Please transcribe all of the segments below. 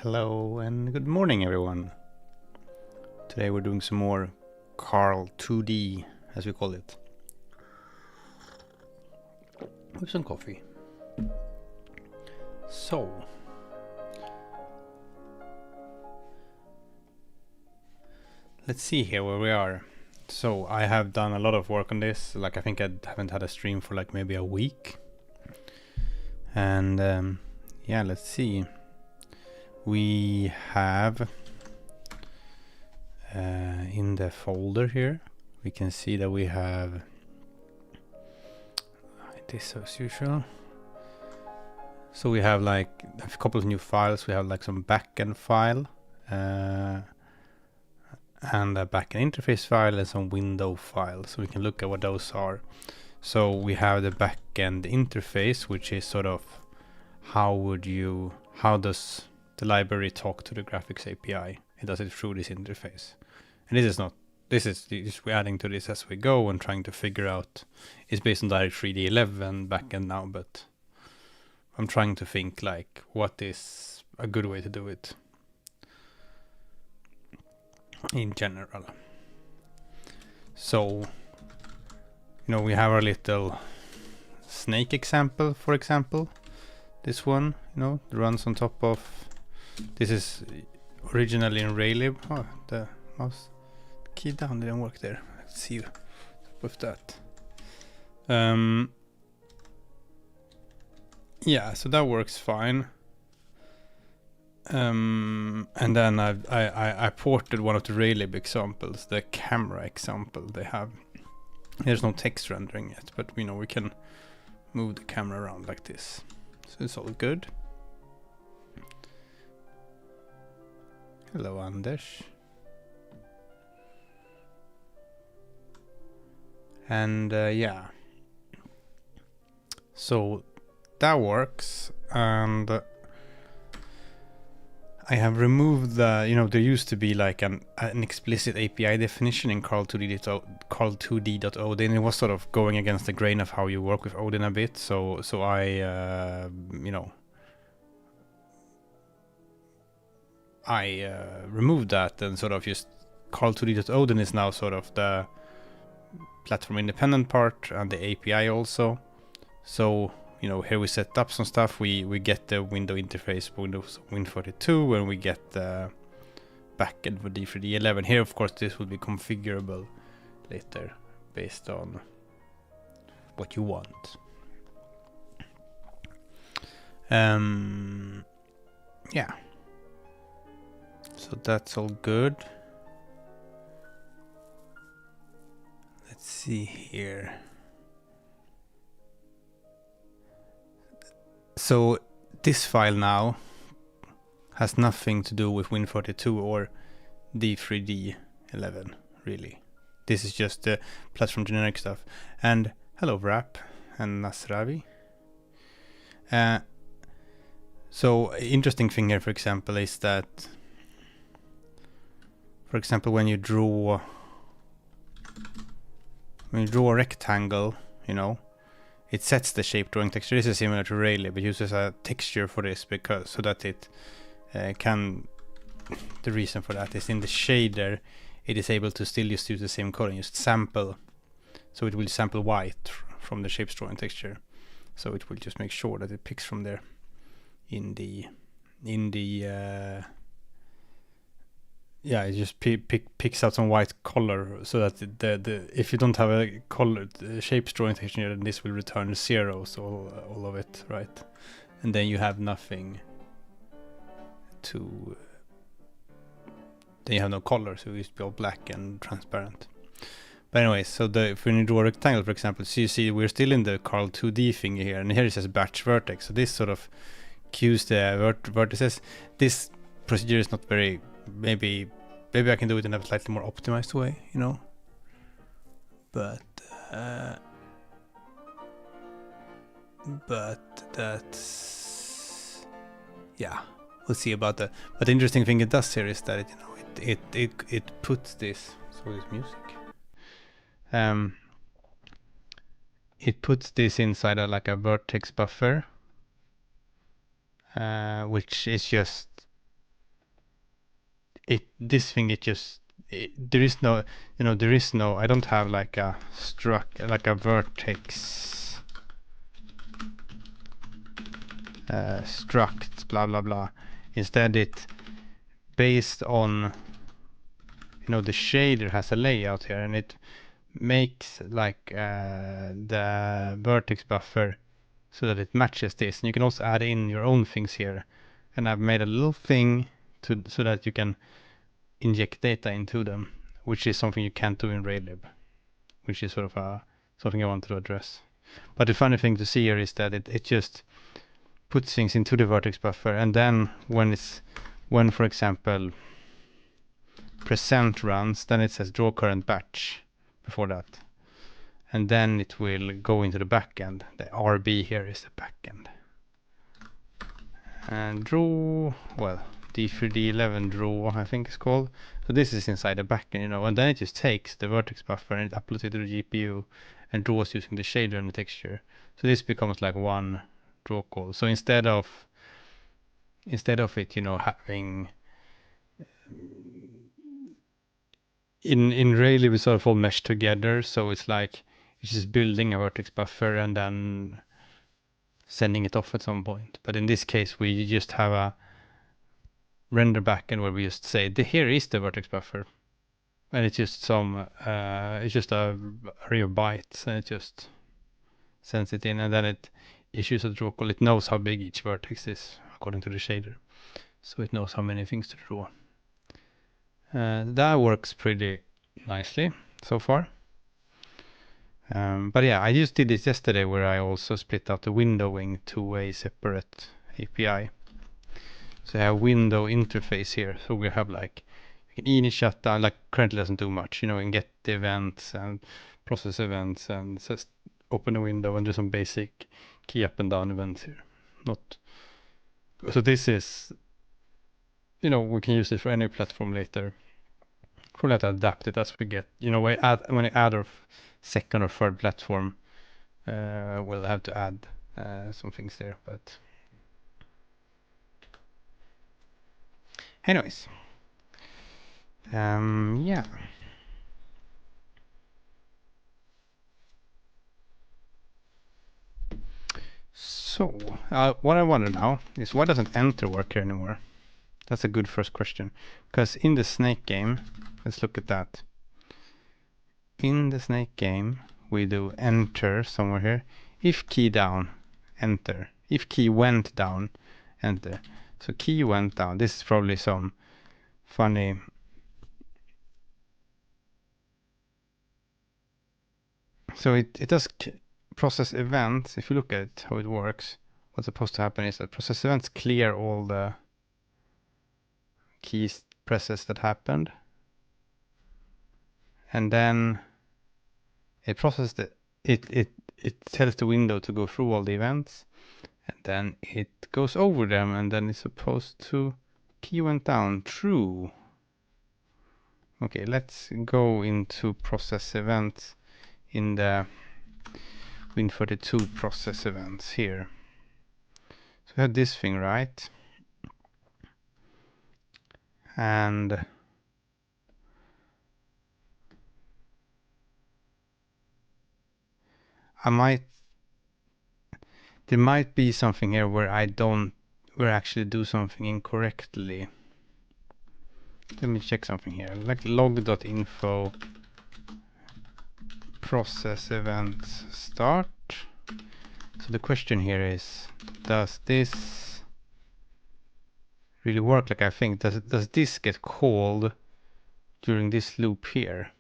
Hello and good morning everyone. Today we're doing some more karl2d, as we call it, with some coffee. So, let's see here where we are. So I have done a lot of work on this. Like I think I haven't had a stream for like maybe a week. And yeah, let's see. We have in the folder here, we can see that we have this as usual. So we have like a couple of new files. We have like some backend file and a backend interface file and some window files. So we can look at what those are. So we have the backend interface, which is sort of how does the library talk to the graphics API? It does it through this interface. And this is we're adding to this as we go and trying to figure out. It's based on Direct3D 11 backend now, but I'm trying to think like what is a good way to do it in general. So, we have our little snake example, for example. This one, runs on top of. This is originally in Raylib. Oh, the mouse key down didn't work there. Let's see with that. Yeah, so that works fine. And then I ported one of the Raylib examples, the camera example they have. There's no text rendering yet, but we can move the camera around like this. So it's all good. Hello, Anders. And yeah. So that works, and I have removed the, there used to be like an explicit API definition in karl2d.odin. It was sort of going against the grain of how you work with Odin a bit. So I, removed that and sort of just karl2d.odin is now sort of the platform independent part and the API also. So here we set up some stuff. We get the window interface, Windows Win42, and we get the backend for D3D 11. Here, of course, this will be configurable later based on what you want. Yeah. So that's all good. Let's see here. So this file now has nothing to do with Win42 or D3D 11, really. This is just the platform generic stuff. And hello Wrap and Nasravi. So interesting thing here, for example, is that, for example, when you draw a rectangle, it sets the shape drawing texture. This is similar to Raylib. It uses a texture for this so that it can. The reason for that is in the shader, it is able to still just use the same color and just sample. So it will sample white from the shapes drawing texture. So it will just make sure that it picks from there in the yeah, it just picks out some white color, so that the if you don't have a color shapes drawing texture, then this will return 0, so all of it, right? And then you have nothing to. Then you have no color, so it's all black and transparent. But anyway, so if we draw a rectangle, for example, so you see we're still in the karl2d thing here, and here it says batch vertex. So this sort of cues the vertices. This procedure is not very. Maybe I can do it in a slightly more optimized way, But that's, yeah, we'll see about that. But the interesting thing it does here is that it puts this. So this music. It puts this inside like a vertex buffer, which is just this thing, there is no, there is no, I don't have like a vertex struct blah blah blah. Instead, it based on, the shader has a layout here, and it makes like the vertex buffer so that it matches this. And you can also add in your own things here. And I've made a little thing so that you can inject data into them, which is something you can't do in Raylib, which is sort of something I wanted to address. But the funny thing to see here is that it just puts things into the vertex buffer, and then when for example present runs, then it says draw current batch before that, and then it will go into the backend. The RB here is the backend, and draw, well, D3D11 draw I think it's called. So this is inside the backend, and then it just takes the vertex buffer and it uploads it to the GPU and draws using the shader and the texture. So this becomes like one draw call. So instead of it, having in Rayleigh we sort of all mesh together, so it's like it's just building a vertex buffer and then sending it off at some point. But in this case, we just have a render backend where we just say, here is the vertex buffer, and it's just it's just a array of bytes, and it just sends it in, and then it issues a draw call. It knows how big each vertex is according to the shader, so it knows how many things to draw. That works pretty nicely so far. But yeah, I just did this yesterday where I also split out the windowing to a separate API. So I have window interface here. So we have like, you can init shut down, like currently doesn't do much, you can get the events and process events and just open a window and do some basic key up and down events here. So this is, we can use it for any platform later. We'll have to adapt it as we get, when I add our second or third platform, we'll have to add some things there, but anyways, yeah. So, what I wonder now is, why doesn't enter work here anymore? That's a good first question, because in the snake game, let's look at that. In the snake game, we do enter somewhere here. If key down, enter. If key went down, enter. So key went down. This is probably some funny. So it does process events. If you look at how it works, what's supposed to happen is that process events clear all the keys presses that happened, and then it processes it tells the window to go through all the events, and then it goes over them, and then it's supposed to key went down, true. Okay, let's go into process events in the Win32 process events here. So we have this thing, right? And there might be something here where I actually do something incorrectly. Let me check something here, like log.info process events start. So the question here is, does this really work like I think? Does this get called during this loop here?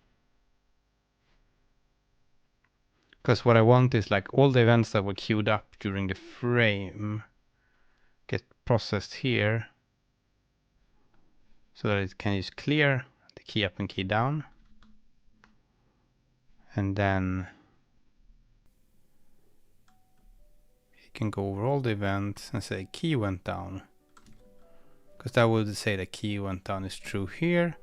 Because what I want is like all the events that were queued up during the frame get processed here, so that it can just clear the key up and key down, and then you can go over all the events and say key went down, because that would say the key went down is true here,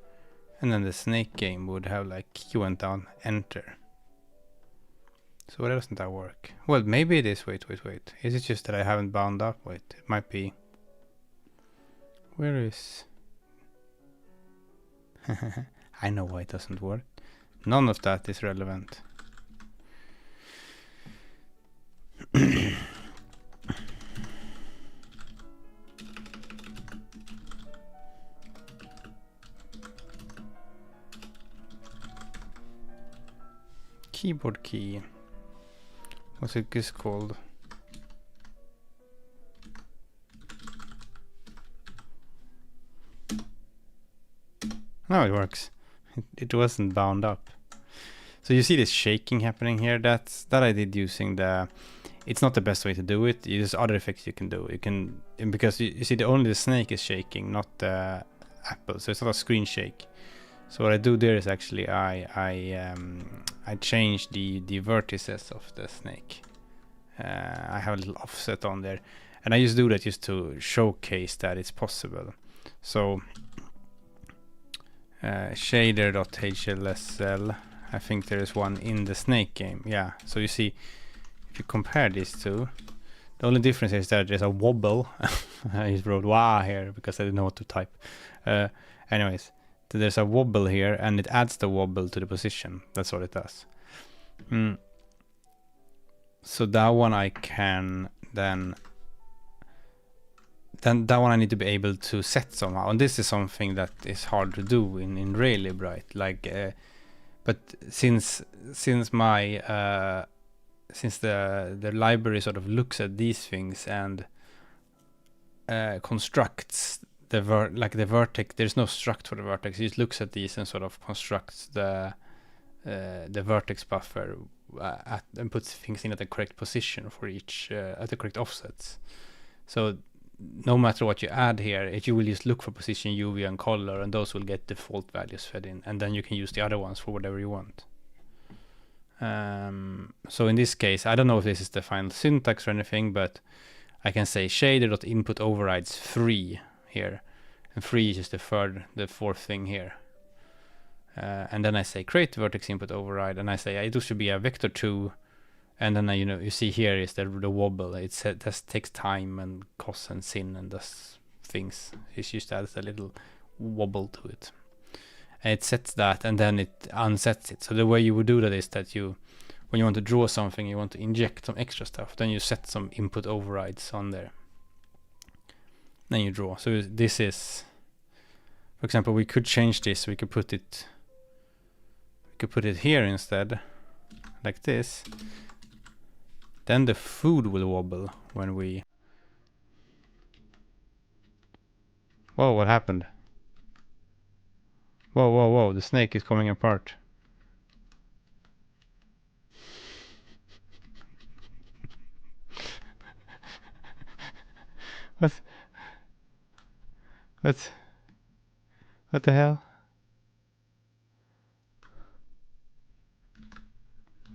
and then the snake game would have like key went down, enter. So why doesn't that work? Well, maybe it is. Wait. Is it just that I haven't bound up? Wait, it might be. Where is... I know why it doesn't work. None of that is relevant. Keyboard key. What's it is called? No, it works. It wasn't bound up. So you see this shaking happening here. That I did using the. It's not the best way to do it. There's other effects you can do. You can, because you see only the snake is shaking, not the apple. So it's not a screen shake. So what I do there is actually I change the vertices of the snake. I have a little offset on there, and I just do that just to showcase that it's possible. So shader.hlsl. I think there is one in the snake game. Yeah. So you see, if you compare these two, the only difference is that there's a wobble. I just wrote "wah" here because I didn't know what to type. Anyways, there's a wobble here, and it adds the wobble to the position. That's what it does. So that one I can then that one I need to be able to set somehow, and this is something that is hard to do in Relibright. Like, but since my since the library sort of looks at these things and constructs the vertex. There's no struct for the vertex. It just looks at these and sort of constructs the vertex buffer and puts things in at the correct position for each at the correct offsets. So no matter what you add here, you will just look for position, UV, and color, and those will get default values fed in, and then you can use the other ones for whatever you want. So in this case, I don't know if this is the final syntax or anything, but I can say shader.input overrides 3 here, and 3 is just the fourth thing here. And then I say create vertex input override, and I say it should be a vector 2, and then you see here is the wobble. It just takes time and cost and sin and does things. It just adds a little wobble to it. And it sets that, and then it unsets it. So the way you would do that is that when you want to draw something, you want to inject some extra stuff, then you set some input overrides on there. Then you draw. So this is, for example, we could change this. We could put it here instead, like this. Then the food will wobble when we... Whoa, what happened? Whoa, whoa, whoa, the snake is coming apart. What the hell?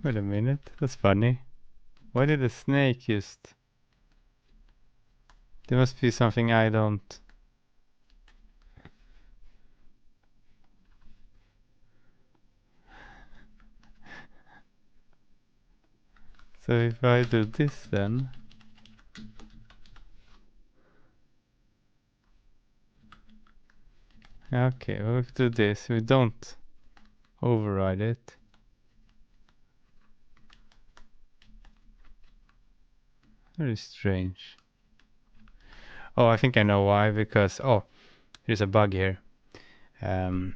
Wait a minute, that's funny. Why did the snake just... There must be something I don't... So if I do this then... Okay, we'll do this. We don't override it. Very strange. Oh, I think I know why. Because there's a bug here. You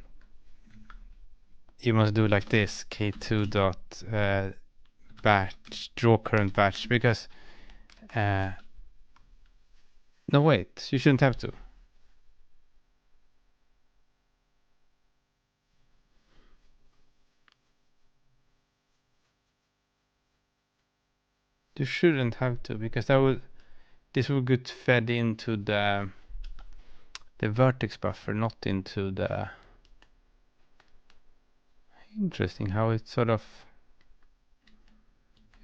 must do like this: k2 dot batch draw current batch, because no, wait, you shouldn't have to. You shouldn't have to, because this will get fed into the vertex buffer, not into the... Interesting how it sort of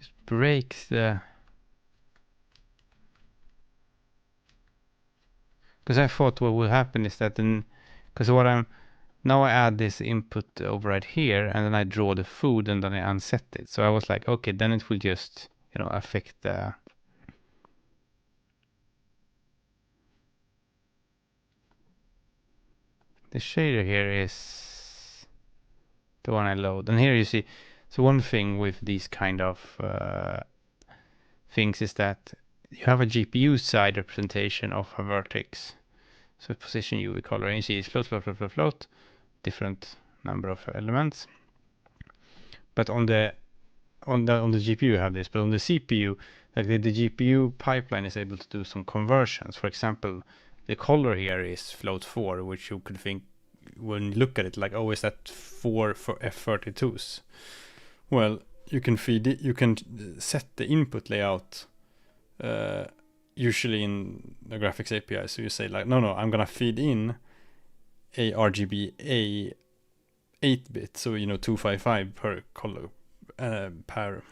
just breaks the... Because I thought what would happen is that then, because now I add this input override here, and then I draw the food, and then I unset it. So I was like, okay, then it will just affect the... the shader here is the one I load. And here you see, so one thing with these kind of things is that you have a GPU side representation of a vertex. So position UV color, and you see it's float, float, float, float, float, different number of elements. But on the GPU you have this, but on the CPU, like the GPU pipeline is able to do some conversions. For example, the color here is float 4, which you could think when you look at it like, oh, is that 4 for F32s? Well, you can feed it, you can set the input layout usually in the graphics API. So you say like, no, I'm gonna feed in a RGB 8-bit, so 255 per color per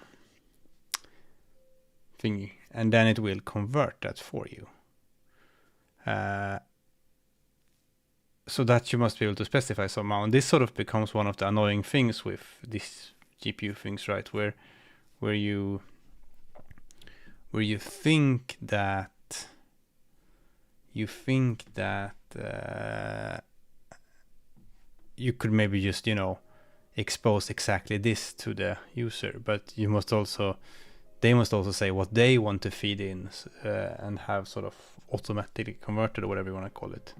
thingy, and then it will convert that for you. So that you must be able to specify somehow, and this sort of becomes one of the annoying things with these GPU things, right? Where you think that you could maybe just expose exactly this to the user, but they must also say what they want to feed in and have sort of automatically converted, or whatever you want to call it.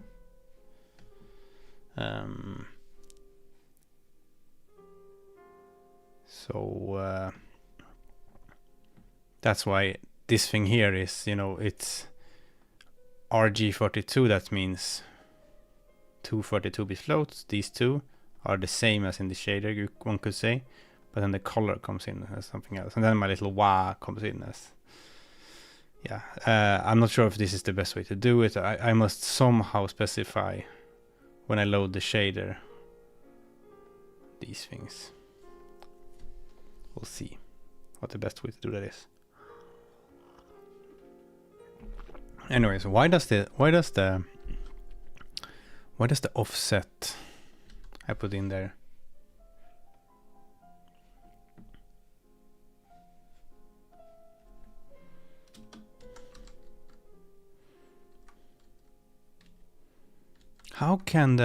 So that's why this thing here is, it's RG32. That means 232-bit floats. These two are the same as in the shader, one could say, but then the color comes in as something else, and then my little wah comes in as, I'm not sure if this is the best way to do it. I must somehow specify when I load the shader these things. We'll see what the best way to do that is. Anyways, why does the offset I put in there? How can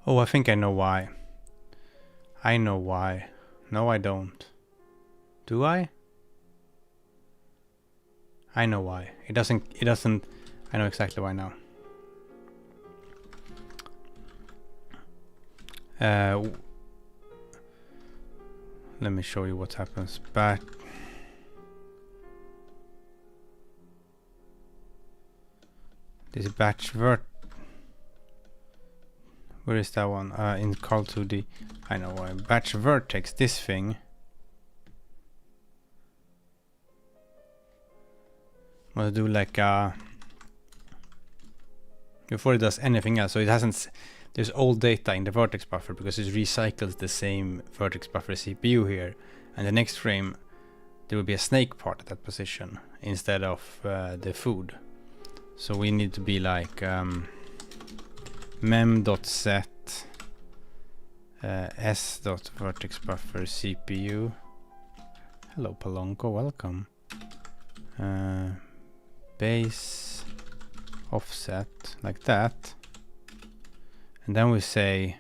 Oh, I think I know why. I know why. No, I don't. Do I? I know why. It doesn't, I know exactly why now. Let me show you what happens. This batch vert. Where is that one? In karl2d. I know why. Batch vertex, this thing. Must do like before it does anything else. So it hasn't. There's old data in the vertex buffer because it recycles the same vertex buffer CPU here. And the next frame, there will be a snake part at that position instead of the food. So we need to be like mem.set s.vertexBuffer CPU. Hello Palonko, welcome. Base offset like that, and then we say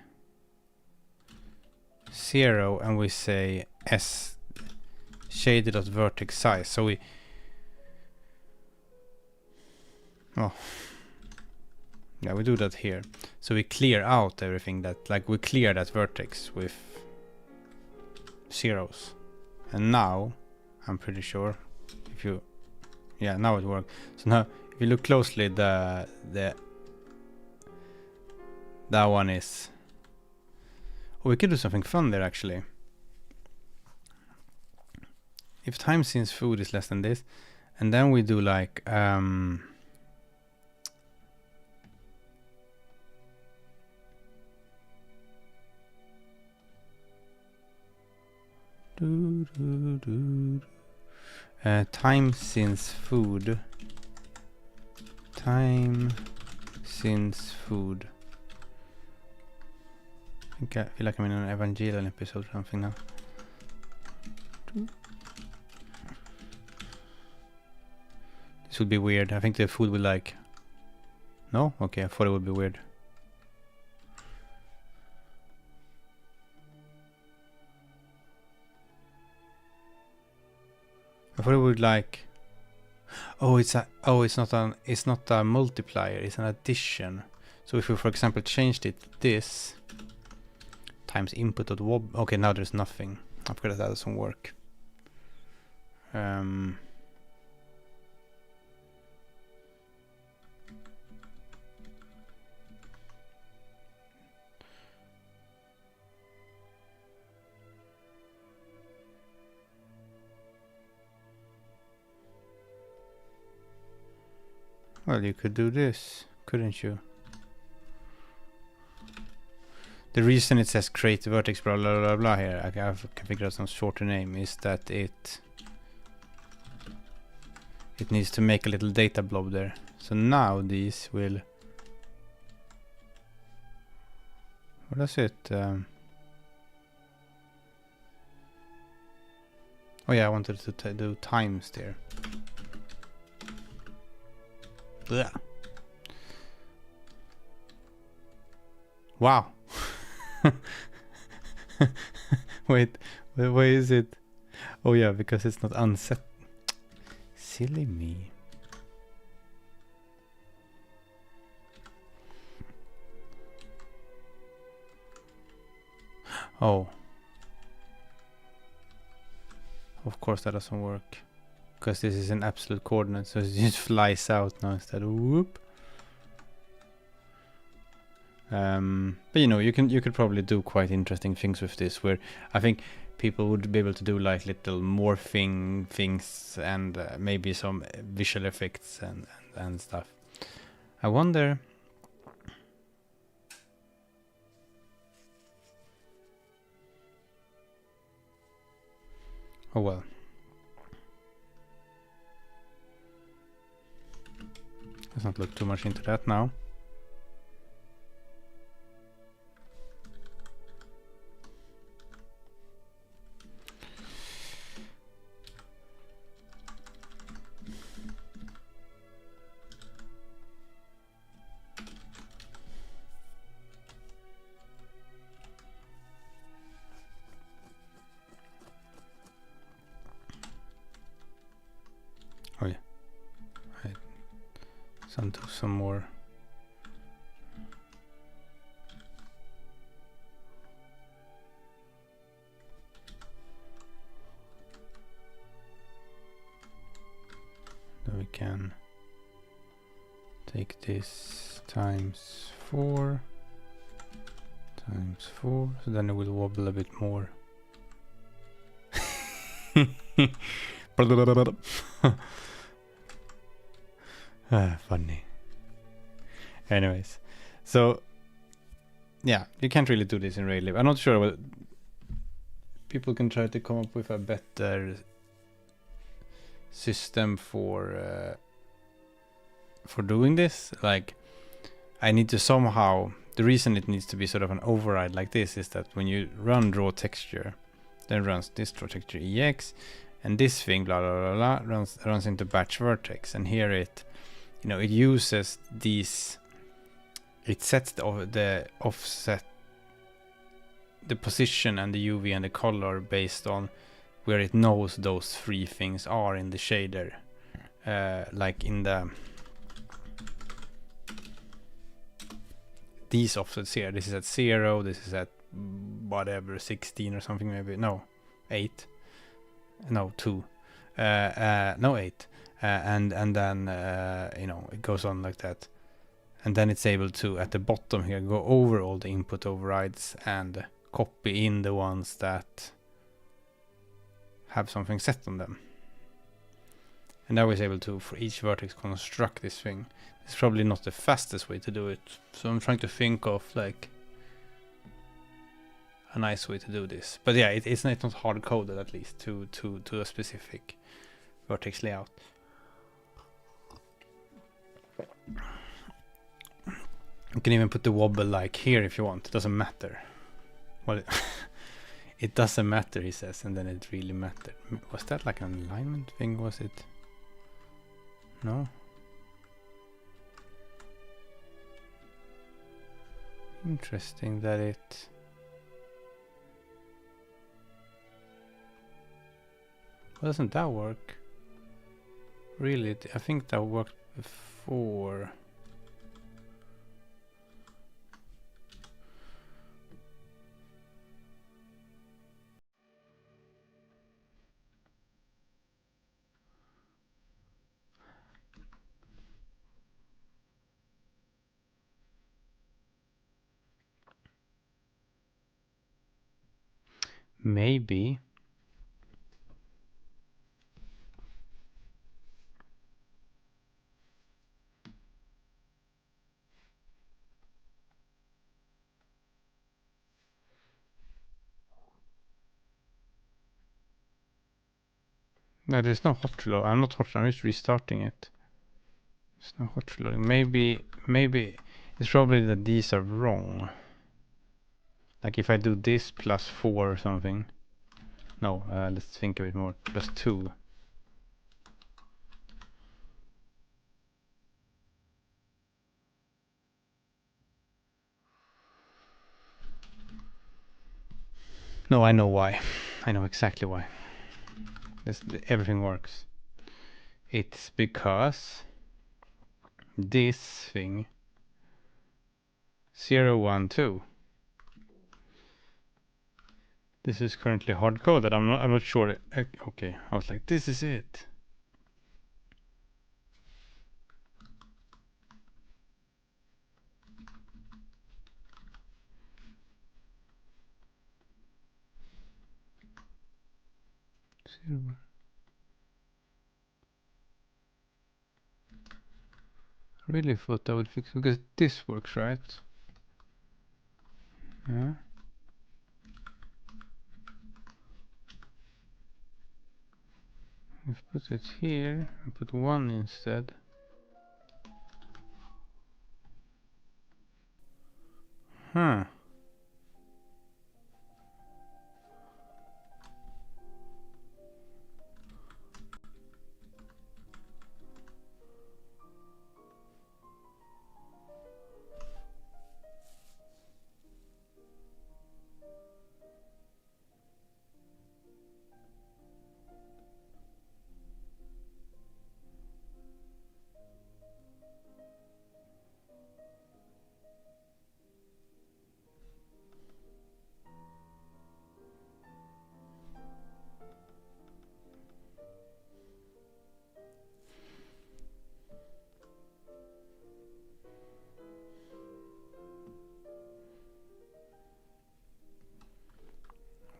0, and we say s shader.vertex size. So we we do that here. So we clear out everything that, like, we clear that vertex with zeros. And now I'm pretty sure if you now it works. So now if you look closely, that one is, we could do something fun there actually. If time since food is less than this, and then we do like time since food. Time since food. I feel like I'm in an Evangelion episode or something now. This would be weird. I think the food will like... No? Okay, I thought it would be weird. I thought it would like... Oh, it's not a multiplier, it's an addition. So if we, for example, changed it this times input.wob... Okay, now there's nothing. I forgot that doesn't work. Well, you could do this, couldn't you? The reason it says create vertex blah blah blah blah here, I can figure out some shorter name, is that it needs to make a little data blob there. So now these will... What does it... Oh yeah, I wanted to do times there. Blah. Wow. Wait, why is it? Oh yeah, because it's not unset. Silly me. Oh. Of course that doesn't work. Because this is an absolute coordinate, so it just flies out now instead of whoop. But you know, you could probably do quite interesting things with this, where I think people would be able to do like little morphing things and maybe some visual effects and stuff. I wonder. Oh well. Let's not look too much into that now. Oh yeah. Do some more. Then we can take this times 4 times 4, so then it will wobble a bit more. Funny. Anyways, so yeah, you can't really do this in Rayleigh. I'm not sure what people can try to come up with a better system for doing this. Like, I need to somehow, the reason it needs to be sort of an override like this is that when you run draw texture, then runs this draw texture ex, and this thing blah blah blah blah runs into batch vertex, and here it, you know, it uses these, it sets the offset, the position and the UV and the color based on where it knows those three things are in the shader. Like in the these offsets here, this is at 0, this is at whatever 16 or something, maybe no 8, no 2, no 8. And then you know, it goes on like that, and then it's able to at the bottom here go over all the input overrides and copy in the ones that have something set on them, and now it's able to for each vertex construct this thing. It's probably not the fastest way to do it, so I'm trying to think of like a nice way to do this. But yeah, it's not hard coded, at least to a specific vertex layout. You can even put the wobble like here if you want. It doesn't matter. Well, it doesn't matter, he says, and then it really mattered. Was that like an alignment thing? Was it? No. Interesting that it... Why doesn't that work? Really, I think that worked before. Maybe. No, there's no hot reload. I'm not hot. I'm just restarting it. There's no hot reloading. Maybe it's probably that these are wrong. Like if I do this plus 4 or something. No, let's think a bit more. Plus 2. No, I know why. I know exactly why. Everything works. It's because this thing 0, 1, 2. This is currently hard coded. I'm not sure. Okay, I was like, this is it. I really thought I would fix it because this works, right? Yeah. If put it here and put 1 instead. Huh.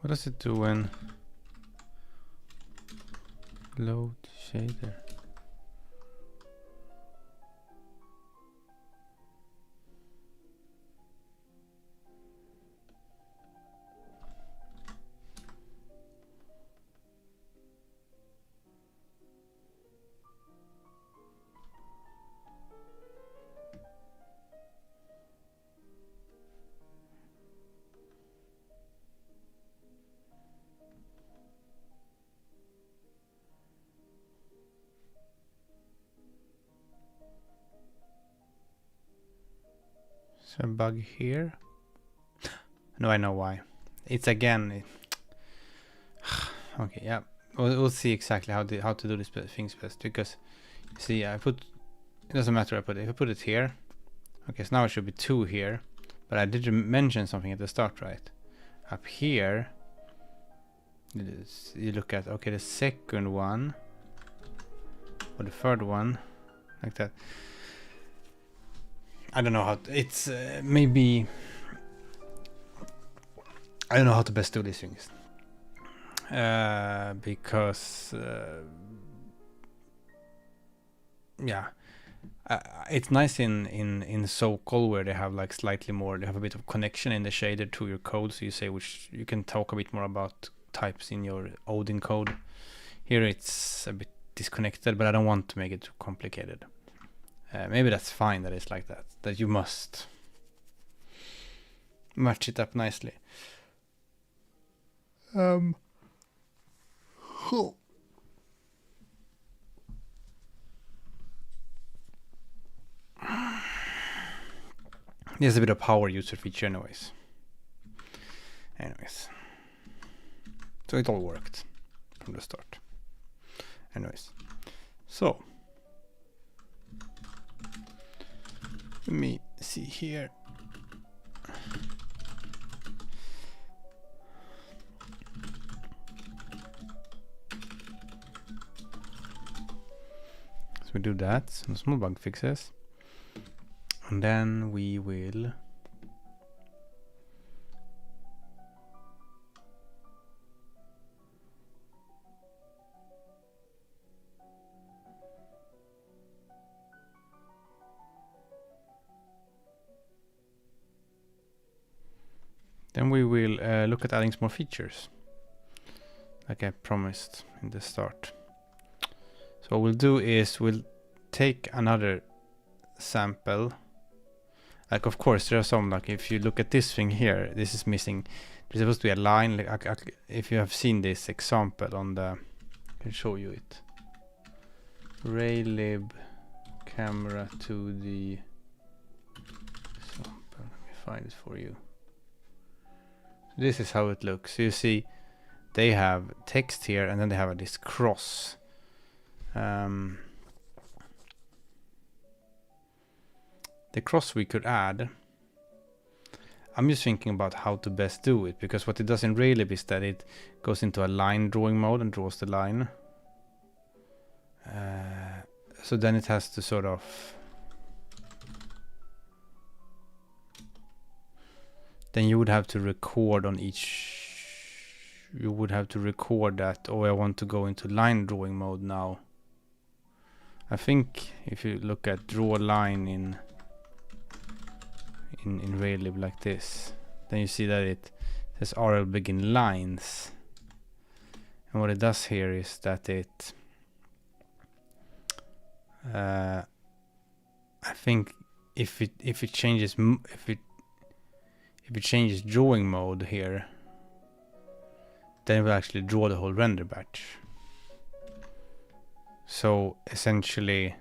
What does it do when load shader? Is there a bug here? No, I know why. It's again. Okay, yeah. We'll see exactly how to do this things best, because see, it doesn't matter if I put it here. Okay, so now it should be 2 here, but I did mention something at the start, right? Up here, you look at, okay, the second one or the third one, like that. I don't know how it's maybe I don't know how to best do these things, because yeah, it's nice in Sokol where they have like slightly more, they have a bit of connection in the shader to your code, so you say which you can talk a bit more about types in your Odin code. Here it's a bit disconnected, but I don't want to make it too complicated. Maybe that's fine that it's like that you must match it up nicely. There's a bit of power user feature anyways. So it all worked from the start. Anyways, so let me see here. So we do that, some small bug fixes, and then we will look at adding some more features, like I promised in the start. So what we'll do is we'll take another sample. Like, of course, there are some, like if you look at this thing here, this is missing. There's supposed to be a line. Like, if you have seen this example on the, I can show you it. Raylib camera to the sample. Let me find it for you. This is how it looks. So you see, they have text here, and then they have this cross. The cross we could add. I'm just thinking about how to best do it, because what it does in Raylib is that it goes into a line drawing mode and draws the line. So then it has to sort of, then you would have to record on each, you would have to record that, oh, I want to go into line drawing mode now. I think if you look at draw line in Raylib like this, then you see that it says RL begin lines, and what it does here is that it I think if it changes drawing mode here, then it will actually draw the whole render batch. So essentially,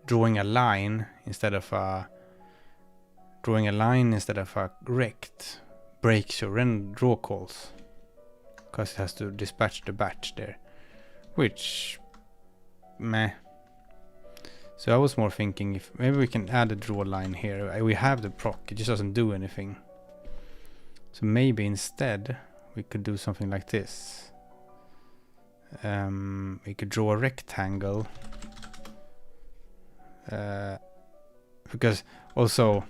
drawing a line instead of a rect breaks your draw calls, because it has to dispatch the batch there, which meh. So I was more thinking if maybe we can add a draw line here. We have the proc, it just doesn't do anything. So maybe instead we could do something like this. We could draw a rectangle, because also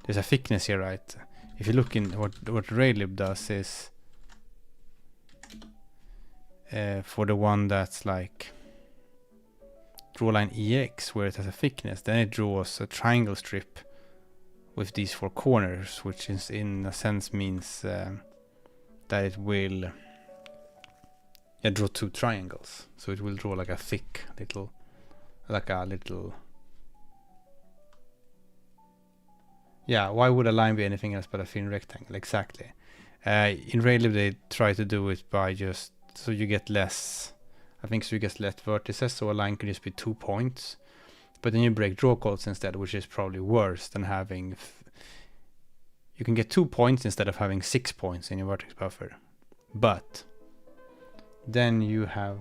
there's a thickness here, right? If you look in what Raylib does is for the one that's like drawline EX, where it has a thickness, then it draws a triangle strip with these four corners, which is in a sense means that it will draw two triangles. So it will draw like a thick little, yeah, why would a line be anything else but a thin rectangle? Exactly. In Raylib they try to do it by just, so you get less, I think so you get less vertices, so a line can just be 2 points. But then you break draw calls instead, which is probably worse than having, you can get 2 points instead of having 6 points in your vertex buffer. But then you have,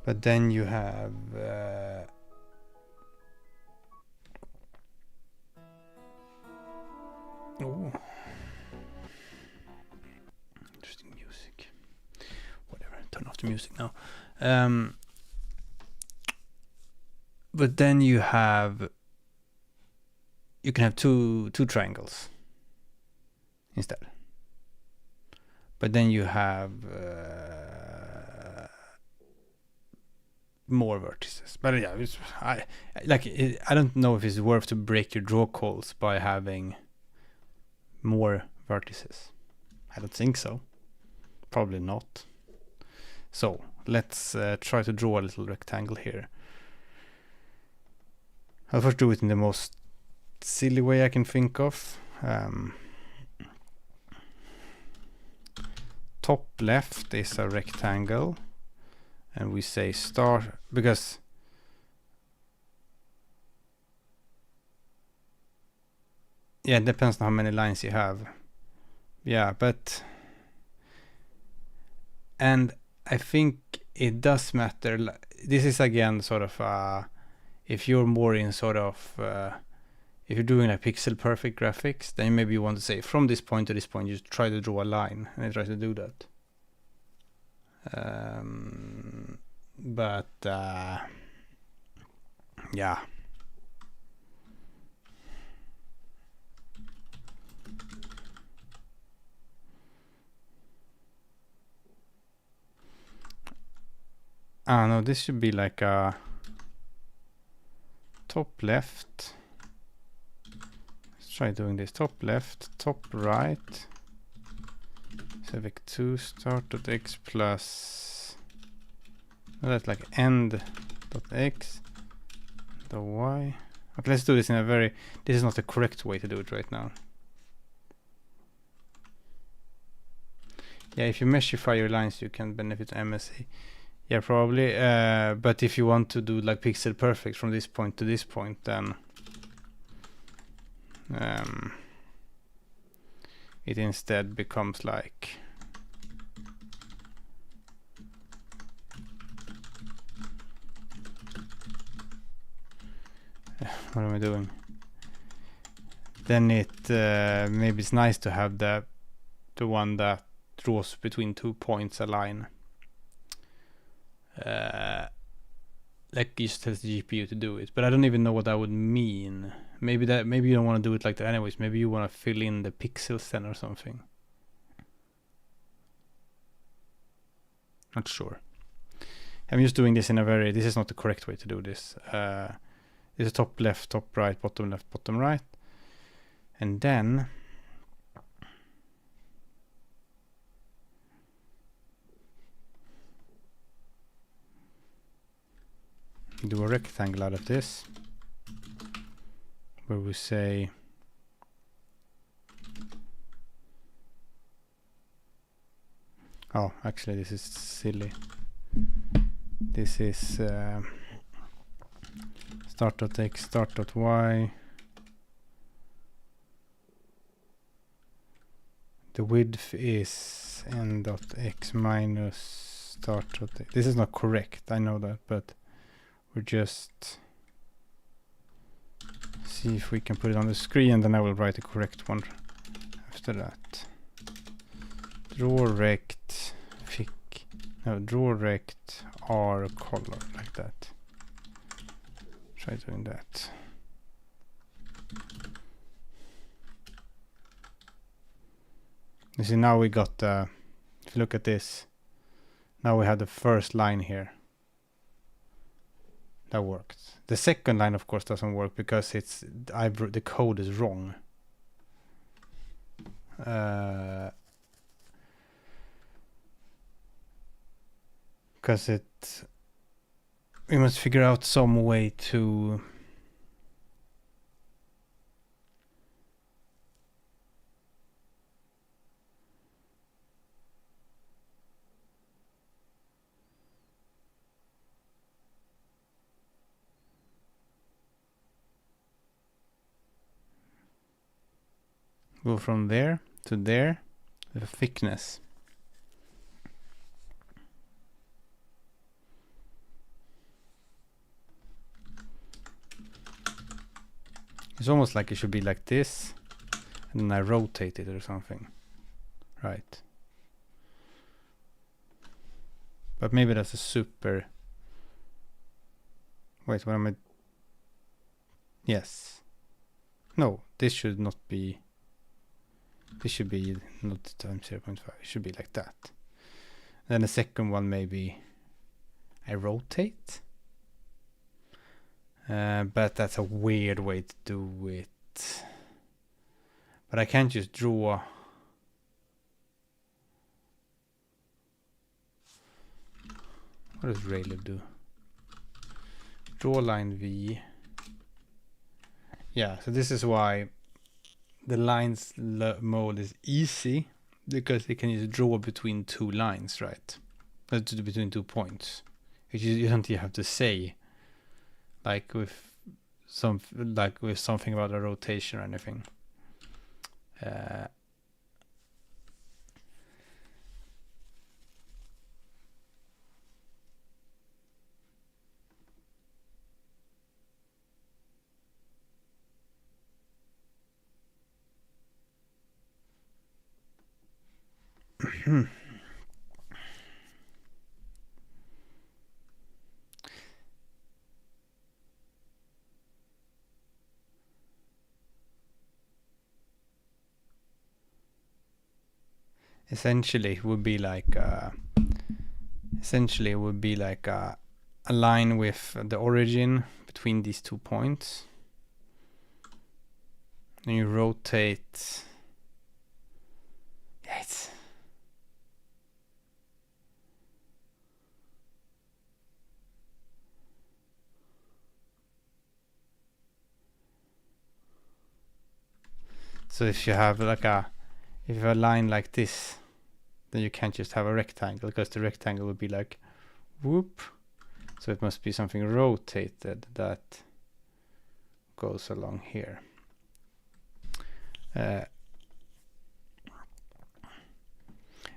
but then you have interesting music. Whatever, turn off the music now. But then you can have two triangles instead. But then you have more vertices. But yeah, I don't know if it's worth to break your draw calls by having more vertices. I don't think so. Probably not. So let's try to draw a little rectangle here. I'll first do it in the most silly way I can think of. Top left is a rectangle, and we say start, because yeah, it depends on how many lines you have. Yeah, but and I think it does matter. This is again sort of if you're more in sort of if you're doing like pixel perfect graphics, then maybe you want to say from this point to this point, you just try to draw a line, and I try to do that. But yeah. No, this should be like a top left. Let's try doing this. Top left, top right. So vec2 start.x plus, that's like end.x, the y. Okay, let's do this in a very, this is not the correct way to do it right now. Yeah, if you meshify your lines, you can benefit MSA. Yeah, probably. But if you want to do like pixel perfect from this point to this point, then it instead becomes like what am I doing? Then it maybe it's nice to have the one that draws between 2 points a line. Like you just tell the GPU to do it, but I don't even know what that would mean. Maybe you don't want to do it like that anyways. Maybe you want to fill in the pixels then or something. Not sure. I'm just doing this in a very, this is not the correct way to do this. This is top left, top right, bottom left, bottom right. And then do a rectangle out of this, where we say oh, actually this is silly. This is start.x, start.y. The width is n.x minus start.x. This is not correct, I know that, but we're just see if we can put it on the screen, and then I will write the correct one after that. Draw rect draw rect r color, like that. Try doing that. You see, now we got if you look at this, now we have the first line here. That worked. The second line of course doesn't work because it's the code is wrong. Because we must figure out some way to go from there to there, the thickness. It's almost like it should be like this, and then I rotate it or something, right? But maybe that's a super, wait, what am I, yes, no, this should not be, this should be not times 0.5, it should be like that. Then the second one, maybe I rotate. But that's a weird way to do it. But I can't just draw. What does Raylive do? Draw line V. Yeah, so this is why the lines mode is easy, because you can just draw between two lines, right? Between 2 points. You don't have to say like with something about a rotation or anything. Essentially it would be like a line with the origin between these 2 points. And you rotate. Yeah, it's so if you have like a line like this, then you can't just have a rectangle, because the rectangle would be like whoop. So it must be something rotated that goes along here.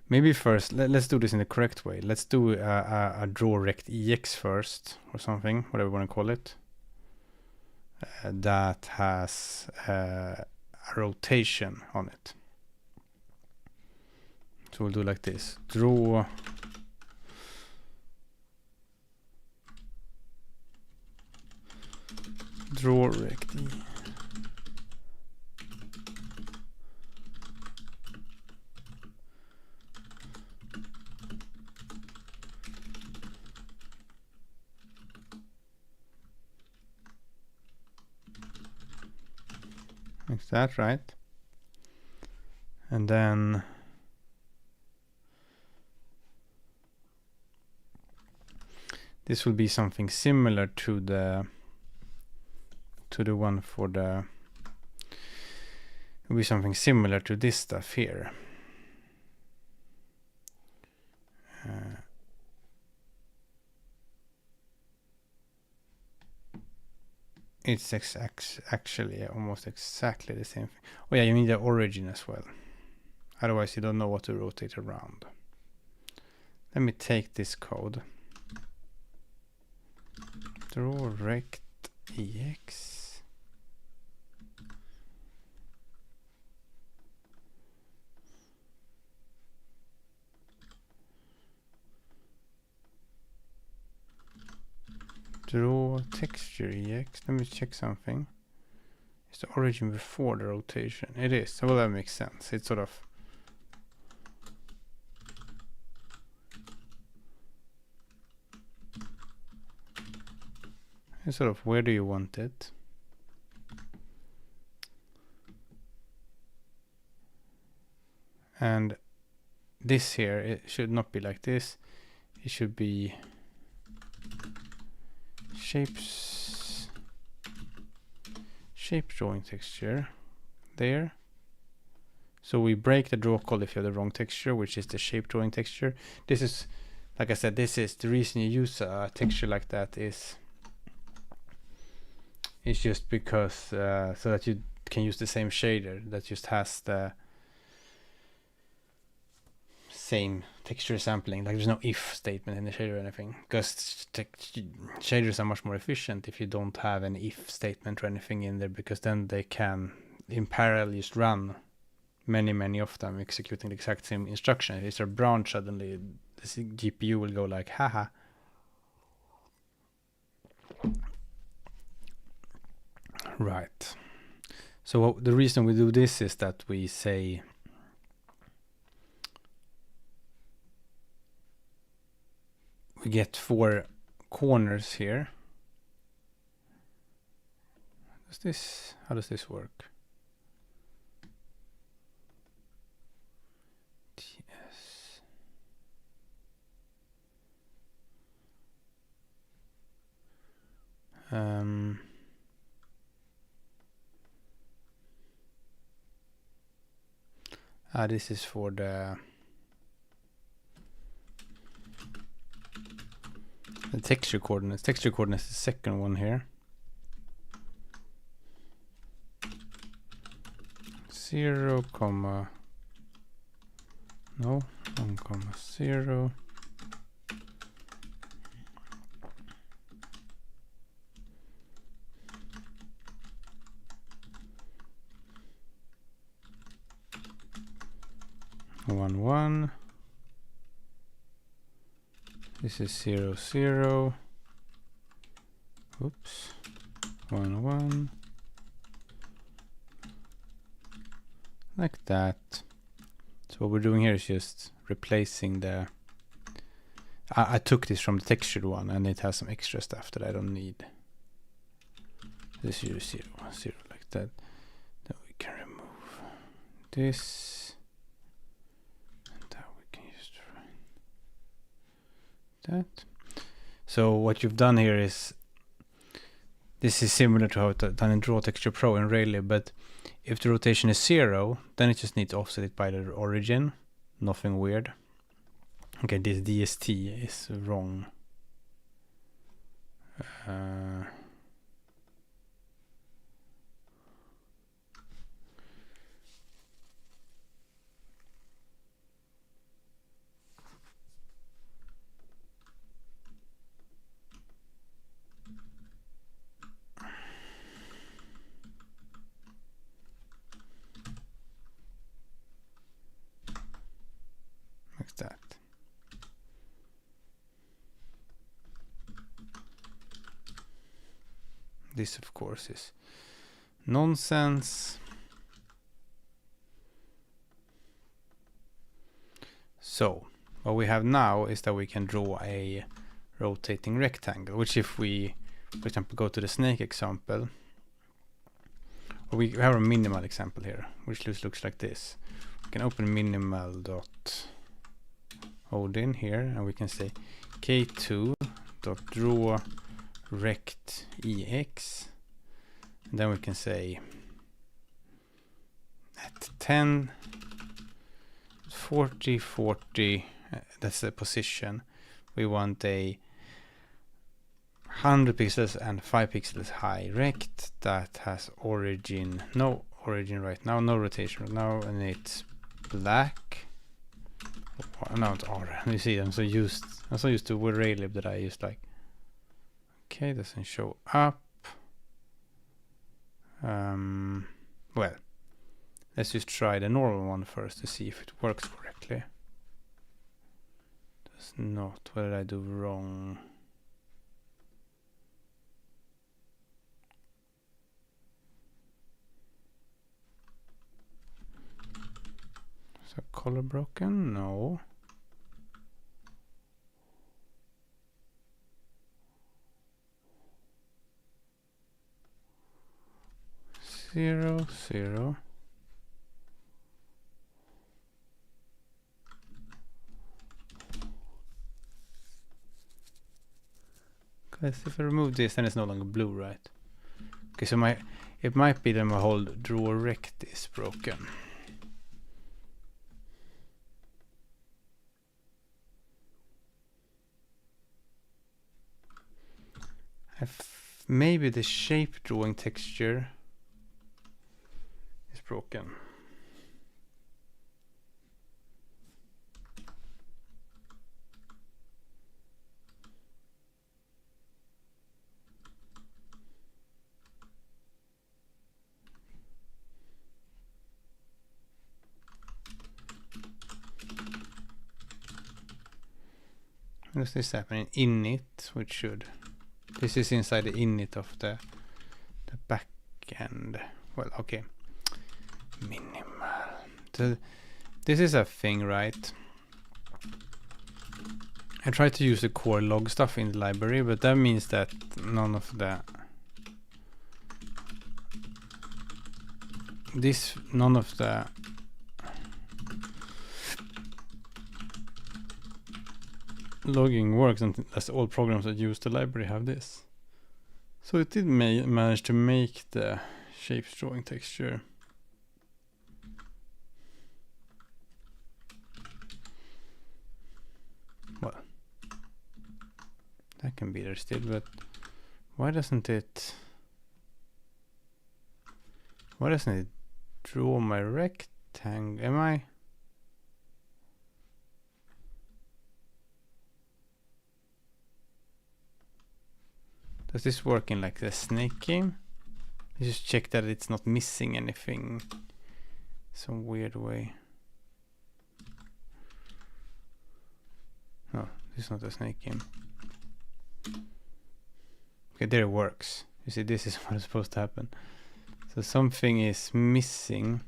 Maybe first, let's do this in the correct way. Let's do a draw rect EX first, or something, whatever you want to call it. That has a rotation on it. So we'll do like this. Draw rect E. Like that, right? And then this will be something similar to the one for the, it will be something similar to this stuff here. It's actually almost exactly the same thing. Oh yeah, you need the origin as well. Otherwise you don't know what to rotate around. Let me take this code. Draw rect EX. Draw texture EX. Let me check something. Is the origin before the rotation? It is. Well, that makes sense. It's sort of where do you want it? And this here, it should not be like this. It should be shape drawing texture there. So we break the draw call if you have the wrong texture, which is the shape drawing texture. This is, like I said, this is the reason you use a texture like that is just because so that you can use the same shader that just has the same texture sampling. Like there's no if statement in the shader or anything, because shaders are much more efficient if you don't have an if statement or anything in there, because then they can in parallel just run many of them executing the exact same instruction. If it's a branch, suddenly the GPU will go like haha. Right. So the reason we do this is that we say we get 4 corners here. How does this work? TS. This is for the the texture coordinates. Texture coordinates is the second one here. 0, comma, no, 1, comma, 0. One, 1. This is 0, 0. Oops. 1, 1. Like that. So what we're doing here is just replacing the... I took this from the textured one, and it has some extra stuff that I don't need. This 0, 0, 0, like that. Then we can remove this. And that we can just find that. So what you've done here is... This is similar to how it's done in Draw Texture Pro and Rayleigh, but if the rotation is 0, then it just needs to offset it by the origin. Nothing weird. Okay, this DST is wrong. Like that. This, of course, is nonsense. So, what we have now is that we can draw a rotating rectangle, which if we, for example, go to the snake example, or we have a minimal example here, which looks like this. We can open minimal.odin here, and we can say k2.draw rect ex, and then we can say at 10 40 40, that's the position, we want a 100 pixels and 5 pixels high rect that has origin, no origin right now, no rotation right now, and it's black. Oh, no, it's orange. You see, I'm so used to Rayleigh that I used like, okay, doesn't show up. Well, let's just try the normal one first to see if it works correctly. Does not. What did I do wrong? So color broken? No. Zero, 0. Because if I remove this, then it's no longer blue, right? Okay, so it might be that my whole draw rect is broken. Maybe the shape drawing texture is broken. Does this happen in init, which should... This is inside the init of the back end. Well, okay. Minimal. This is a thing, right? I tried to use the core log stuff in the library, but that means that none of the... None of the... logging works, and that's all programs that use the library have this. So it did manage to make the shapes drawing texture. Well, that can be there still, but why doesn't it draw my rectangle? Am I? Does this work in like the snake game? Let's just check that it's not missing anything some weird way. Oh, this is not a snake game. Okay, there it works. You see, this is what is supposed to happen. So something is missing.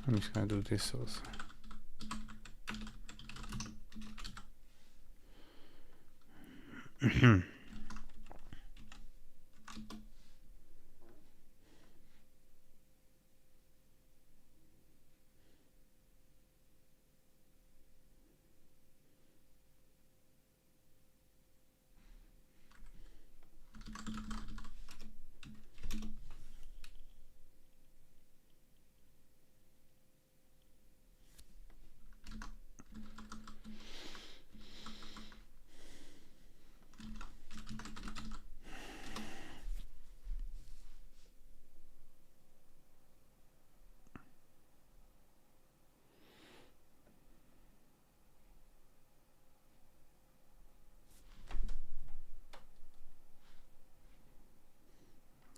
I'm just gonna do this also.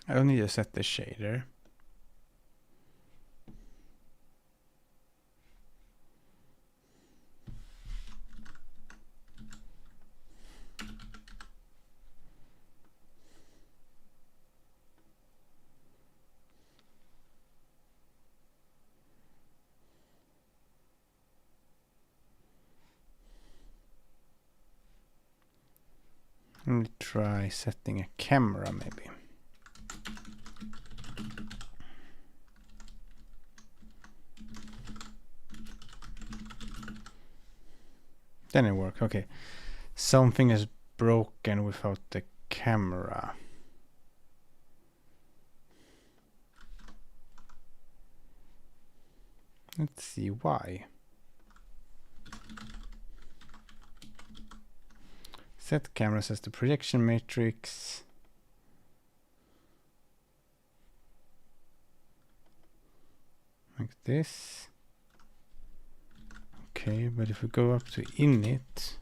I don't need to set the shader. Let me try setting a camera maybe. Then it works. Okay. Something is broken without the camera. Let's see why. Set cameras as the projection matrix. Like this. Okay, but if we go up to init,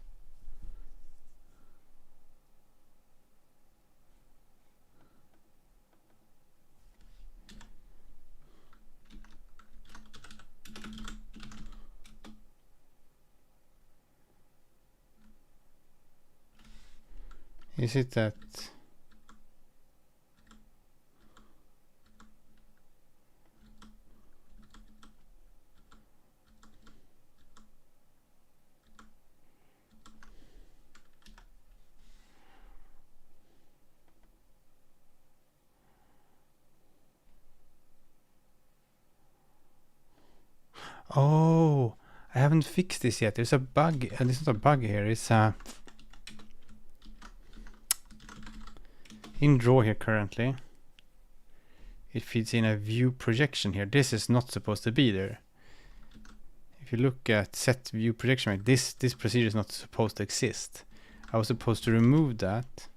is it that oh, I haven't fixed this yet. There's a bug, and it's not a bug here, it's in draw here currently. It feeds in a view projection here. This is not supposed to be there. If you look at set view projection, this procedure is not supposed to exist. I was supposed to remove that,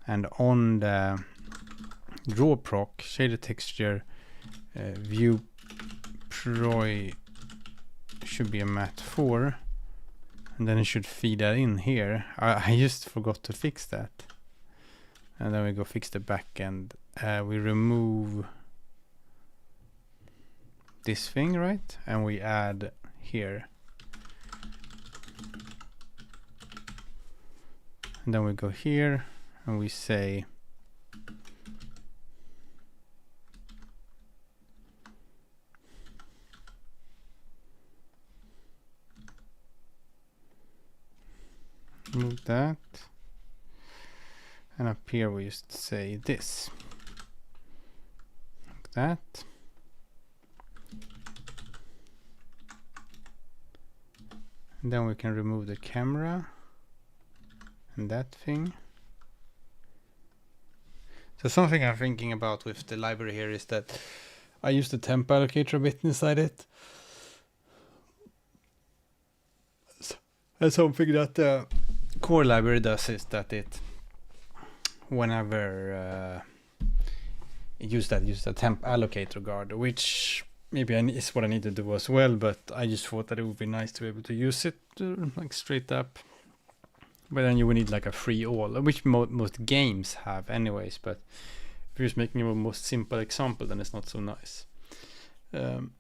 and on the draw proc, shader texture, view pro should be a mat 4, and then it should feed that in here. I just forgot to fix that. And then we go fix the backend. We remove this thing, right? And we add here. And then we go here and we say move that. And up here we just say this. Like that. And then we can remove the camera and that thing. So something I'm thinking about with the library here is that I use the temp allocator a bit inside it. And something that the core library does is that it, whenever use the temp allocator guard, which maybe is what I need to do as well, but I just thought that it would be nice to be able to use it like straight up. But then you would need like a free all, which most games have anyways, but if you're just making a most simple example, then it's not so nice. But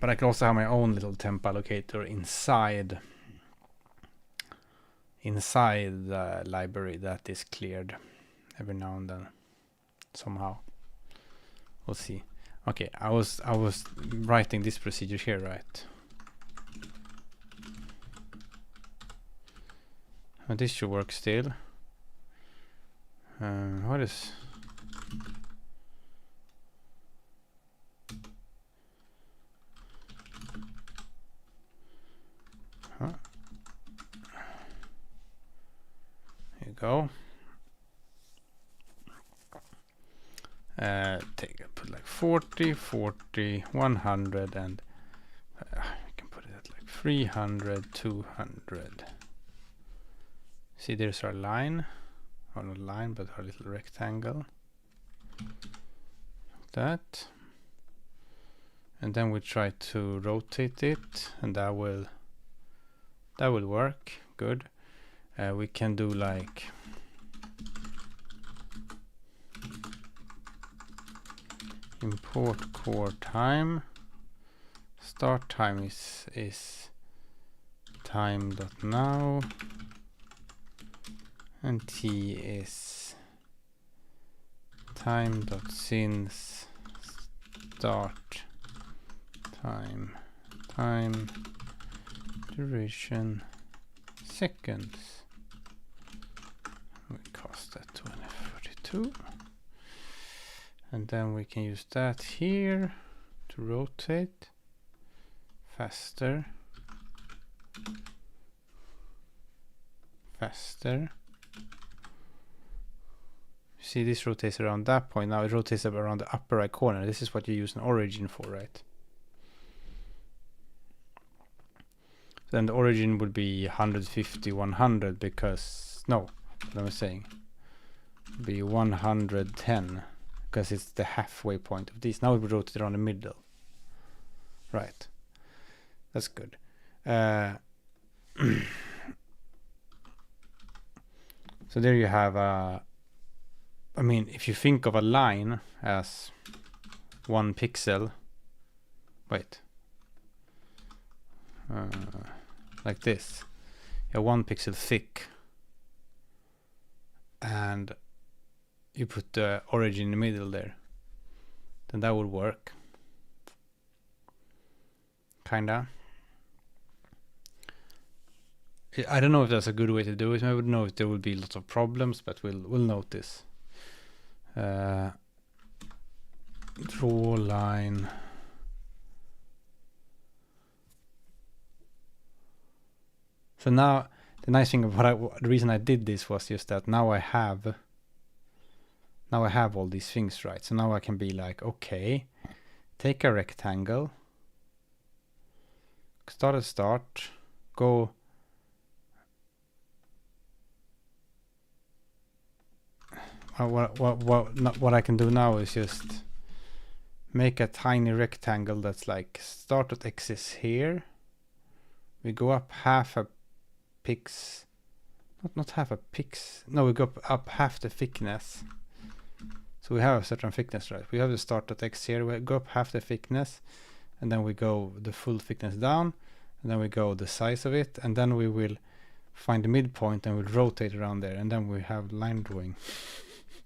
I can also have my own little temp allocator inside the library that is cleared every now and then somehow. We'll see. Okay, I was writing this procedure here, right? This should work still. What is... Huh? Here you go. Put like 40, 40, 100, and you can put it at like 300, 200. See, there's our line, or not line, but our little rectangle, like that. And then we try to rotate it, and that will work. Good. We can do like import core time. Start time is time.now, and t is time.since start time duration seconds. We cast that to an F32. And then we can use that here to rotate faster. See, this rotates around that point. Now it rotates around the upper right corner. This is what you use an origin for, right? Then the origin would be 150, 100 because, no, what am I saying? Be 110 because it's the halfway point of these. Now it would rotate around the middle. Right. That's good. So there you have I mean, if you think of a line as 1 pixel, wait, like this, 1 pixel thick, and you put the origin in the middle there, then that would work. Kinda. I don't know if that's a good way to do it. I would know if there would be lots of problems, but we'll notice. Draw line. So now the nice thing about the reason I did this was just that now I have all these things, right? So now I can be like, okay, take a rectangle, start, go. What I can do now is just make a tiny rectangle that's like start.x is here. We go up half a pix, not half a pix. No, we go up half the thickness. So we have a certain thickness, right? We have the start.x here. We go up half the thickness, and then we go the full thickness down, and then we go the size of it, and then we will find the midpoint and we'll rotate around there, and then we have line drawing.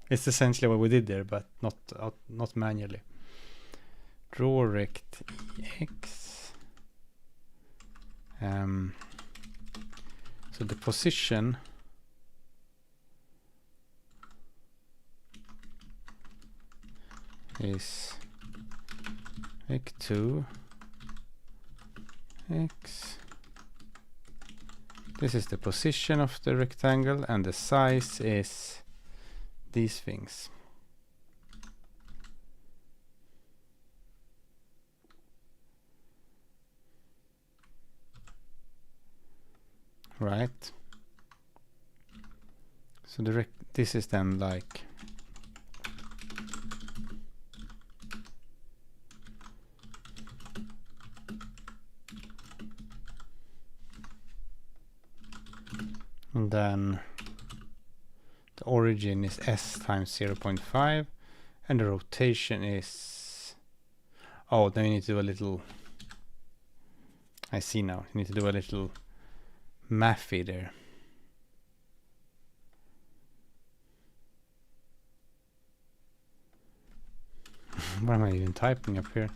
It's essentially what we did there, but not manually. Draw rect x. So the position is rect2 X. This is the position of the rectangle, and the size is these things. Right. So this is then like and then the origin is s times 0.5 and the rotation is, oh, then you need to do a little, I see now, you need to do a little mathy there. What am I even typing up here?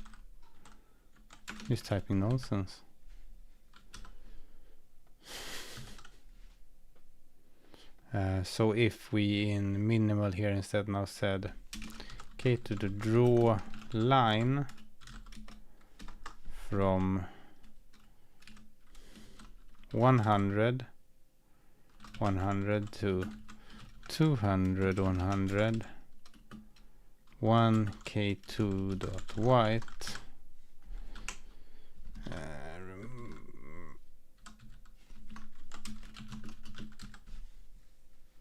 Just typing nonsense. So if we in minimal here instead now said okay to the draw line from 100 to 200 100 1k2 dot white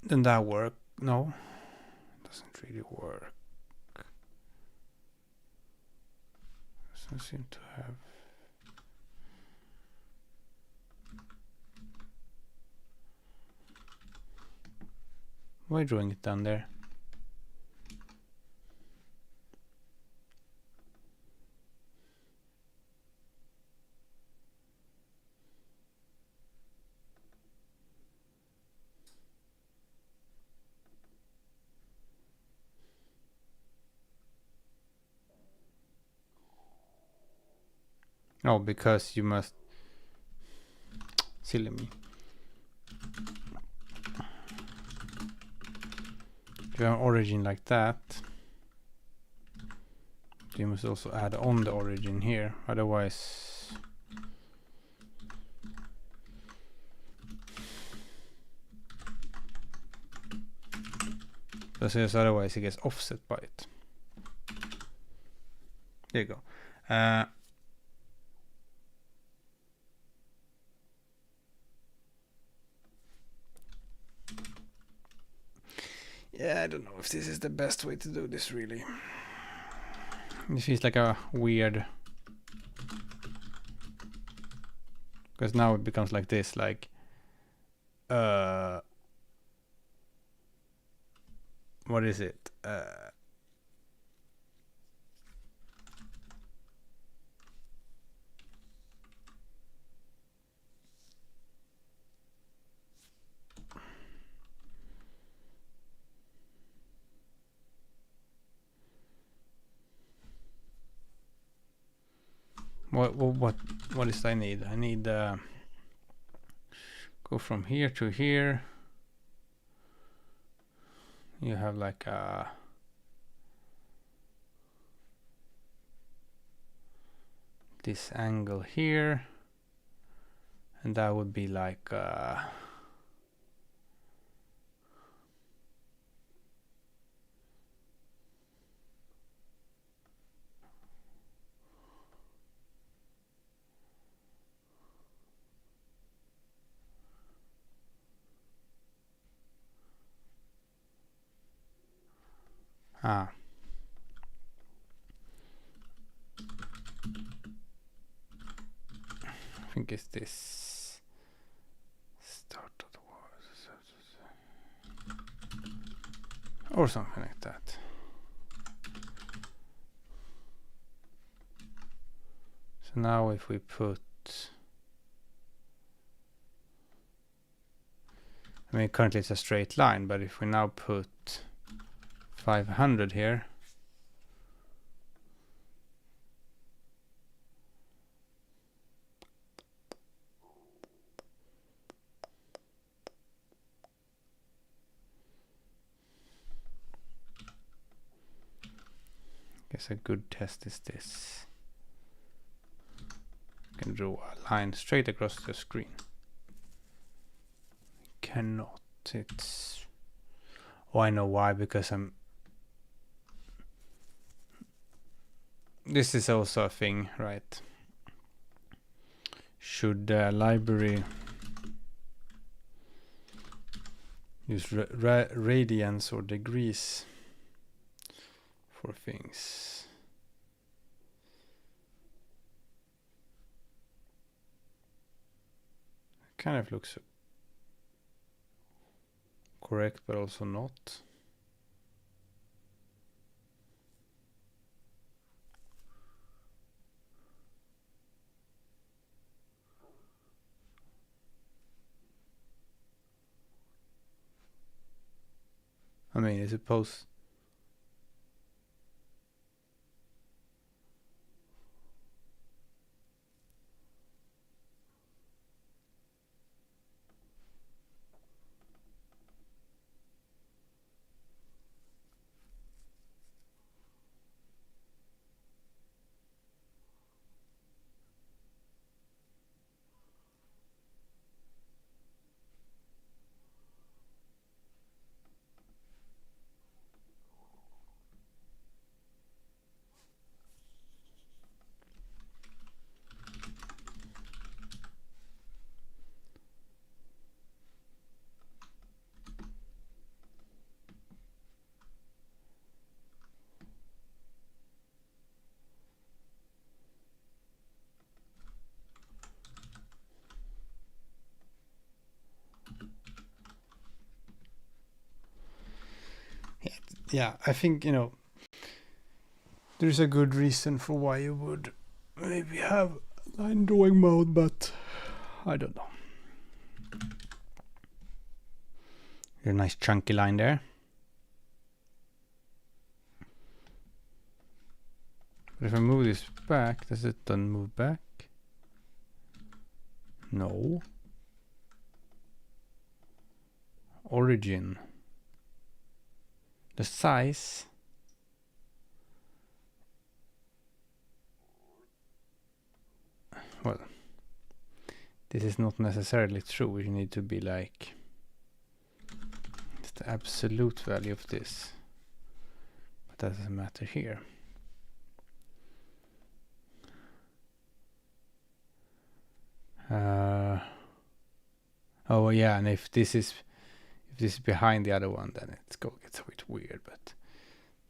then that work? No, doesn't really work. Doesn't seem to have. Why are you drawing it down there? No, because you must. Silly me. If you have an origin like that, you must also add on the origin here. Otherwise, because otherwise it gets offset by it. There you go. Yeah, I don't know if this is the best way to do this, really. It feels like a weird, because now it becomes like this, like what is it? What is I need? I need go from here to here. You have like a this angle here, and that would be like I think it's this start of the war or something like that. So now if we put, I mean currently it's a straight line, but if we now put 500 here, I guess a good test is this. can draw a line straight across the screen. Cannot. It's... Oh, I know why, because this is also a thing, right? Should library use radians or degrees for things? It kind of looks correct, but also not. I mean, I suppose yeah, I think, you know, there's a good reason for why you would maybe have line drawing mode, but I don't know. A nice chunky line there. But if I move this back, does it then move back? No. Origin. The size. Well, this is not necessarily true. You need to be like, it's the absolute value of this, but that doesn't matter here. Oh yeah, and if this is behind the other one, then it gets a bit weird, but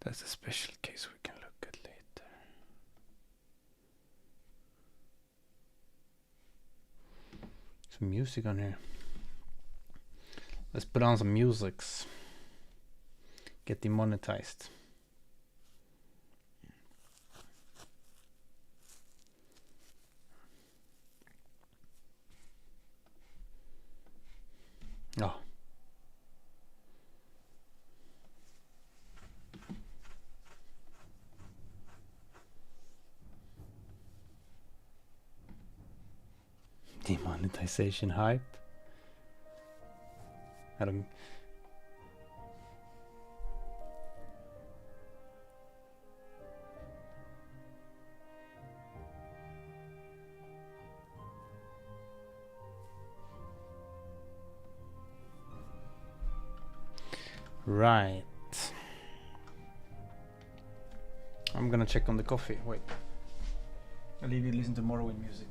that's a special case we can look at later. Some music on here. Let's put on some musics. Get demonetized. Oh. Demonetization hype. I don't. Right. I'm gonna check on the coffee. Wait. I'll leave you to listen to Morrowind music.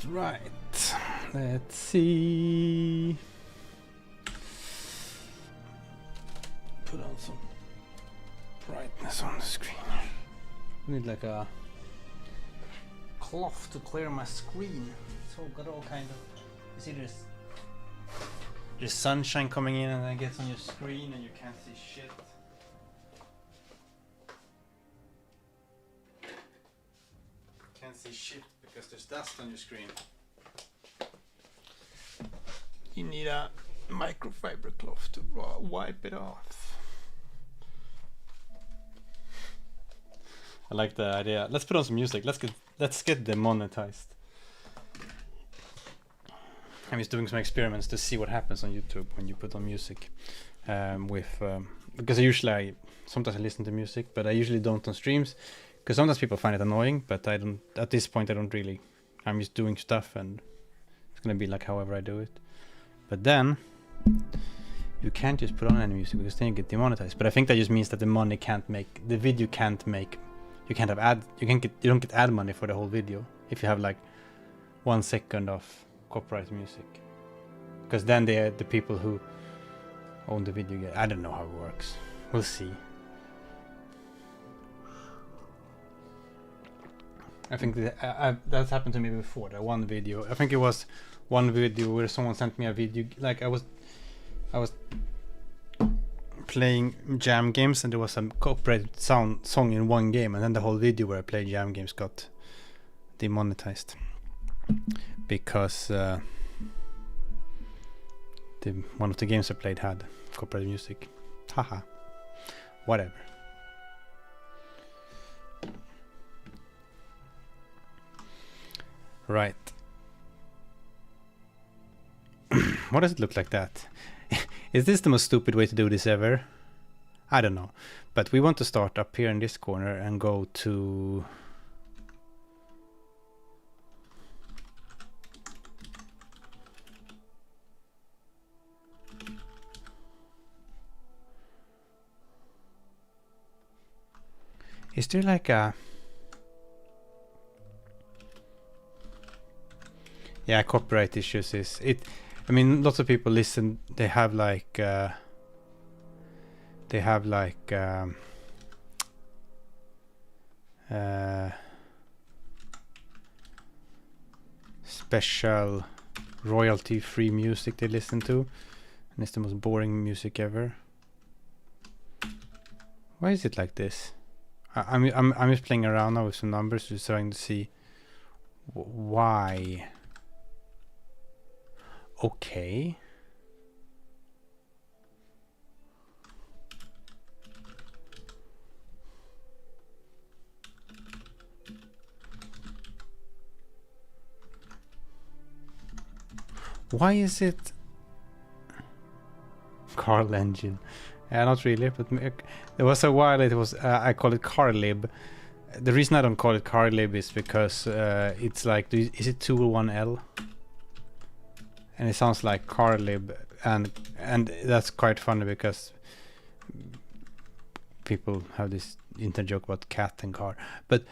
Right. Let's see. Put on some brightness on the screen. I need like a cloth to clear my screen. So I've got all kind of. You see, there's there's sunshine coming in and then it gets on your screen and you can't see shit. Can't see shit because there's dust on your screen. You need a microfiber cloth to wipe it off. I like the idea. Let's put on some music. Let's get demonetized. I'm just doing some experiments to see what happens on YouTube when you put on music. Because sometimes I listen to music, but I usually don't on streams. Because sometimes people find it annoying, but I don't. At this point, I don't really. I'm just doing stuff, and it's gonna be like however I do it. But then you can't just put on any music because then you get demonetized. But I think that just means that the video can't make. You can't have ad. You don't get ad money for the whole video if you have like 1 second of copyright music. Because then the people who own the video get. I don't know how it works. We'll see. I think that's happened to me before. That one video. I think it was one video where someone sent me a video. Like I was playing jam games and there was some copyrighted song in one game, and then the whole video where I played jam games got demonetized because one of the games I played had copyrighted music. Haha. Whatever. Right. What does it look like that? Is this the most stupid way to do this ever? I don't know. But we want to start up here in this corner and go to... Is there like a... Yeah, copyright issues is it. I mean, lots of people listen. They have like special royalty-free music they listen to, and it's the most boring music ever. Why is it like this? I'm just playing around now with some numbers, just trying to see why. Okay. Why is it Carl engine? Not really, but there was a while it was I call it karl2d. The reason I don't call it karl2d is because it's like, is it 201L? And it sounds like karl2d, and that's quite funny because people have this internet joke about cat and car. But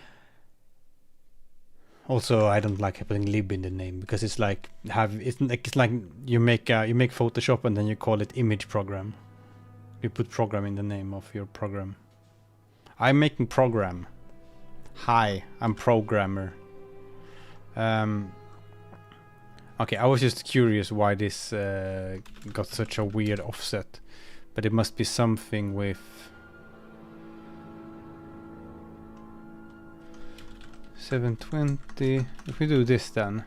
also, I don't like putting lib in the name because it's like you make Photoshop and then you call it image program. You put program in the name of your program. I'm making program. Hi, I'm programmer. Okay, I was just curious why this got such a weird offset, but it must be something with 720. If we do this then,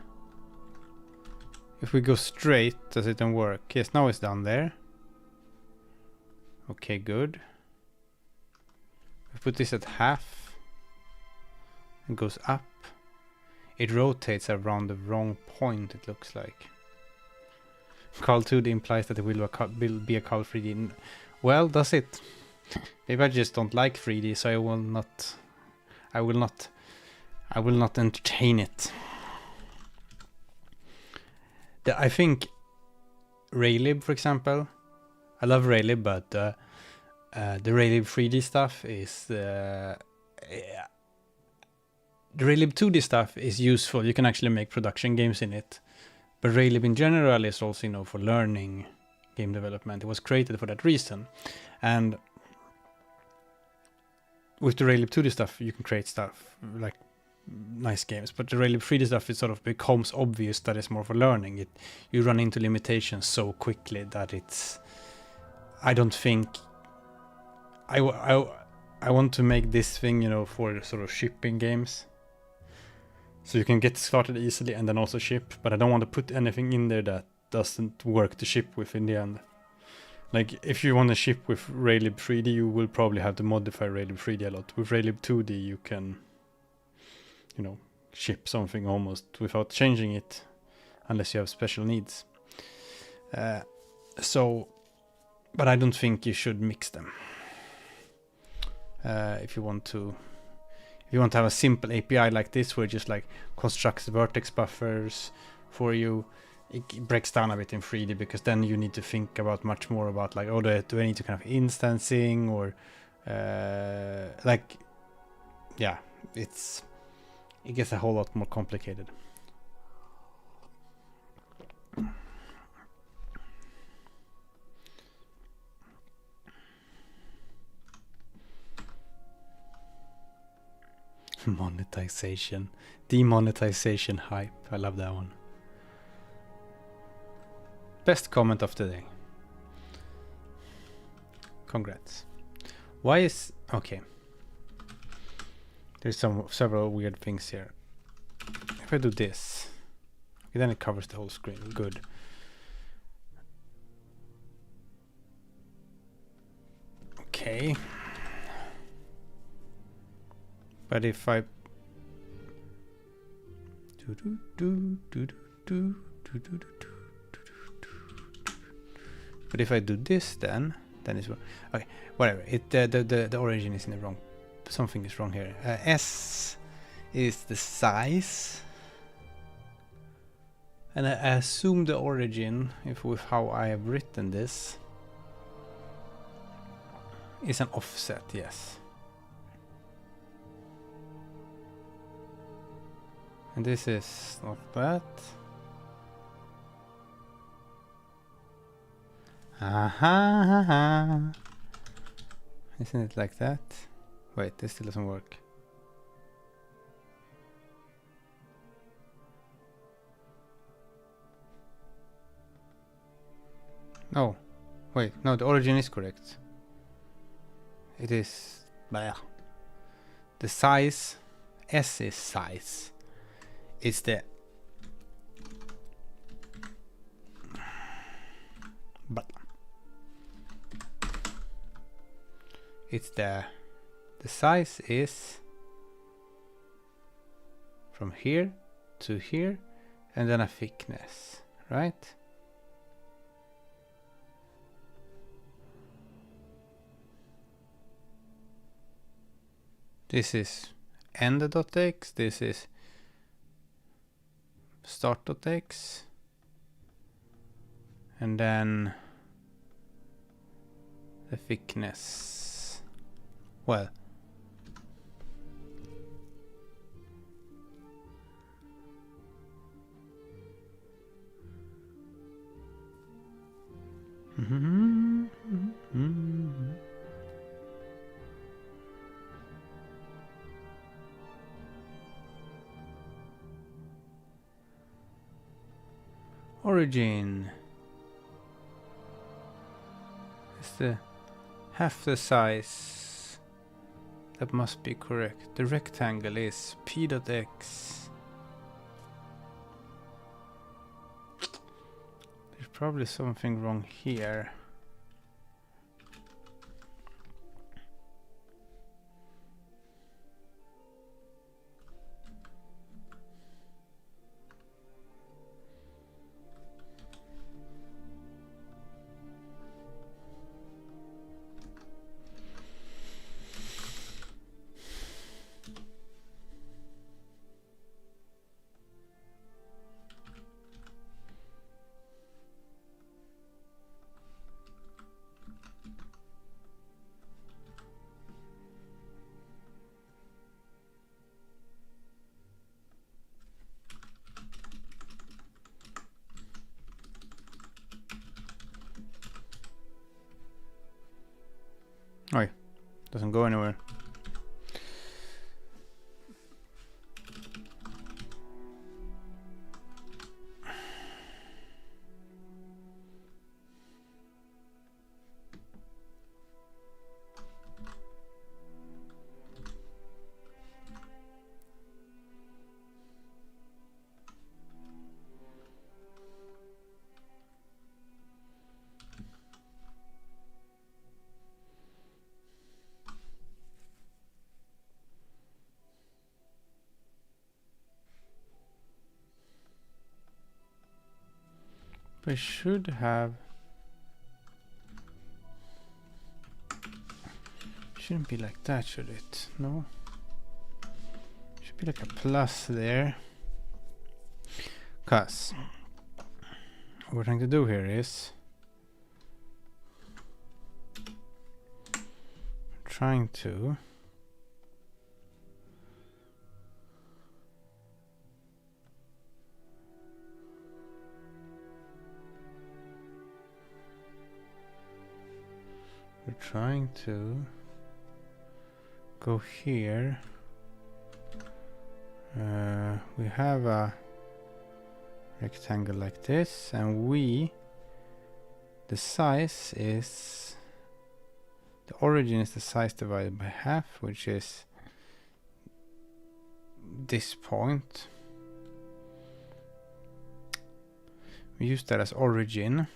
if we go straight, does it then work? Yes, now it's down there. Okay, good. We put this at half. It goes up. It rotates around the wrong point, it looks like. karl2d implies that it will be a karl3d. Well, does it? Maybe I just don't like 3D, so I will not entertain it. I think Raylib, for example, I love Raylib, but the Raylib 3D stuff is the Raylib 2D stuff is useful. You can actually make production games in it. But Raylib in general is also, for learning game development. It was created for that reason. And with the Raylib 2D stuff, you can create stuff like nice games, but the Rayleigh 3D stuff, it sort of becomes obvious that it's more for learning. You run into limitations so quickly that it's, I don't think, I want to make this thing, you know, for sort of shipping games, so you can get started easily and then also ship, but I don't want to put anything in there that doesn't work to ship with in the end. Like, if you want to ship with Rayleigh 3D, you will probably have to modify Rayleigh 3D a lot. With Rayleigh 2D, you can, you know, ship something almost without changing it, unless you have special needs. So, but I don't think you should mix them. If you want to have a simple API like this, where it just like constructs vertex buffers for you, it breaks down a bit in 3D, because then you need to think about much more about like, oh, do I need to kind of instancing, or like, yeah, it gets a whole lot more complicated. Monetization, demonetization hype. I love that one. Best comment of the day. Congrats. Why is... Okay. There's several weird things here. If I do this, okay, then it covers the whole screen. Good. Okay. But if I... But if I do this, then it's wrong. Okay, whatever. The origin is in the wrong. Something is wrong here. S is the size, and I assume the origin, with how I have written this, is an offset. Yes. And this is not that. Aha! Isn't it like that? Wait, this still doesn't work. No. Wait, no, the origin is correct. It is... Blah. The size... S is size. It's the... But... It's the size is from here to here, and then a thickness, right? This is end.x, this is start.x, and then the thickness. Well, origin is the half the size. That must be correct. The rectangle is p.x. There's probably something wrong here. Oh, doesn't go anywhere. We should have... Shouldn't be like that, should it? No. Should be like a plus there. Cause what we're trying to do here is trying to go here. We have a rectangle like this, and the size is, the origin is the size divided by half, which is this point. We use that as origin.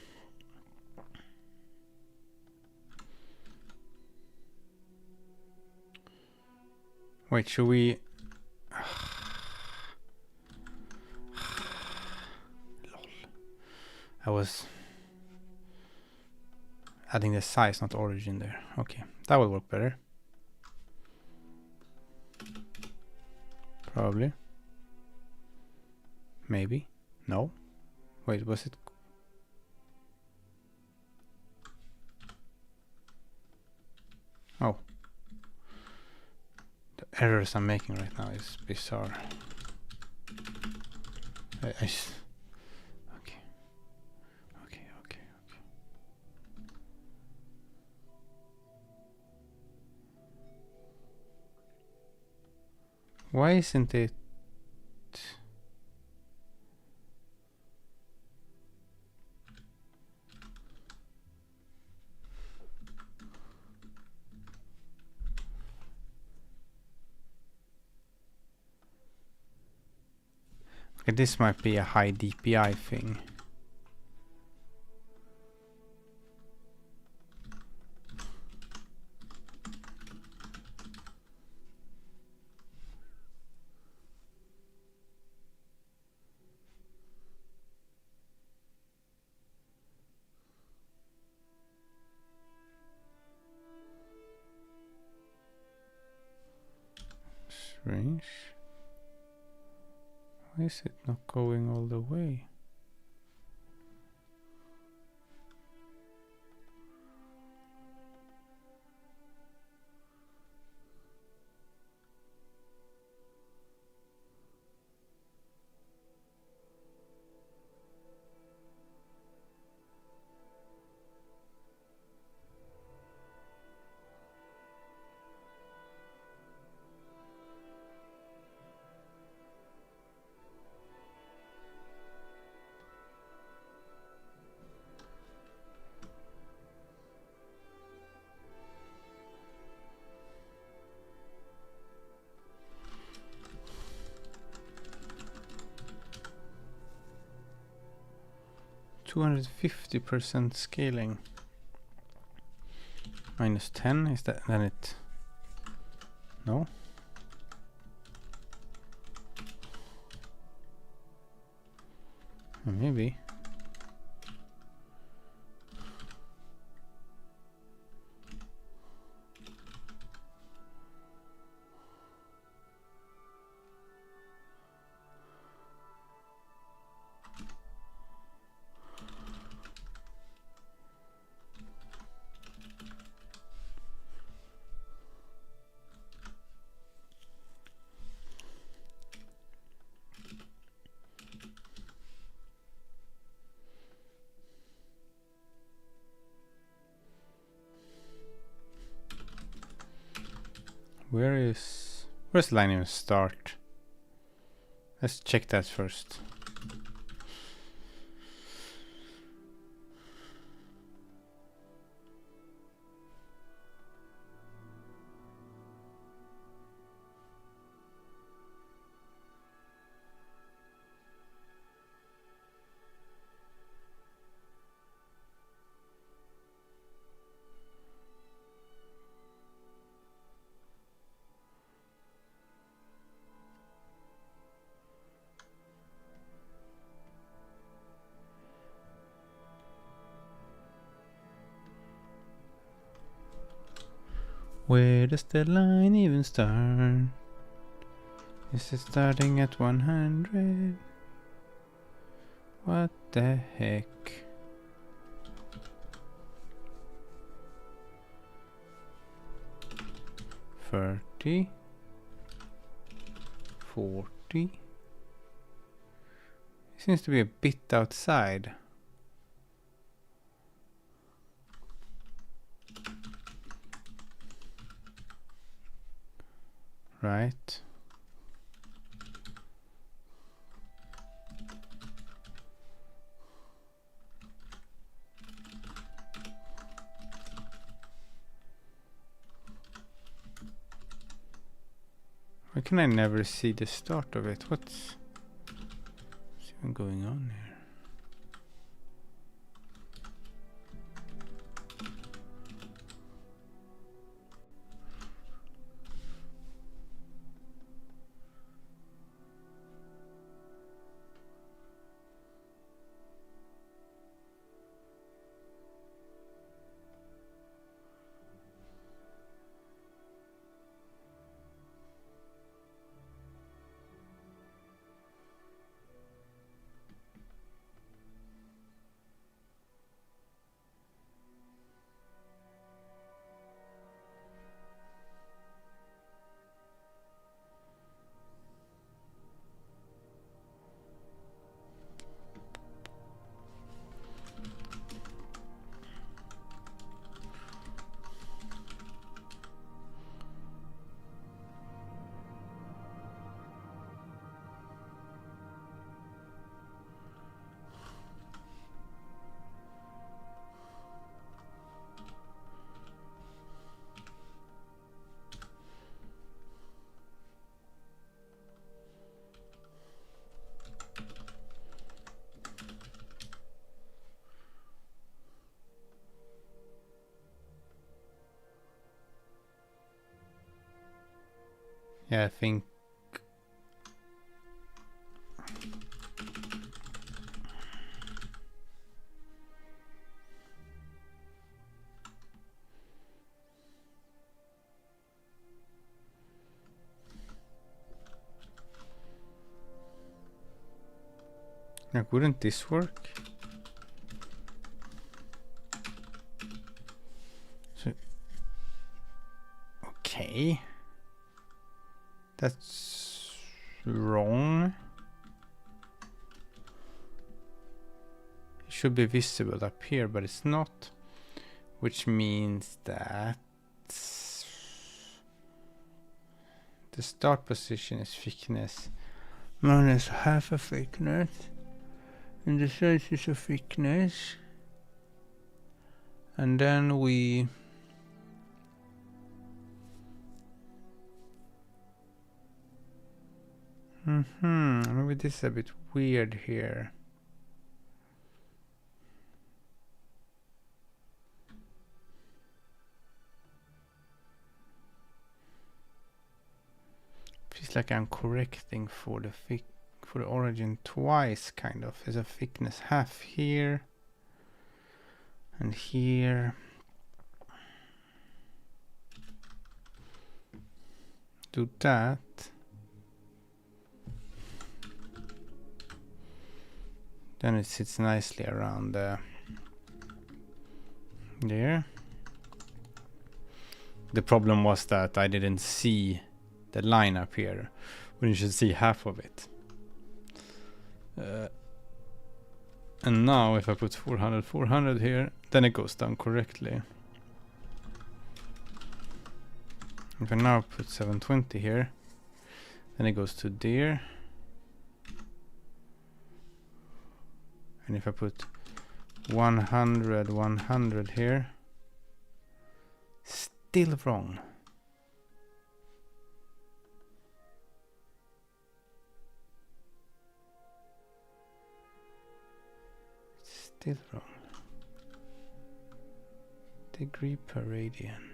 Wait, should we... Lol. I was adding the size, not origin there. Okay, that will work better. Probably. Maybe. No. Wait, was it... Oh. The errors I'm making right now is bizarre. Okay. Why isn't it... Okay, this might be a high DPI thing. Strange. Why is it not going all the way? %50 scaling. Minus 10, is that then it? No? Maybe. Where's the line even start? Let's check that first. Where does the line even start? Is it starting at 100? What the heck? 30, 40. Seems to be a bit outside. Right. Why can I never see the start of it? What's even going on here? Yeah, I think like, wouldn't this work? So, okay. That's wrong. It should be visible up here, but it's not. Which means that the start position is thickness minus half a thickness. And the size is a thickness. And then we maybe this is a bit weird here. Feels like I'm correcting for the origin twice, kind of. There's a thickness half here and here. Do that. Then it sits nicely around there. The problem was that I didn't see the line up here when you should see half of it. And now if I put 400 here, then it goes down correctly. If I now put 720 here, then it goes to there. And if I put 100 here, still wrong. Still wrong. Degree per radian.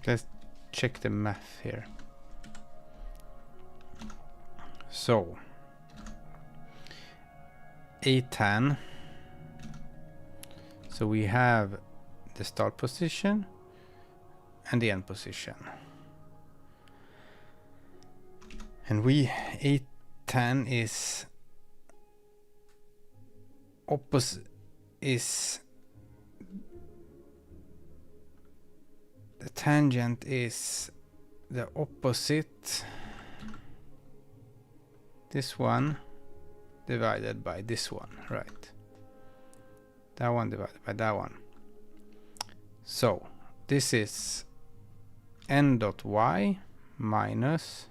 Let's check the math here. So A10. So we have the start position and the end position. And we A10 is opposite, is the tangent is the opposite, this one divided by this one, right? That one divided by that one. So this is n dot y minus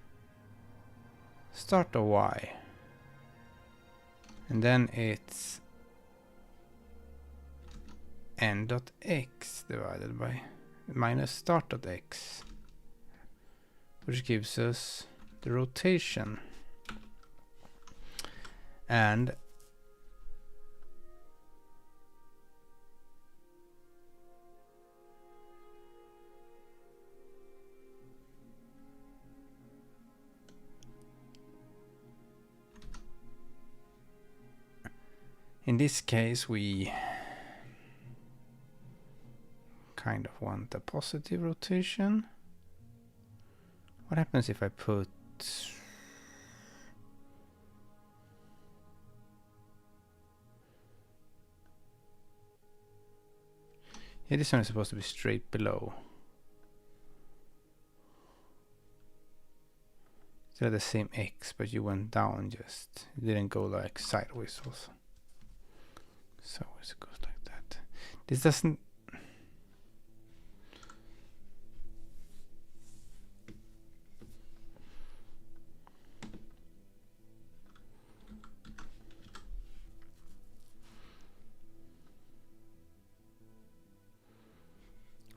start of y, and then it's n dot x divided by minus start dot x, which gives us the rotation. And in this case we kind of want a positive rotation. What happens if I put this one is supposed to be straight below. Still the same x, but you went down just. It didn't go like sideways also. So it goes like that. This doesn't.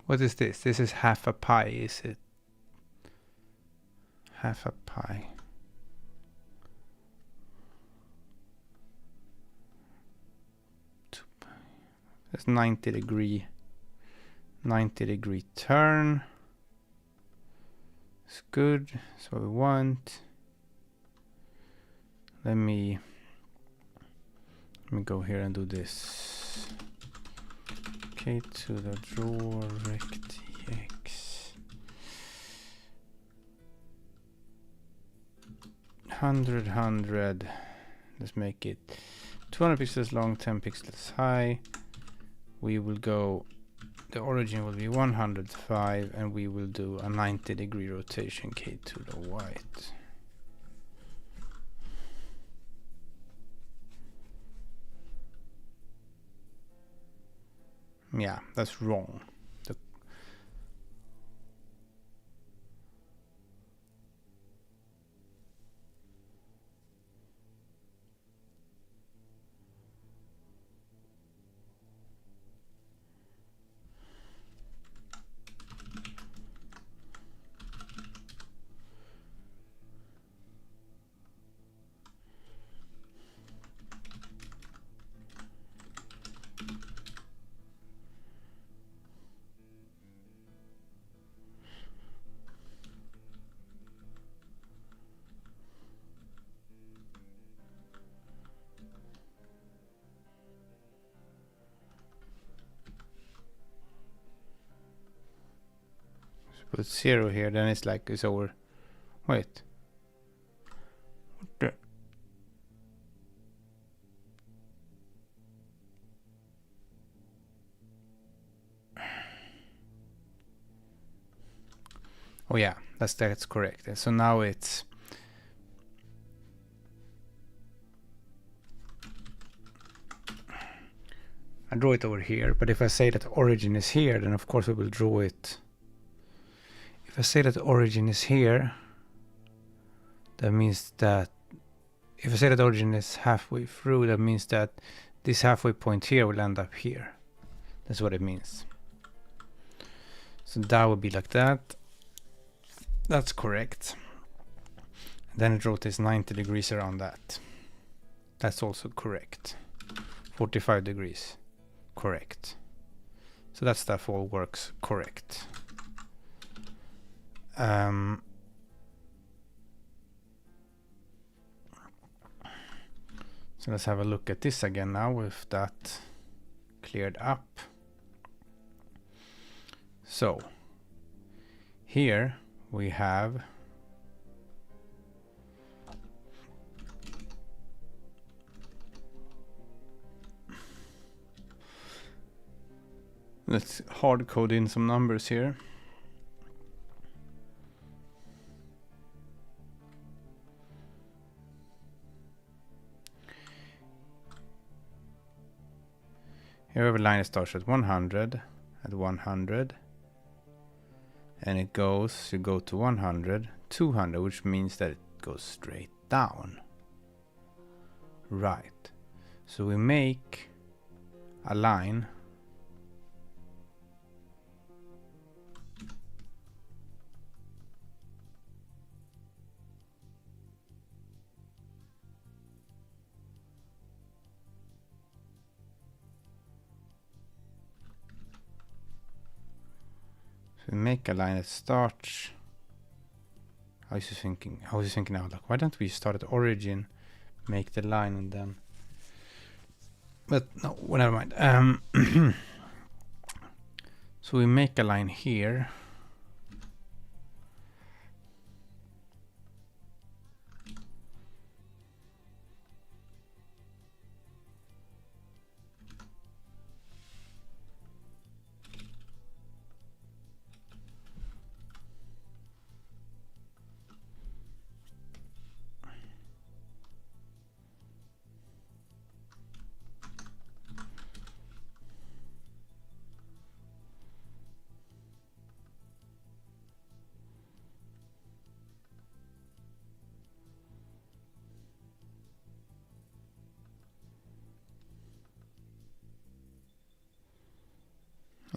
What is this? This is half a pi, is it? Half a pi. That's 90 degree turn. It's good. That's what we want. Let me go here and do this. Okay, to the draw rect x 100. Let's make it 200 pixels long, 10 pixels high. We will go, the origin will be 105, and we will do a 90 degree rotation k to the white. Yeah, that's wrong. Put 0 here, then it's like it's over. Wait. What the? Oh yeah, that's correct. So now it's I draw it over here, but if I say that origin is here, then of course we will draw it. If I say that the origin is here, that means that if I say that origin is halfway through, that means that this halfway point here will end up here. That's what it means. So that would be like that. That's correct. And then it rotates 90 degrees around that. That's also correct. 45 degrees. Correct. So that stuff all works correct. So let's have a look at this again now with that cleared up. So here we have let's hard code in some numbers here. Here we have a line that starts at 100, and it goes, you go to 100, 200, which means that it goes straight down. Right. So we make a line that starts. How is he thinking now? Like, why don't we start at origin, make the line, and then? But no, well, never mind. So we make a line here.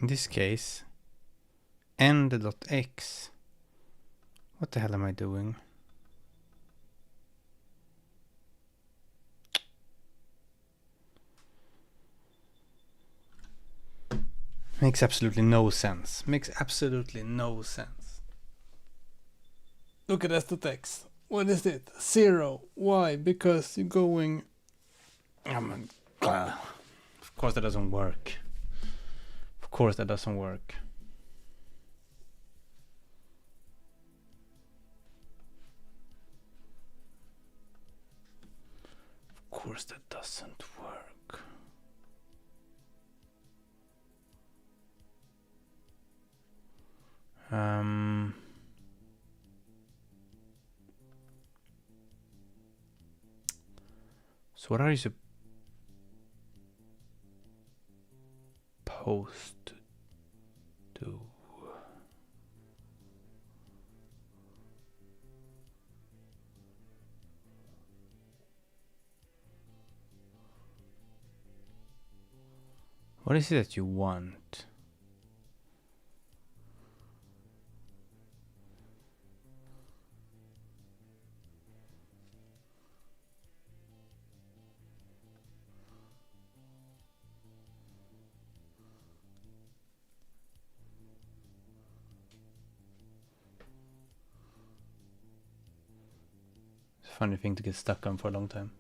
In this case, end.x. What the hell am I doing? Makes absolutely no sense. Makes absolutely no sense. Look at end.x. What is it? 0. Why? Because you're going... Of course that doesn't work. Of course that doesn't work. Of course that doesn't work. So what are you supposed to do? What is it that you want? It's a funny thing to get stuck on for a long time.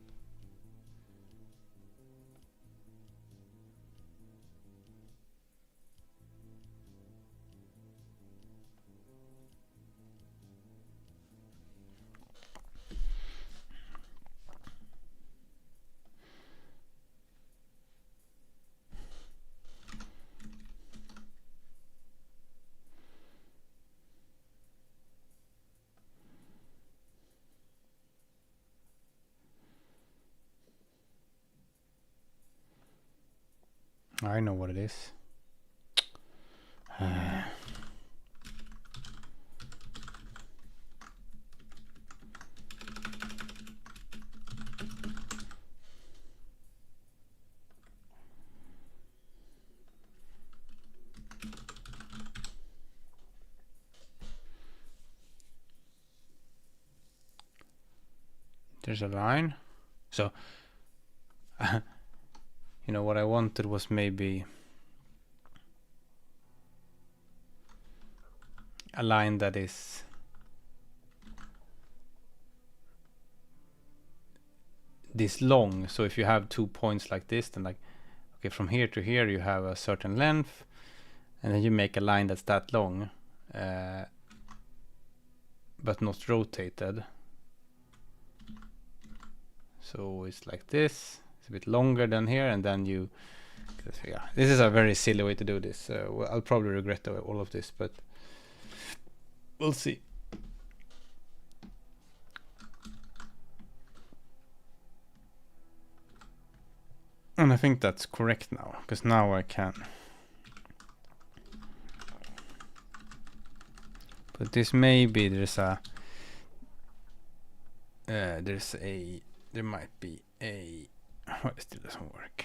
I know what it is. There's a line. So you know what I wanted was maybe a line that is this long. So if you have 2 points like this, then like, okay, from here to here you have a certain length, and then you make a line that's that long, but not rotated. So it's like this. It's a bit longer than here, and then you. Yeah, this is a very silly way to do this. Well, I'll probably regret all of this, but we'll see. And I think that's correct now, because now I can. But this maybe there might be a. Well, it still doesn't work.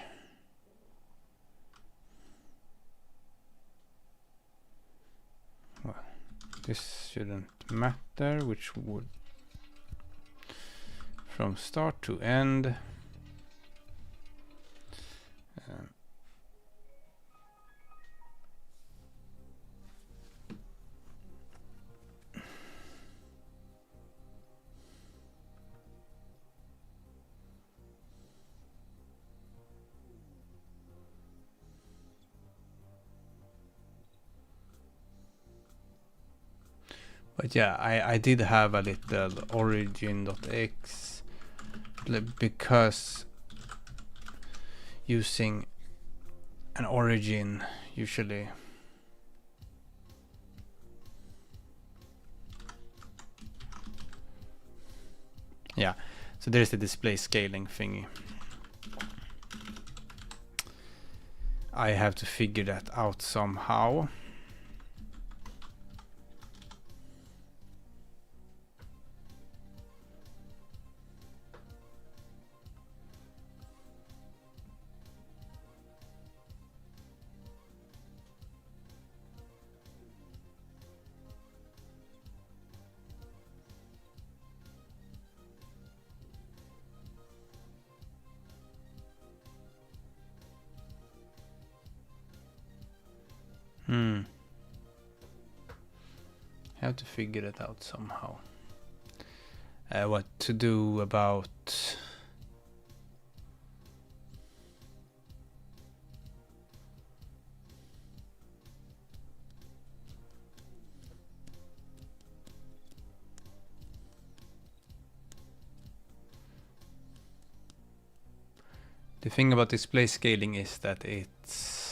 Well, this shouldn't matter, which would from start to end. But yeah, I did have a little origin.x because using an origin usually yeah, so there's the display scaling thingy. I have to figure that out somehow. Have to figure it out somehow. What to do about the thing about display scaling is that it's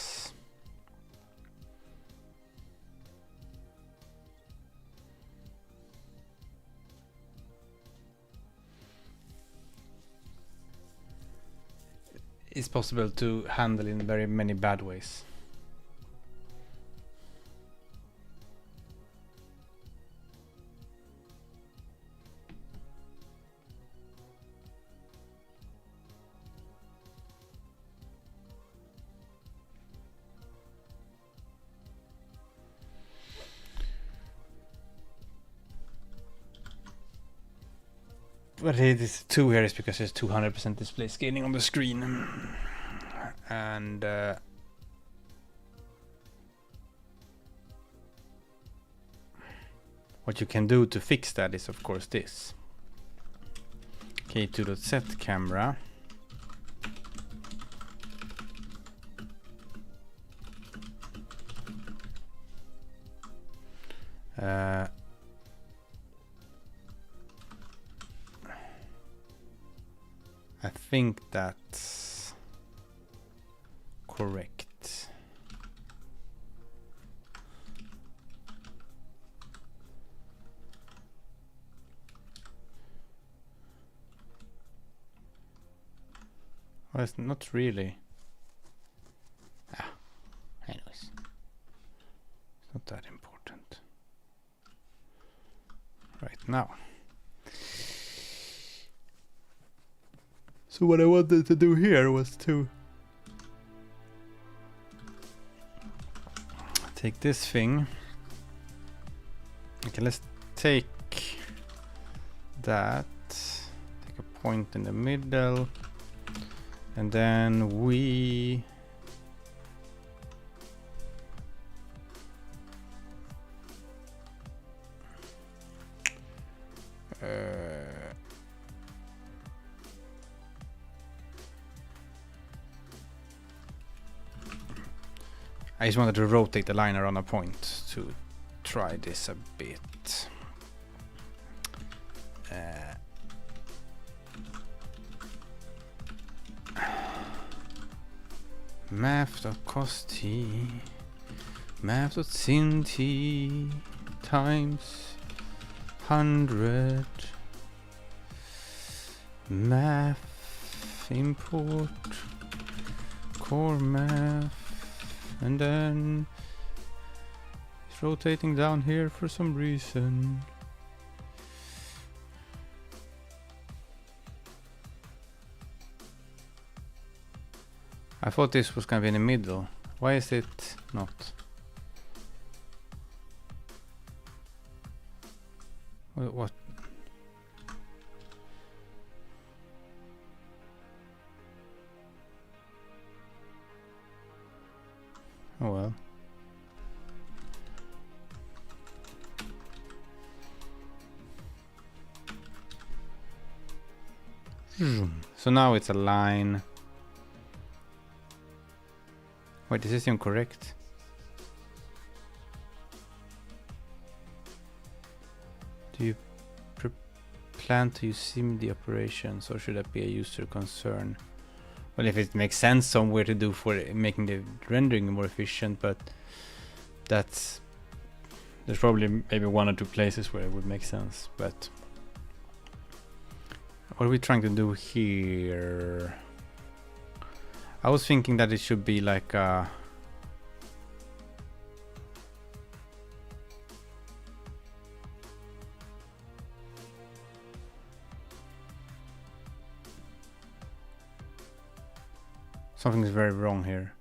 possible to handle in very many bad ways. But it is 2 here is because there's 200% display scaling on the screen. And what you can do to fix that is of course this. K2.set camera. I think that's correct. Well, it's not really. Anyways, it's not that important right now. So what I wanted to do here was to take this thing. Okay, let's take that, take a point in the middle, and then we I just wanted to rotate the line around a point to try this a bit. Math.cost_t math.sin_t times 100 math import core math, and then it's rotating down here for some reason. I thought this was gonna be in the middle. Why is it not? What? Oh well. So now it's a line. Wait, is this incorrect? Do you plan to use SIMD operations, or should that be a user concern? Well, if it makes sense somewhere to do for making the rendering more efficient, but there's probably maybe one or two places where it would make sense. But what are we trying to do here? I was thinking that it should be like a something is very wrong here.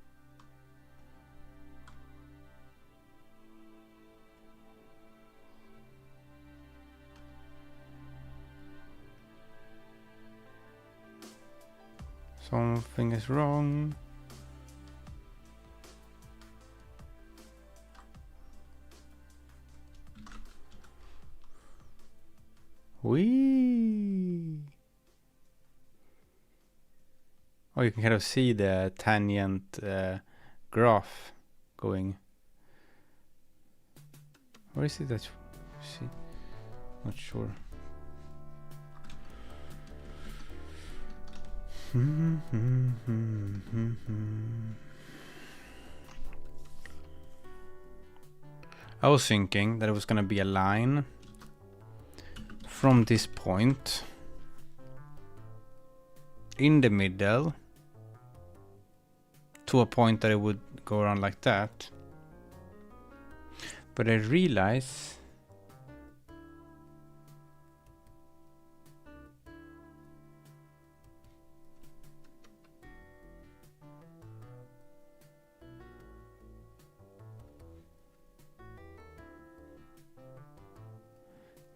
Something is wrong. Whee! Oh, you can kind of see the tangent graph going. Where is it? That see? Not sure. I was thinking that it was gonna be a line from this point in the middle to a point that it would go around like that. But I realize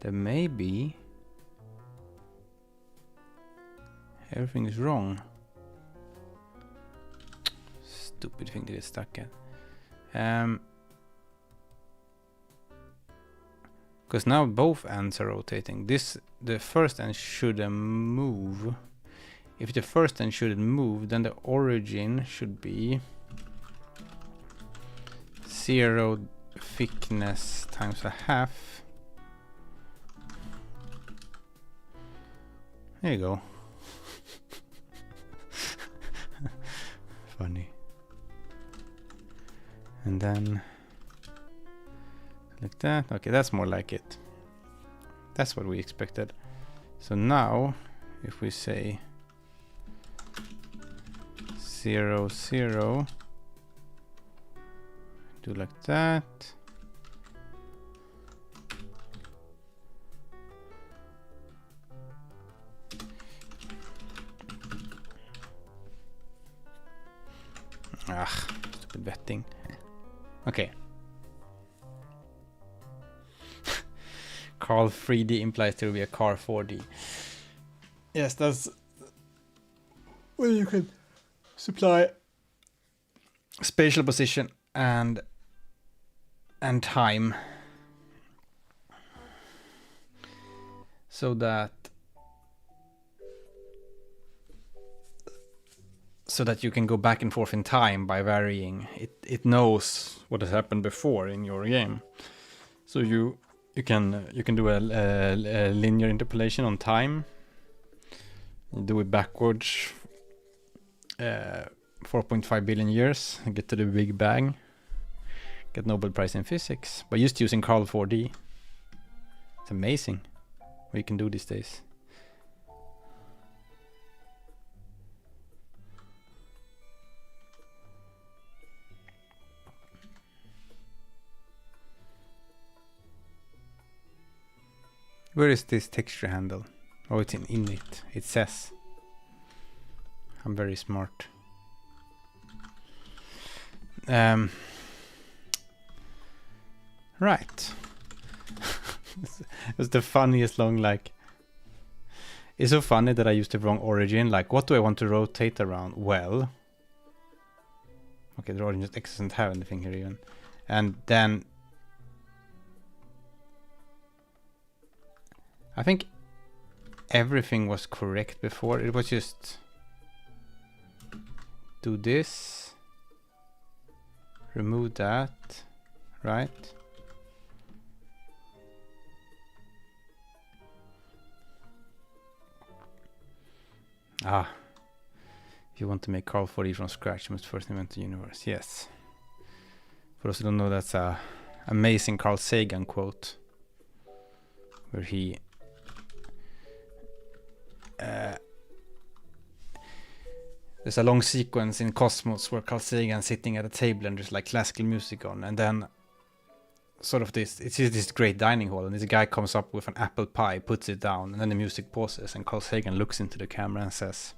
that maybe everything is wrong. Stupid thing to get stuck at. Because now both ends are rotating. The first end shouldn't move. If the first end shouldn't move, then the origin should be 0 thickness times a half. There you go. Funny. And then like that. Okay, that's more like it. That's what we expected. So now if we say 0 0, do like that. Ah, stupid betting. Okay. karl3d implies there will be a karl4d. Yes, that's where you can supply spatial position and time, so that so that you can go back and forth in time by varying. It knows what has happened before in your game, so you can do a linear interpolation on time. You do it backwards 4.5 billion years and get to the Big Bang, get Nobel Prize in physics by just using karl2d. It's amazing what you can do these days. Where is this texture handle? Oh, it's in init. It says. I'm very smart. Right. It was the funniest long like. It's so funny that I used the wrong origin. Like, what do I want to rotate around? Well, okay, the origin just X doesn't have anything here even. And then I think everything was correct before. It was just do this, remove that, right? Ah, if you want to make karl2d from scratch, you must first invent the universe. Yes. For those who don't know, that's a amazing Carl Sagan quote, where he there's a long sequence in Cosmos where Carl Sagan sitting at a table and there's like classical music on, and then sort of it's this great dining hall, and this guy comes up with an apple pie, puts it down, and then the music pauses, and Carl Sagan looks into the camera and says,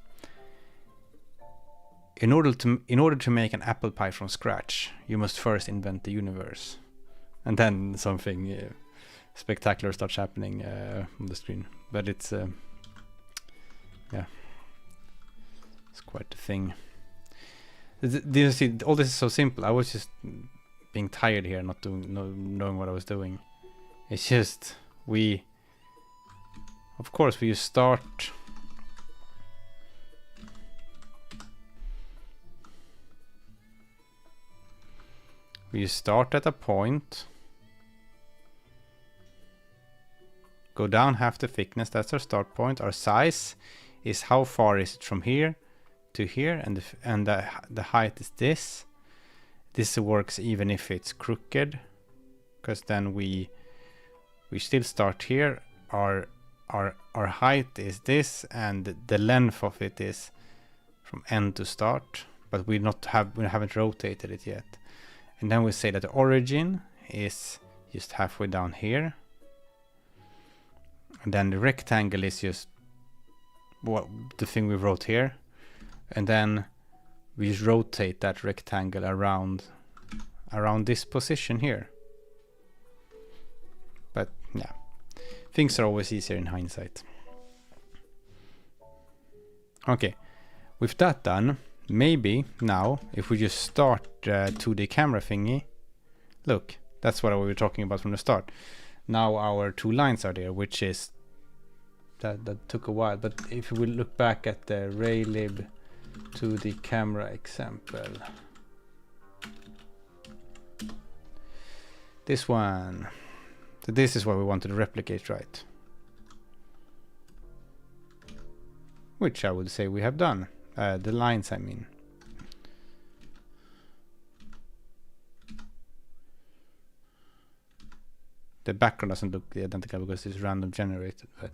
in order to make an apple pie from scratch, you must first invent the universe. And then something spectacular starts happening on the screen. But it's yeah, it's quite a thing. Do you see, all this is so simple. I was just being tired here, not knowing what I was doing. It's just of course we start. We start at a point, go down half the thickness. That's our start point. Our size is how far is it from here to here, and the height is this. This works even if it's crooked, because then we still start here. Our height is this, and the length of it is from end to start, but we haven't rotated it yet. And then we say that the origin is just halfway down here, and then the rectangle is just the thing we wrote here, and then we just rotate that rectangle around this position here. But yeah, things are always easier in hindsight. Okay, with that done, maybe now if we just start 2D camera thingy, look, that's what we were talking about from the start. Now our two lines are there, which is that took a while. But if we look back at the raylib 2D camera example, this one, so this is what we wanted to replicate, right? Which I would say we have done. The lines, I mean. The background doesn't look identical because it's random generated, but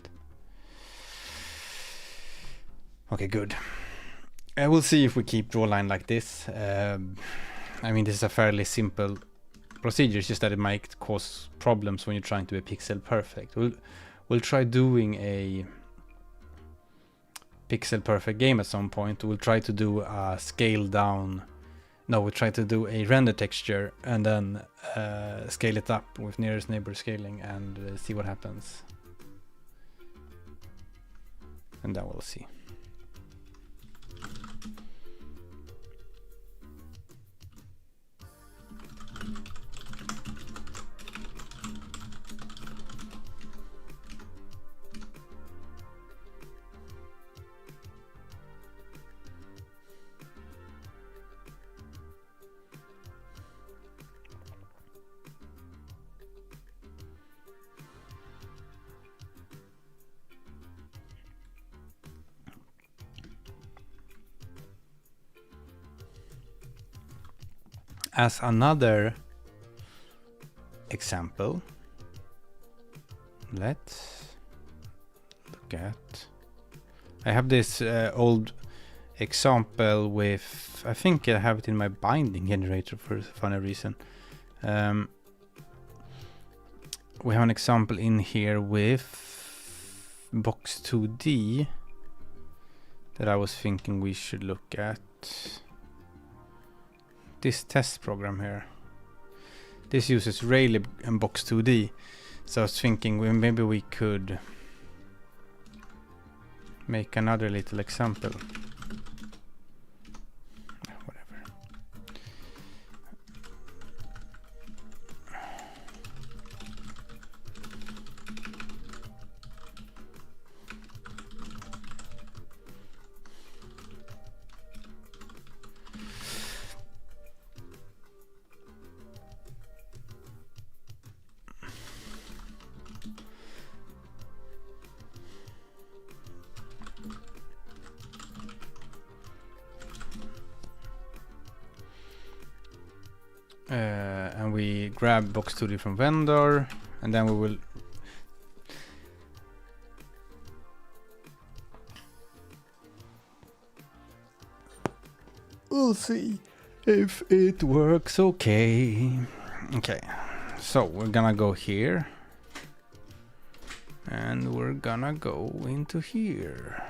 okay, good. We'll see if we keep draw line like this. I mean, this is a fairly simple procedure. It's just that it might cause problems when you're trying to be pixel perfect. We'll try doing a pixel perfect game at some point. We'll try to do a scale down. No, we'll try to do a render texture and then scale it up with nearest neighbor scaling and see what happens. And then we'll see. as another example, let's look at, I have this old example with, I think I have it in my binding generator for a funny reason. We have an example in here with box2d that I was thinking we should look at. This test program here. This uses Rayleigh and box2d. So I was thinking maybe we could make another little example. And we grab box2d from vendor, and then we will we'll see if it works. Okay, so we're gonna go here, and we're gonna go into here.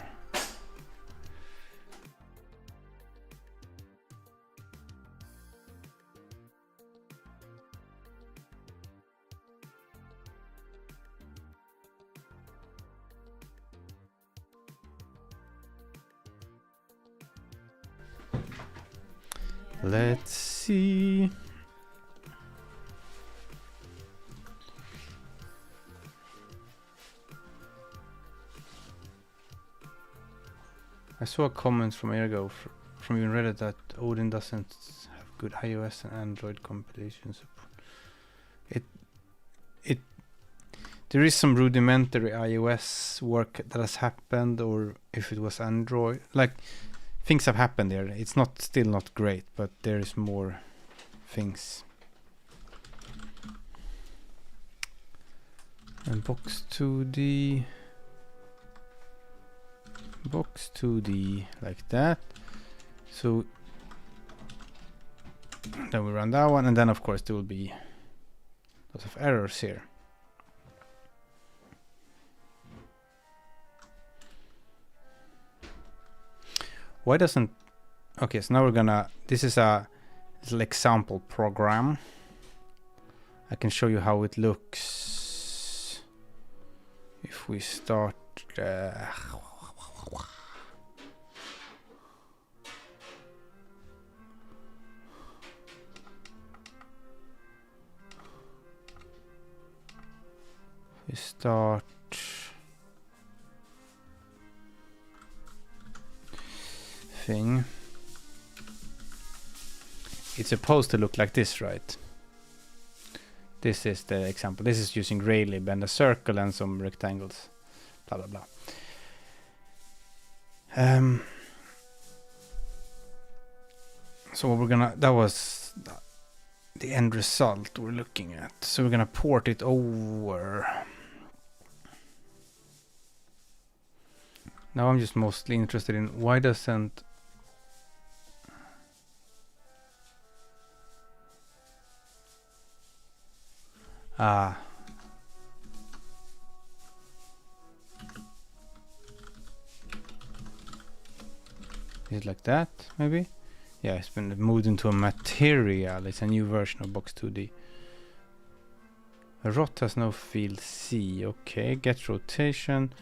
Let's see. I saw a comment from a year ago from you in Reddit that Odin doesn't have good iOS and Android compilation support. There is some rudimentary iOS work that has happened, or if it was Android, like things have happened there. It's still not great, but there is more things. And box2d like that. So then we run that one, and then of course there will be lots of errors here. Why doesn't... Okay, so now we're gonna... This is a little example program. I can show you how it looks. If we start... we start... thing. It's supposed to look like this, right? This is the example. This is using Rayleigh, bend a circle and some rectangles. Blah blah blah. So what we're gonna... That was the end result we're looking at. So we're gonna port it over. Now I'm just mostly interested in why doesn't... Is it like that, maybe? Yeah, it's been moved into a material. It's a new version of box2d. Rot has no field C. Okay, get rotation.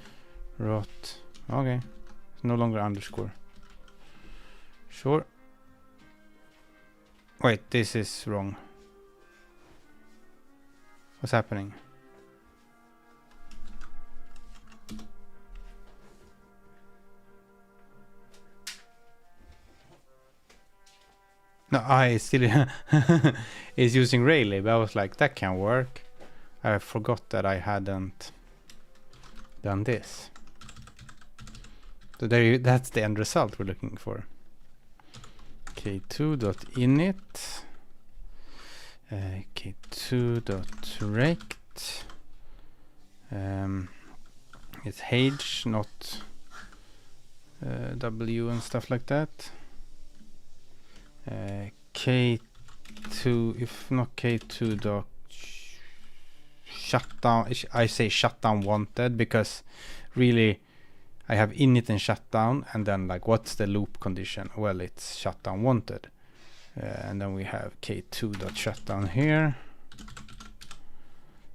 Rot. Okay, it's no longer underscore. Sure. Wait, this is wrong. What's happening? No, I still is using Rayleigh, but I was like, that can't work. I forgot that I hadn't done this. So there that's the end result we're looking for. K2.init. k2.rect. It's h, not w and stuff like that. K2, if not k2 dot shutdown, I say shutdown wanted because really I have init and shutdown, and then like what's the loop condition? Well, it's shutdown wanted. And then we have k2 dot shutdown here.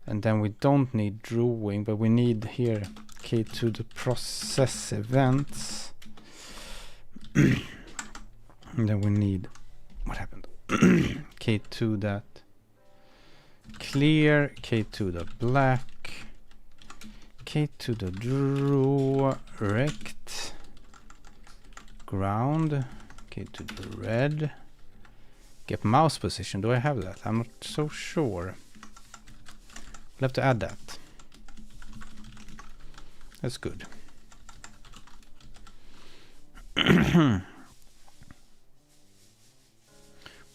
And then we don't need drawing, but we need here k2 dot process events. And then we need, what happened? k2 dot clear, k2 dot black, k2 dot draw rect ground, k2 dot red. Get mouse position. Do I have that? I'm not so sure. We'll have to add that. That's good.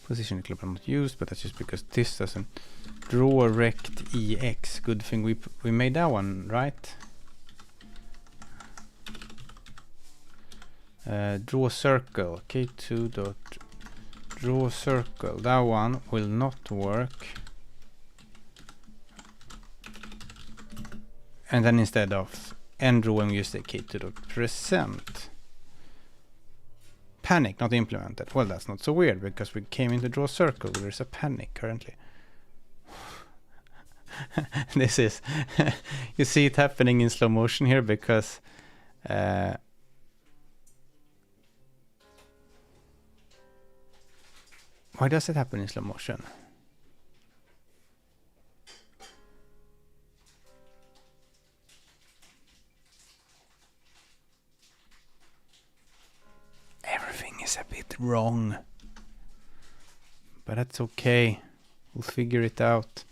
Position club I'm not used, but that's just because this doesn't draw rect ex. Good thing we made that one, right? Draw circle, k2 dot draw circle. That one will not work. And then instead of end drawing, we use the k2 dot present. Panic not implemented. Well, that's not so weird because we came into draw circle. There's a panic currently. This is you see it happening in slow motion here because why does it happen in slow motion? Everything is a bit wrong, but that's okay. We'll figure it out.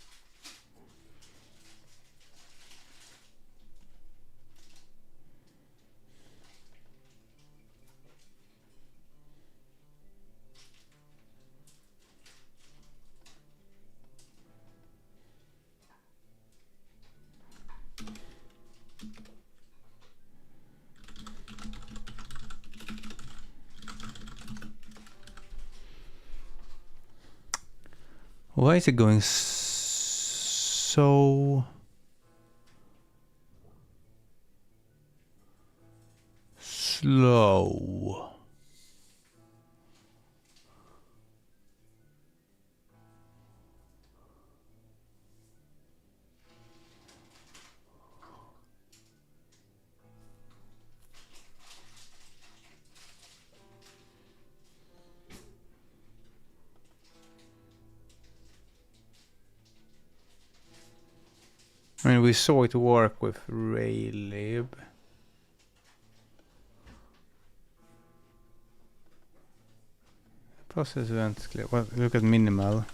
Why is it going so slow? I mean, we saw it work with Raylib. Process events clear. Well, look at minimal.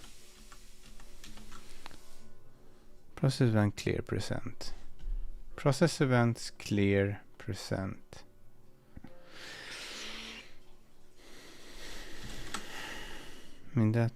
Process event clear present. Process events clear present. I mean that.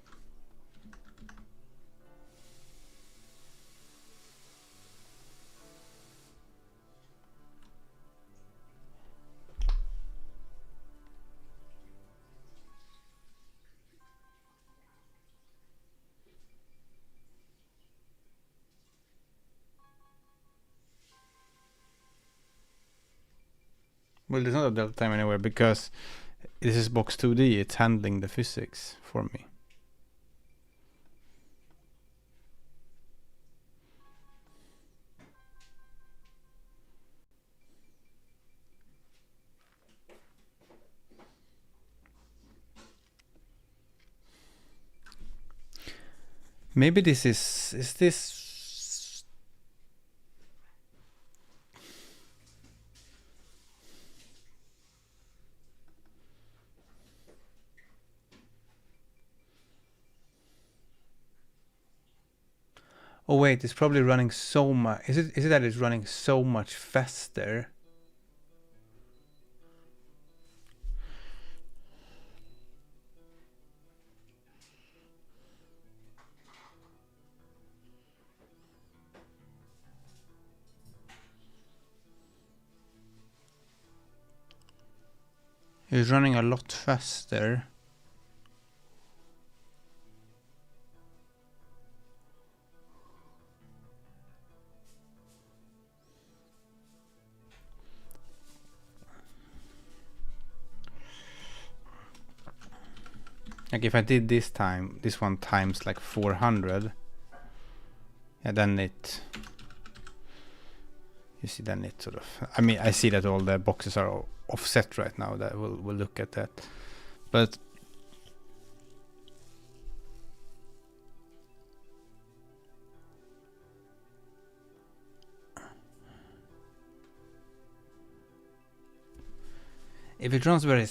Well, there's not a delta time anywhere because this is box 2D. It's handling the physics for me. Maybe this is this. Oh wait, it's probably running so much. Is it that it's running so much faster? It's running a lot faster. Like if I did this one times like 400, yeah, then it, you see, then it sort of, I mean, I see that all the boxes are offset right now. That we'll look at that, but if it runs very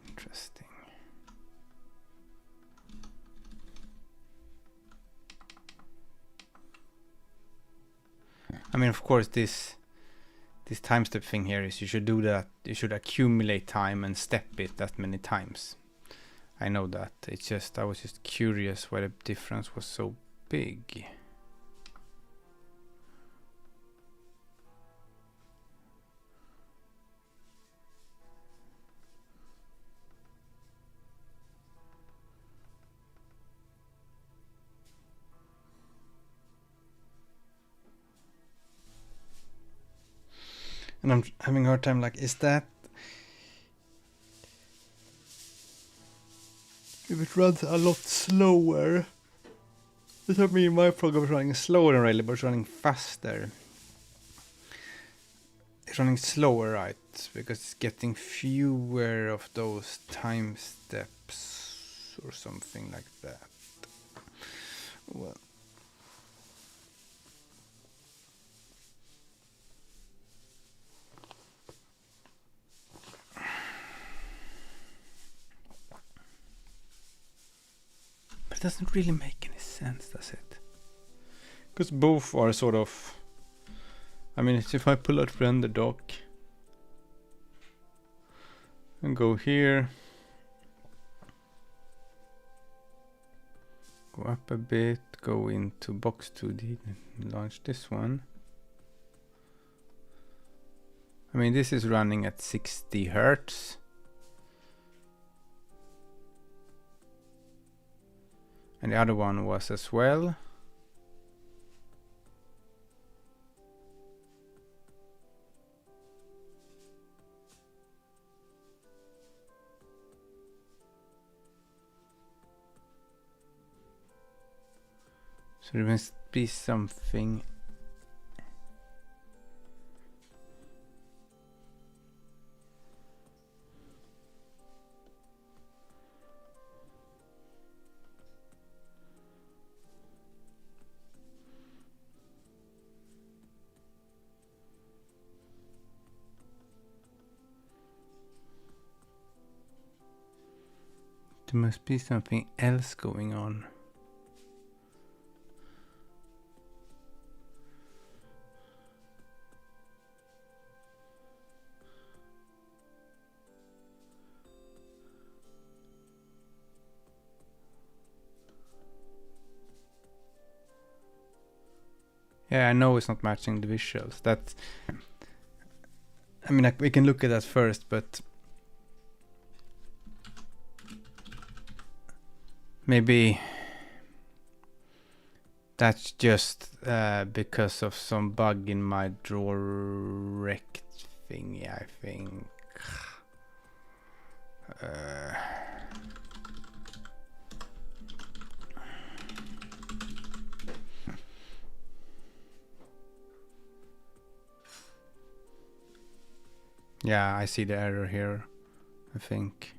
interesting. I mean, of course, this time step thing here is you should do that. You should accumulate time and step it that many times. I know that. It's just, I was just curious why the difference was so big. And I'm having a hard time, like, is that, if it runs a lot slower, does that mean my program is running slower than Rayleigh, but it's running faster? It's running slower, right? Because it's getting fewer of those time steps or something like that. Well, but it doesn't really make any sense, does it? Because both are sort of, I mean, if I pull out render dock and go here, go up a bit, go into karl2d and launch this one. I mean, this is running at 60 Hertz. And the other one was as well. So there must be something. There must be something else going on. Yeah, I know it's not matching the visuals. That's, I mean, we can look at that first, but maybe that's just because of some bug in my draw rect thingy, I think. Yeah, I see the error here. I think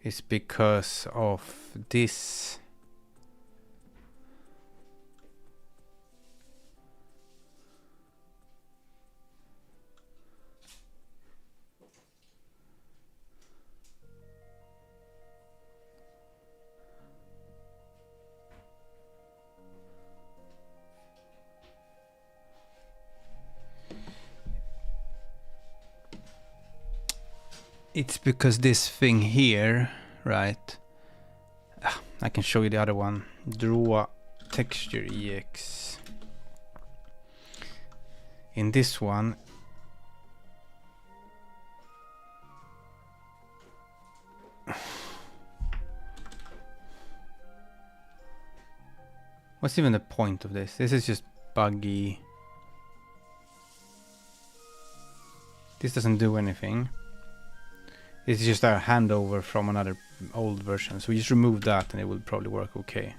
it's because of this. It's because this thing here, right? I can show you the other one. Draw texture EX. In this one, what's even the point of this? This is just buggy. This doesn't do anything. It's just a handover from another old version. So we just remove that and it will probably work okay.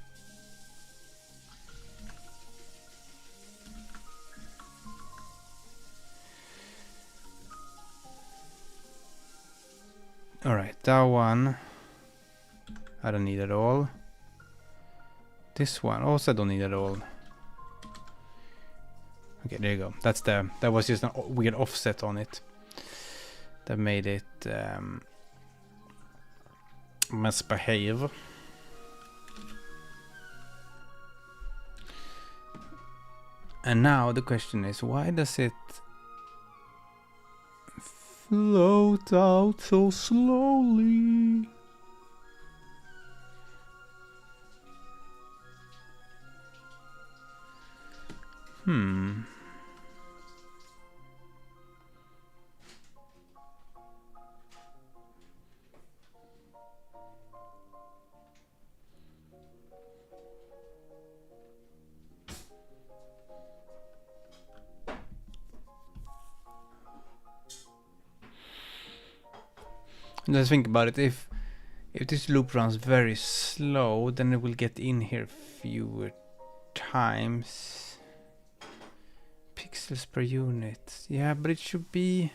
Alright, that one I don't need at all. This one also I don't need at all. Okay, there you go. That's that was just a weird offset on it that made it misbehave. And now the question is, why does it float out so slowly? Let's think about it. If this loop runs very slow, then it will get in here fewer times. Pixels per unit. Yeah, but it should be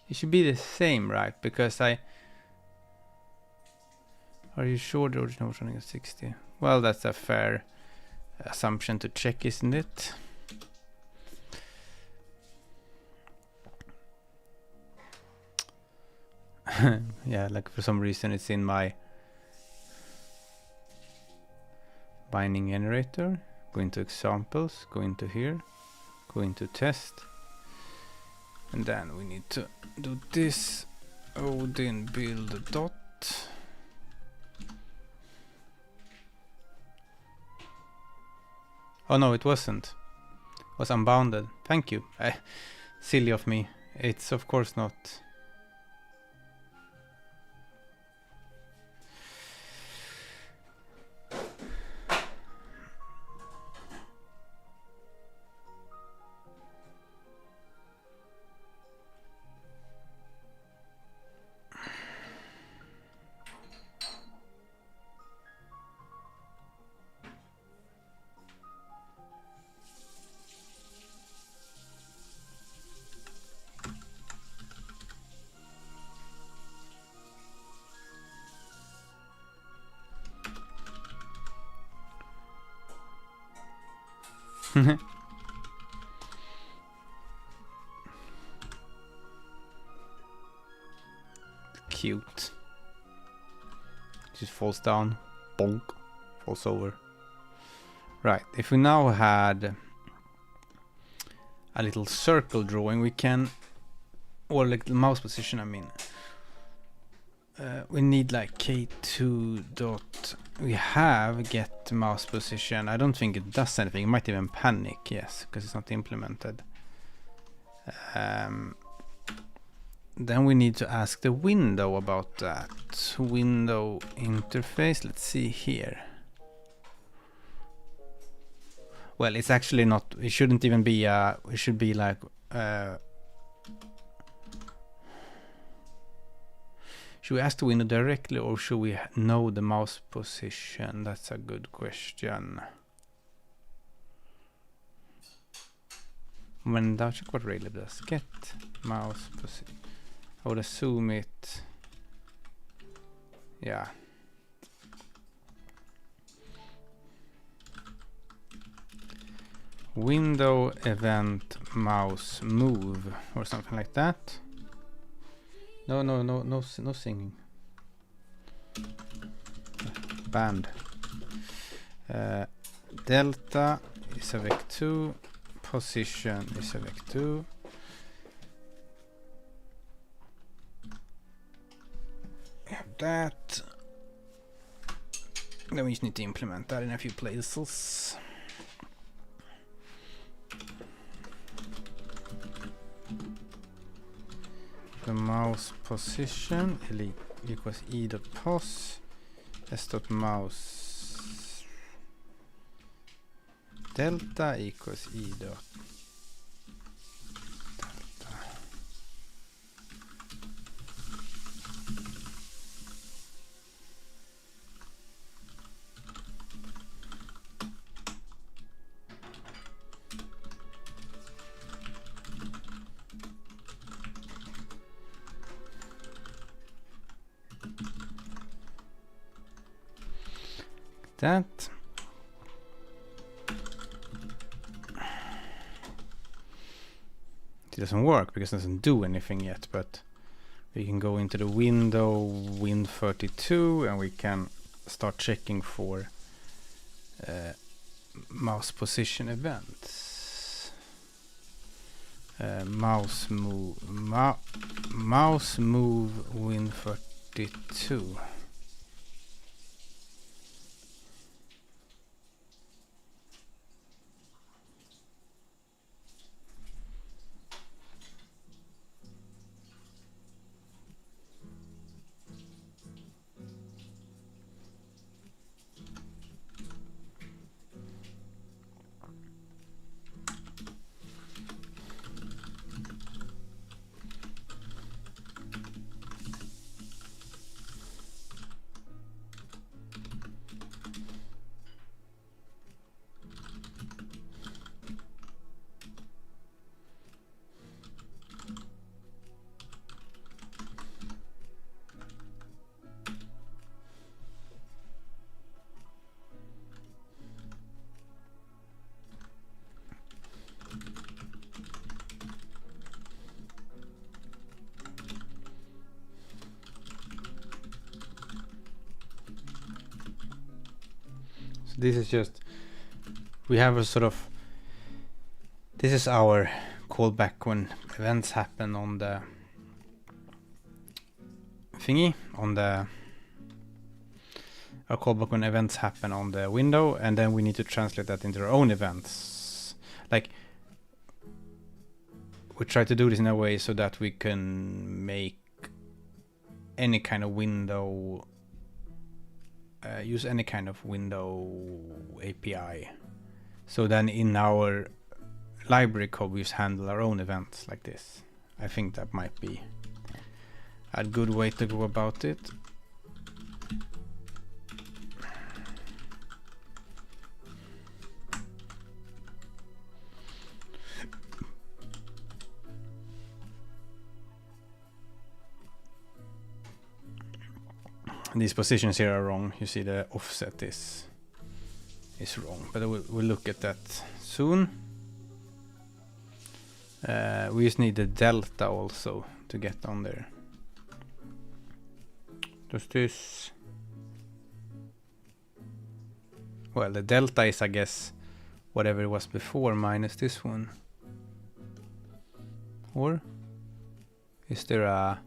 the same, right? Because are you sure the original was running at 60? Well, that's a fair assumption to check, isn't it? Yeah, like for some reason it's in my binding generator. Go into examples, go into here, go into test, and then we need to do this. Odin build dot. Oh no, it wasn't. It was unbounded. Thank you. Silly of me. It's of course not. Cute. Just falls down. Bonk. Falls over. Right. If we now had a little circle drawing, we can, or like the mouse position, I mean. We need like K2 dot. We have get mouse position. I don't think it does anything. It might even panic, yes, because it's not implemented. Then we need to ask the window about that. Window interface. Let's see here. Well, it's actually not. It shouldn't even be. It should be like. Should we ask the window directly, or should we know the mouse position? That's a good question. When double check what really does. Get mouse position. I would assume it. Yeah. Window event mouse move or something like that. No singing. Band. Delta is a vec2. Position is a vec2. We have that. Then we just need to implement that in a few places. The mouse position equals e.pos s.mouse delta equals e.delta. That. It doesn't work because it doesn't do anything yet, but we can go into the window Win32 and we can start checking for mouse position events. Mouse move Win32. This is just, we have a sort of, this is our callback when events happen on the thingy, on the, our callback when events happen on the window, and then we need to translate that into our own events. Like, we try to do this in a way so that we can make any kind of window use any kind of window API. So then in our library code we just handle our own events like this. I think that might be a good way to go about it. These positions here are wrong. You see the offset is wrong, but we'll look at that soon. We just need the delta also to get on there. Does this? Well, the delta is, I guess, whatever it was before minus this one. Or is there a?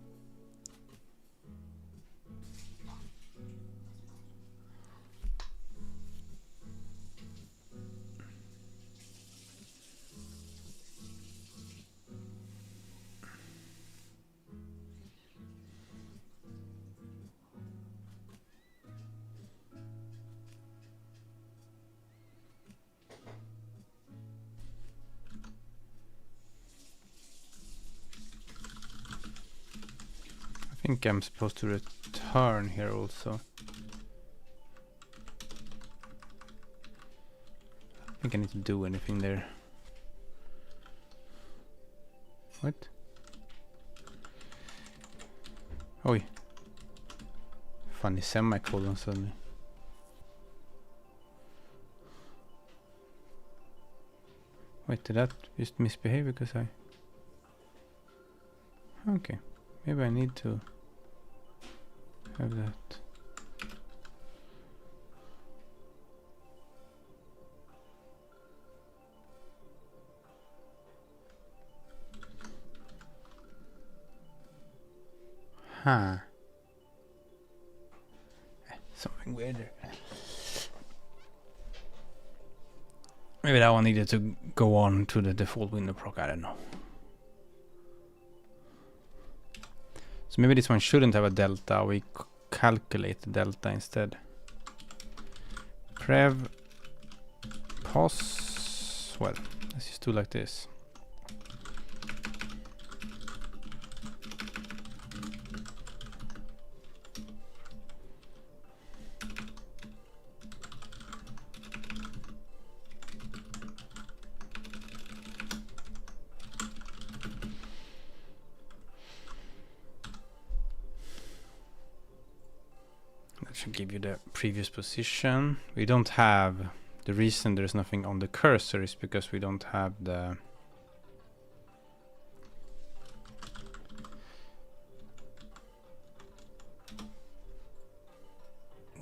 I think I'm supposed to return here also. I think I need to do anything there. What? Oj. Funny semicolon suddenly. Wait, did that just misbehave because I... Okay, maybe I need to have that. Huh. Something weird there. Maybe that one needed to go on to the default window proc, I don't know. So maybe this one shouldn't have a delta, we calculate the delta instead. Prev pos, well, let's just do like this. Should give you the previous position. We don't have the reason there's nothing on the cursor is because we don't have the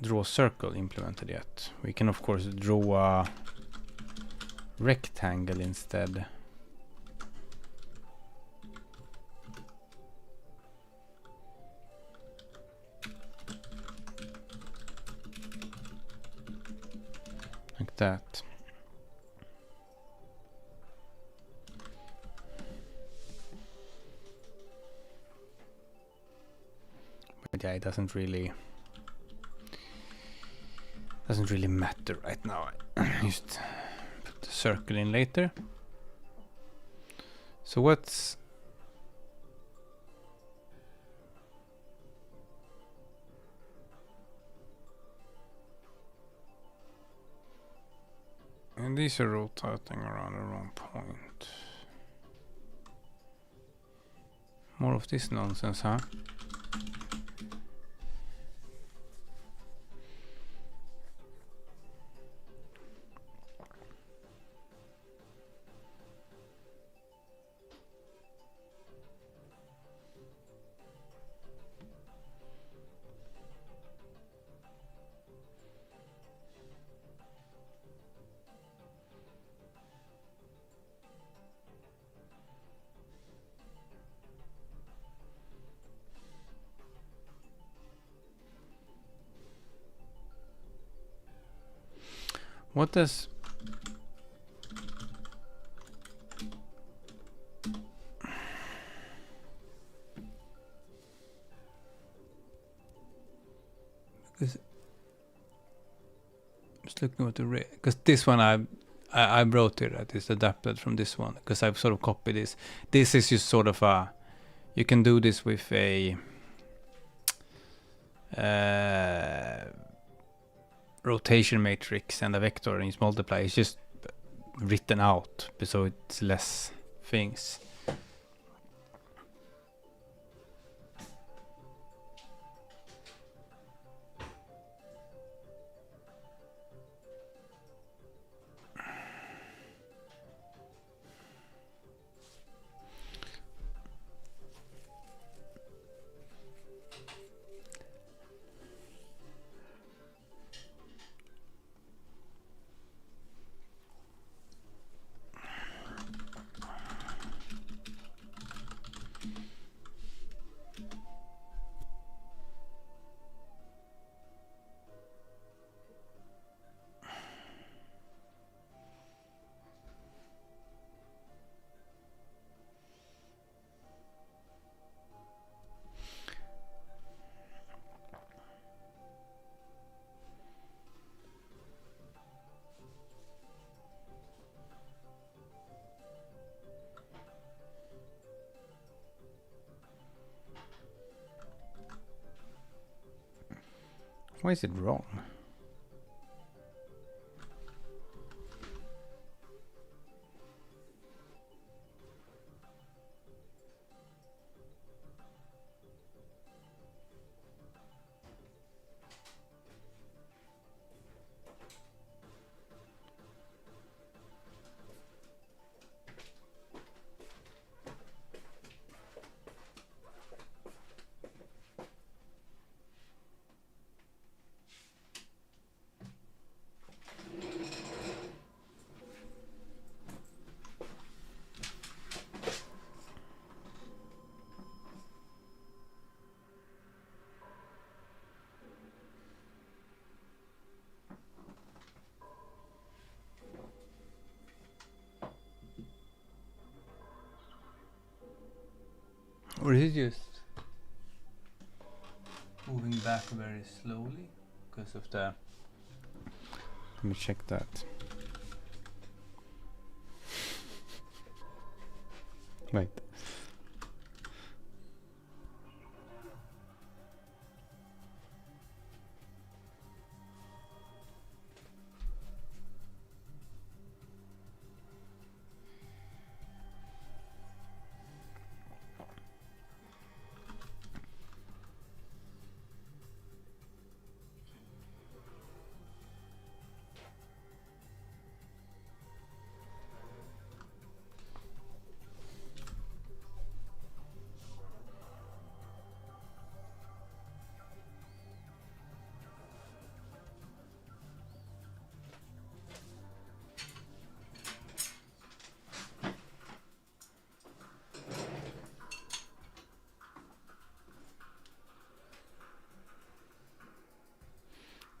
draw circle implemented yet. We can of course draw a rectangle instead. Like that. But yeah, it doesn't really matter right now. I just put the circle in later. So what's and these are rotating around the wrong point. More of this nonsense, huh? What does just looking at the because this one I wrote it that is adapted from this one because I've sort of copied this. This is just sort of a you can do this with a rotation matrix and a vector and its multiply. It's just written out so it's less things. Why is it wrong? Or is it just moving back very slowly because of the... Let me check that. Wait.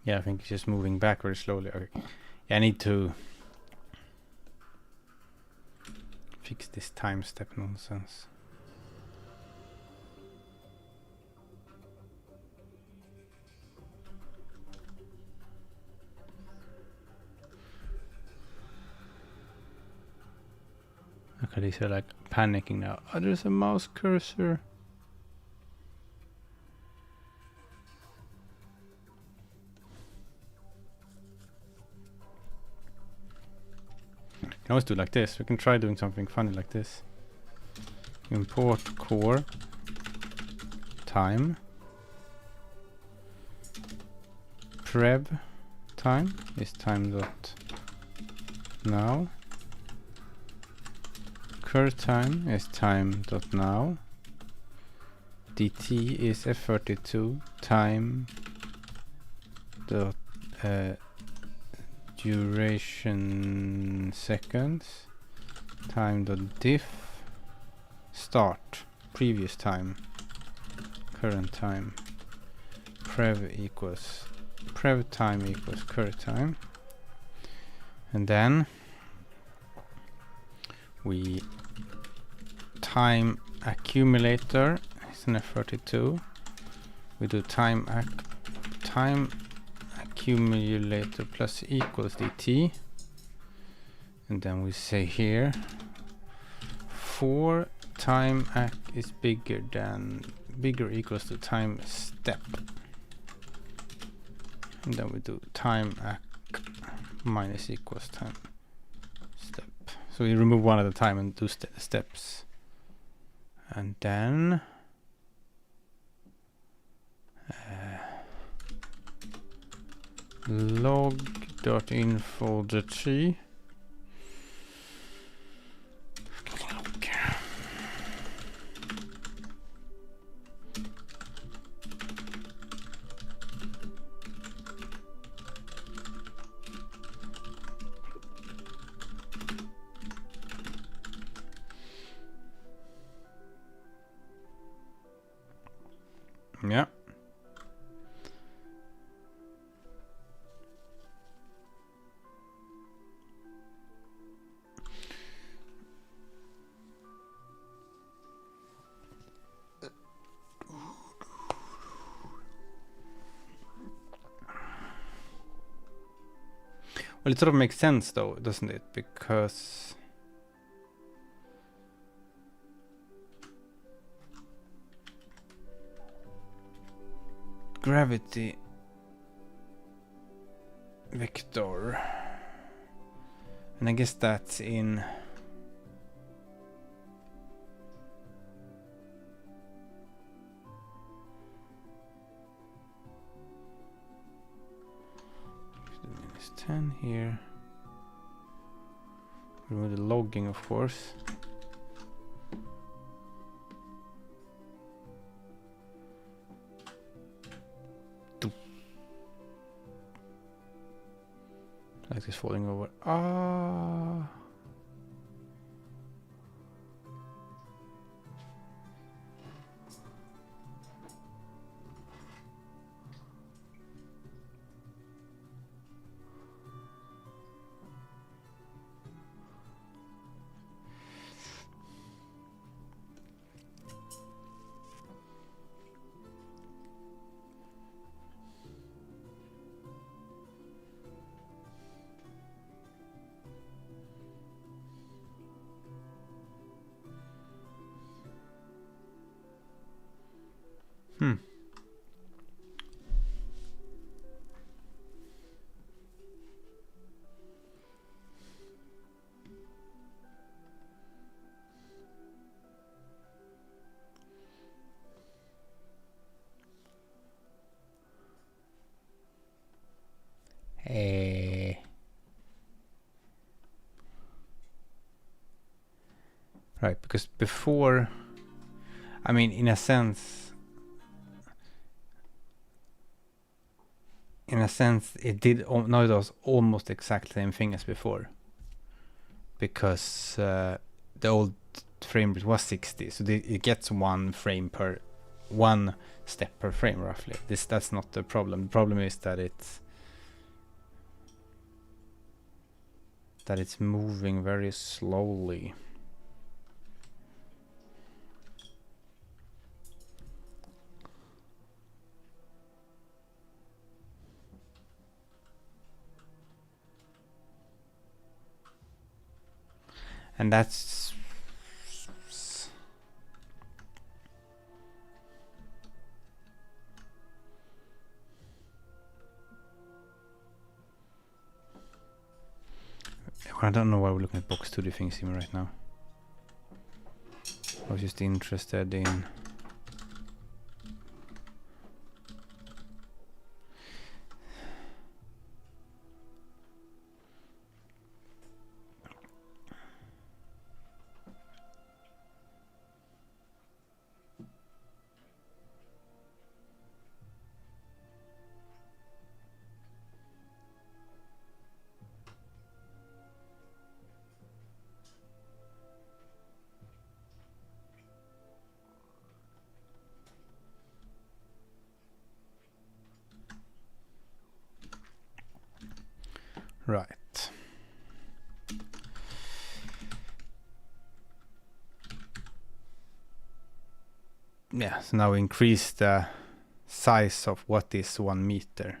Yeah, I think it's just moving back very slowly. Okay. Yeah, I need to fix this time step nonsense. Okay, these are like panicking now. Oh, there's a mouse cursor. We can always do it like this. We can try doing something funny like this. Import core time. Prev time is time dot now. Cur time is time dot now. dt is f32 time dot duration seconds time dot diff start previous time current time prev time equals current time, and then we time accumulator is an f32. We do time accumulator plus equals dt, and then we say here for time acc is bigger equals to time step, and then we do time acc minus equals time step. So we remove one at a time and do steps, and then log.info.g. Yeah. Well, it sort of makes sense though, doesn't it? Because gravity vector, and I guess that's in -10 here. Remove the logging, of course. Like this falling over. Ah. Hmm. Right, because before, I mean, in a sense, it did. Now it does almost exactly the same thing as before, because the old frame rate was 60, so it gets one step per frame roughly. That's not the problem. The problem is that it's moving very slowly. And that's I don't know why we're looking at box 2D things even right now. I was just interested in right. Yeah, so now increase the size of what is 1 meter.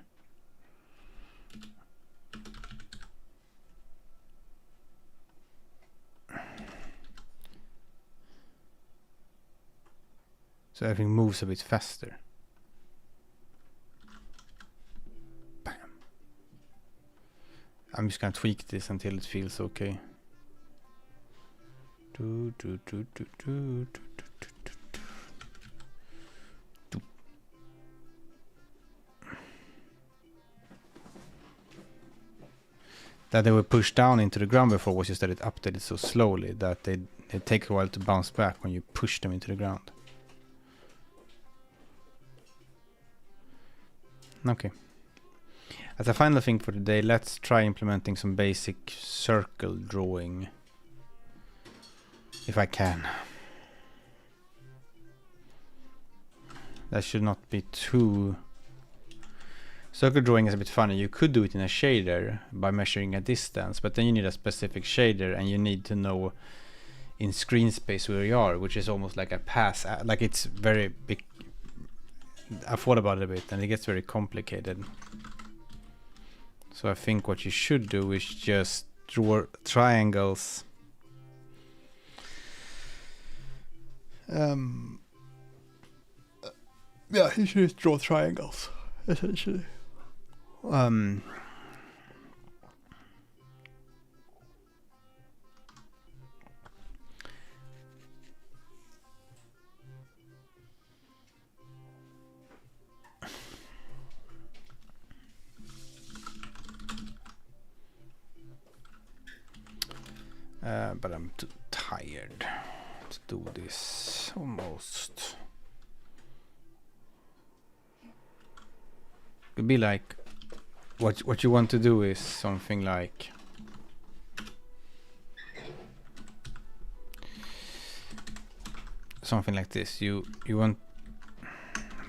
So everything moves a bit faster. Bam. I'm just gonna tweak this until it feels okay. That they were pushed down into the ground before was just that it updated so slowly that it takes a while to bounce back when you push them into the ground. Okay. As a final thing for today, let's try implementing some basic circle drawing. If I can. That should not be too... Circle drawing is a bit funny. You could do it in a shader by measuring a distance, but then you need a specific shader and you need to know in screen space where you are, which is almost like a pass. Like it's very big. I thought about it a bit and it gets very complicated. So I think what you should do is just draw triangles. Yeah, you should just draw triangles, essentially. But I'm too tired to do this almost. Could be like what you want to do is something like this. You want,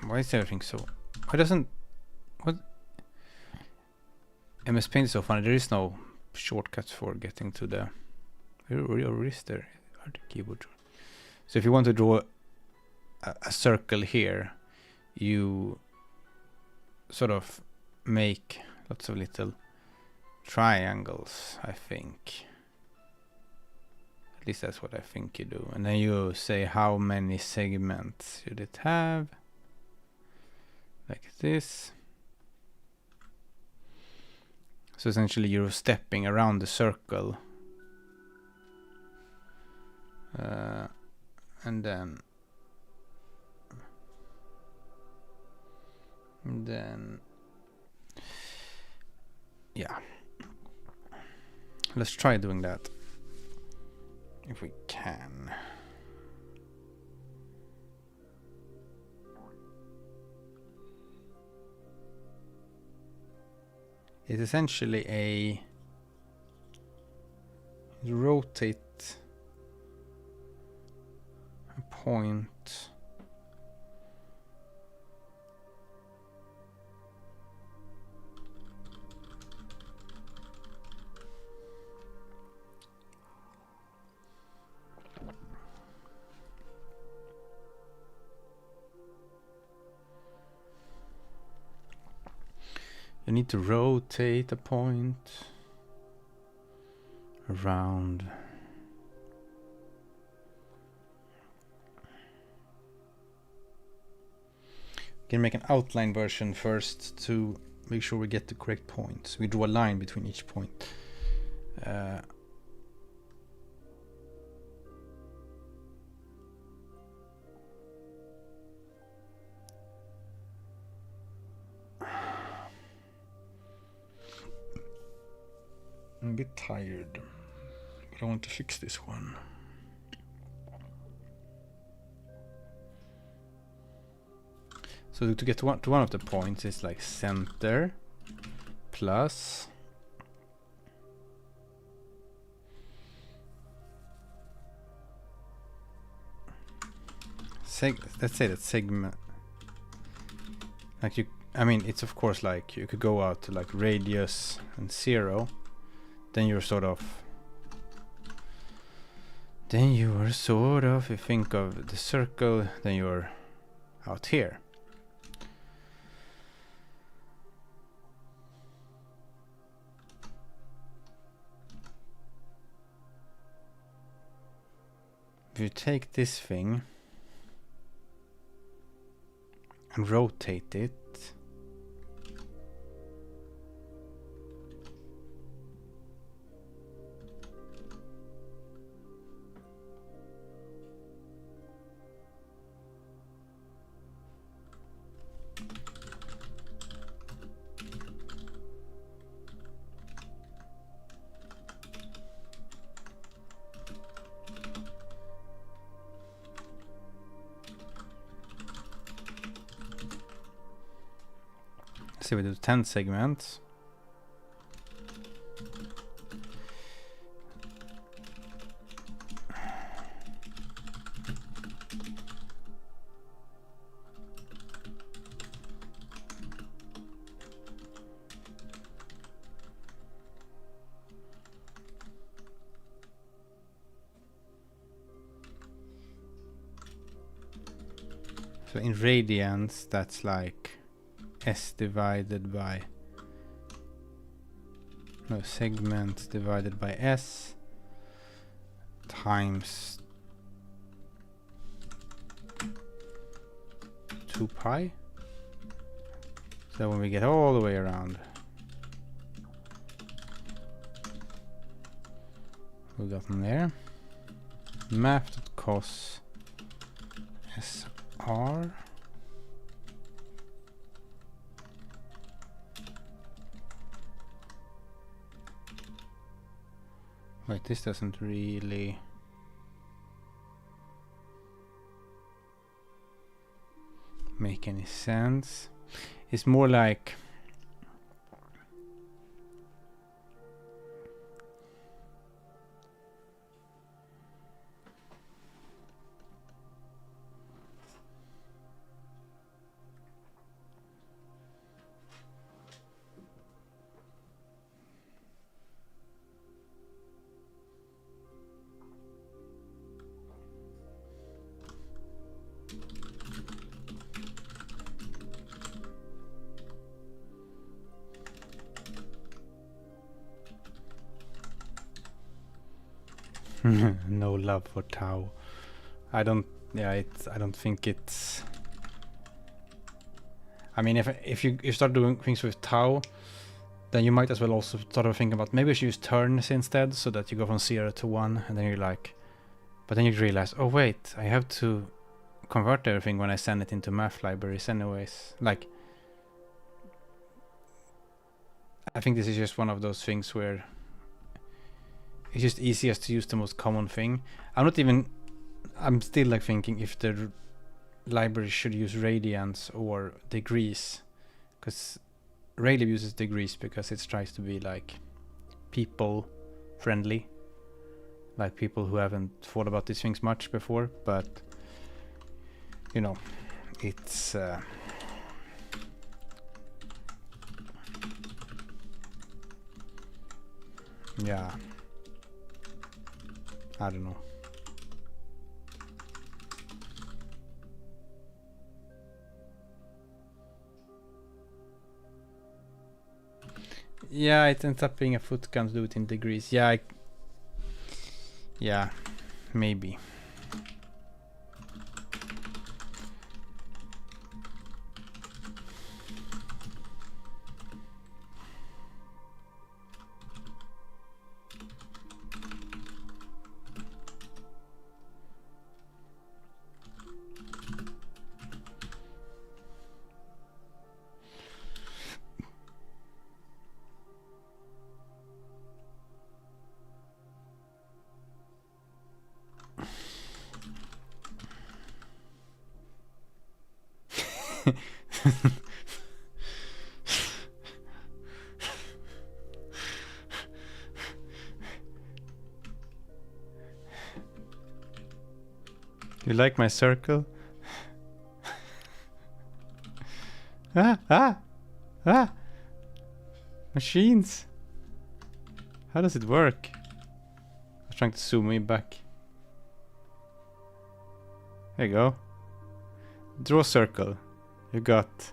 why is everything so, why doesn't, what, MS Paint is so funny. There is no shortcuts for getting to the, or is there the keyboard? So if you want to draw a circle here, you sort of make lots of little triangles, I think. At least that's what I think you do. And then you say how many segments should it have. like this. So essentially you're stepping around the circle. And then yeah, let's try doing that if we can. It's essentially a rotate a point. You need to rotate a point around. We can make an outline version first to make sure we get the correct points. We draw a line between each point. I'm a bit tired, but I want to fix this one. So to get to one of the points is like center plus let's say that segment, like I mean, it's of course like you could go out to like radius and 0. Then you're sort of, if you think of the circle, then you're out here. If you take this thing and rotate it, say we do 10 segments. So in radians, that's like S divided by, no, segments divided by S times 2 pi. So when we get all the way around, we got them there. Math.cos SR Wait, this doesn't really make any sense. It's more like no love for tau. I don't think it's, I mean, if you start doing things with tau, then you might as well also sort of think about maybe I should use turns instead, so that you go from 0 to 1, and then you're like, but then you realize, oh wait, I have to convert everything when I send it into math libraries anyways. Like, I think this is just one of those things where it's just easiest to use the most common thing. I'm still like thinking if the library should use radians or degrees, because Rayleigh uses degrees because it tries to be like people friendly, like people who haven't thought about these things much before, but you know, it's yeah, I don't know. Yeah, it ends up being a foot gun to do it in degrees. Yeah, yeah, maybe. You like my circle? Ah! Machines! How does it work? I was trying to zoom me back. There you go. Draw a circle. You got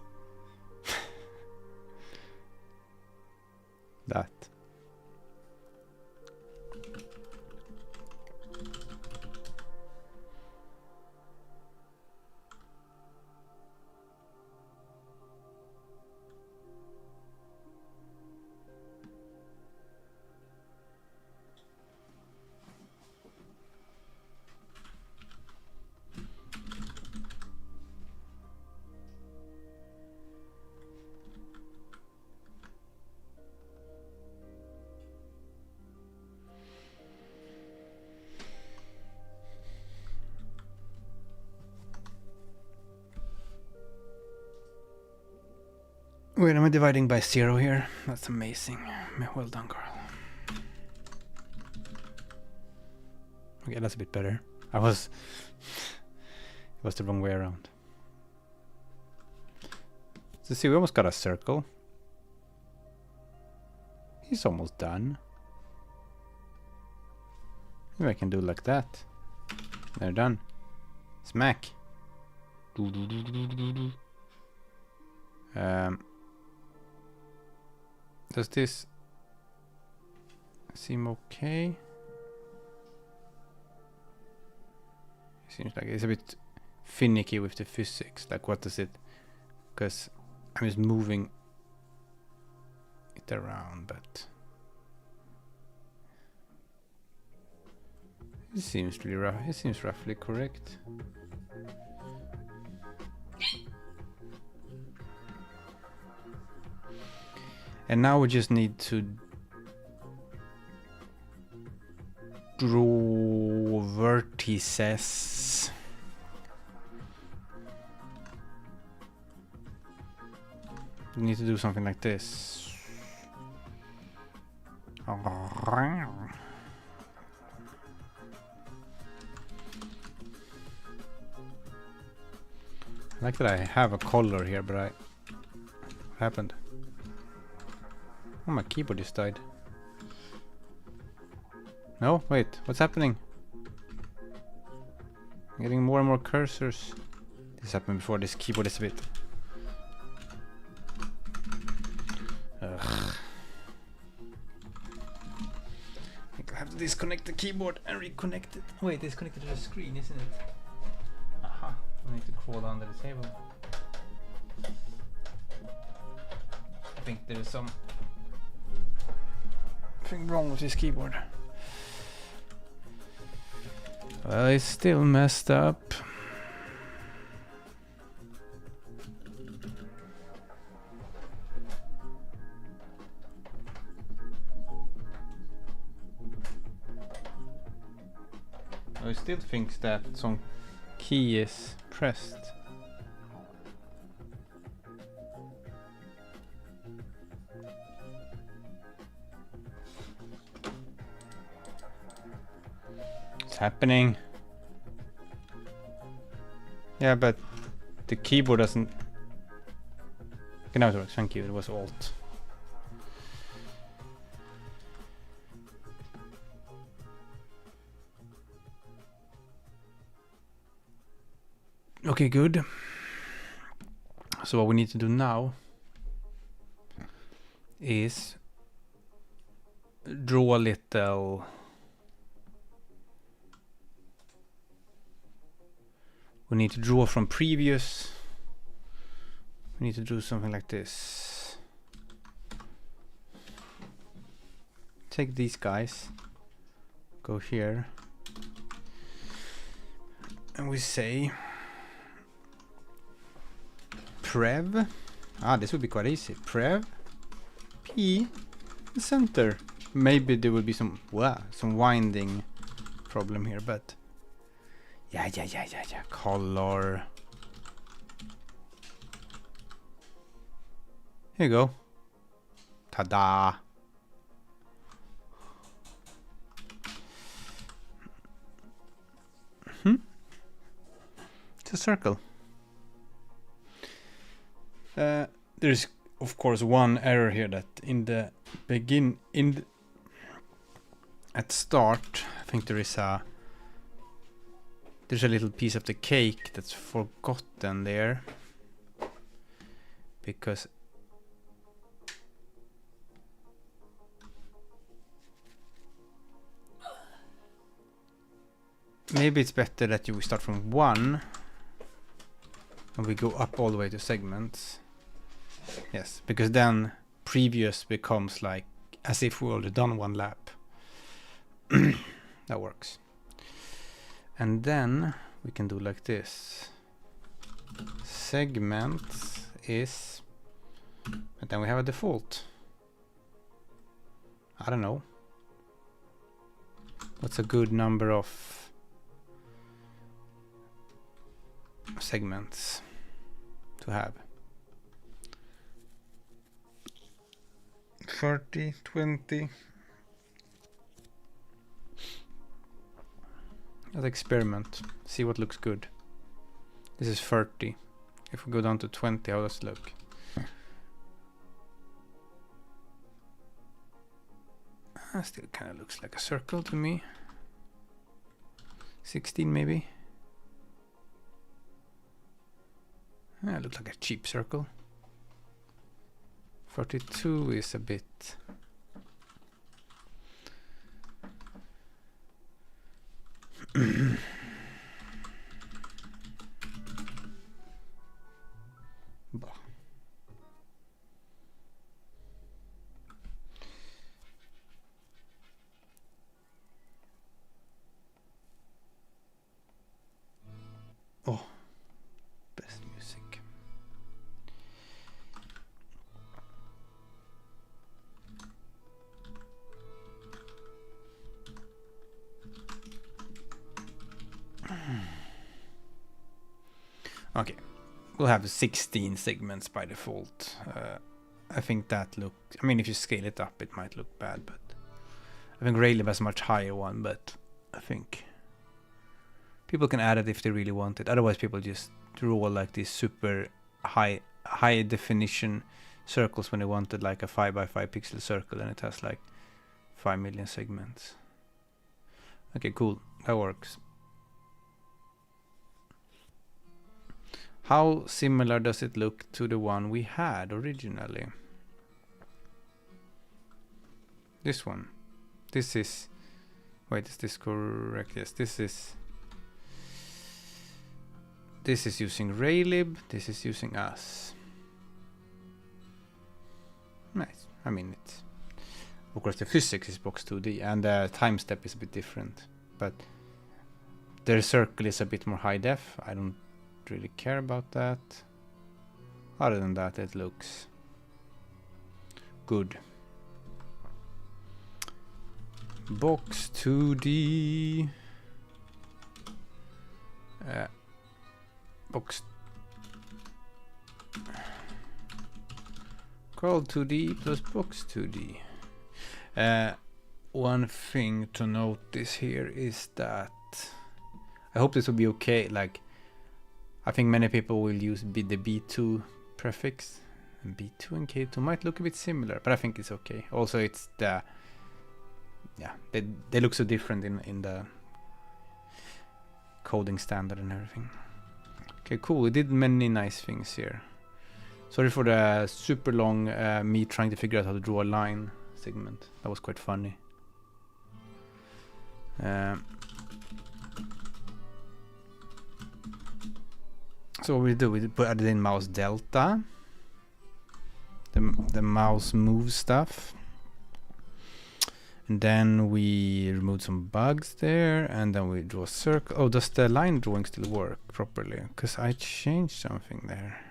that. Wait, am I dividing by 0 here? That's amazing. Well done, Carl. Okay, that's a bit better. It was the wrong way around. So see, we almost got a circle. He's almost done. Maybe I can do like that. They're done. Smack. Does this seem okay? Seems like it's a bit finicky with the physics. Like, what does it? Because I'm just moving it around, but it seems really rough. It seems roughly correct. And now we just need to draw vertices. We need to do something like this. I like that I have a color here, but what happened? Oh, my keyboard just died. No, wait, what's happening? I'm getting more and more cursors. This happened before. This keyboard is a bit... Ugh. I think I have to disconnect the keyboard and reconnect it. Wait, it's connected to the screen, isn't it? Aha, I need to crawl under the table. think there is something wrong with this keyboard. Well, it's still messed up. I still thinks that some key is pressed. It's happening. Yeah, but the keyboard doesn't. Okay, now it works. Thank you. It was Alt. Okay, good. So what we need to do now is draw a little. We need to draw from previous. We need to do something like this. Take these guys, go here, and we say prev. This would be quite easy. Prev P center. Maybe there will be some winding problem here, but yeah. Color. Here you go. Ta-da! It's a circle. There's of course one error here, that in the at start, I think there's a little piece of the cake that's forgotten there, because maybe it's better that we start from 1 and we go up all the way to segments. Yes, because then previous becomes like as if we already done one lap. That works. And then we can do like this. Segments is, and then we have a default. I don't know. What's a good number of segments to have? 30, 20. Let's experiment. See what looks good. This is 30. If we go down to 20, how does it look? Still kind of looks like a circle to me. 16 maybe. It looks like a cheap circle. 42 is a bit. Oh, best music. Okay, we'll have 16 segments by default. I think that looks, I mean, if you scale it up it might look bad, but I think Raylib has a much higher one, but I think people can add it if they really want it. Otherwise people just draw like these super high definition circles when they wanted like a 5 by 5 pixel circle, and it has like 5 million segments. Okay, cool, that works. How similar does it look to the one we had originally? This one. This is, wait, is this correct? Yes, this is using Raylib, this is using us. nice. I mean, it's of course the physics is box 2D and the time step is a bit different, but the circle is a bit more high def. I don't really care about that. Other than that, it looks good. Box 2D. Box karl2d plus box 2D. One thing to notice here is that I hope this will be okay. Like, I think many people will use the B2 prefix, and B2 and K2 might look a bit similar, but I think it's okay. Also, it's the they look so different in the coding standard and everything. Okay, cool. We did many nice things here. Sorry for the super long me trying to figure out how to draw a line segment. That was quite funny. So what we do, we added in mouse delta, the mouse move stuff, and then we removed some bugs there, and then we draw a circle. Oh, does the line drawing still work properly? Because I changed something there.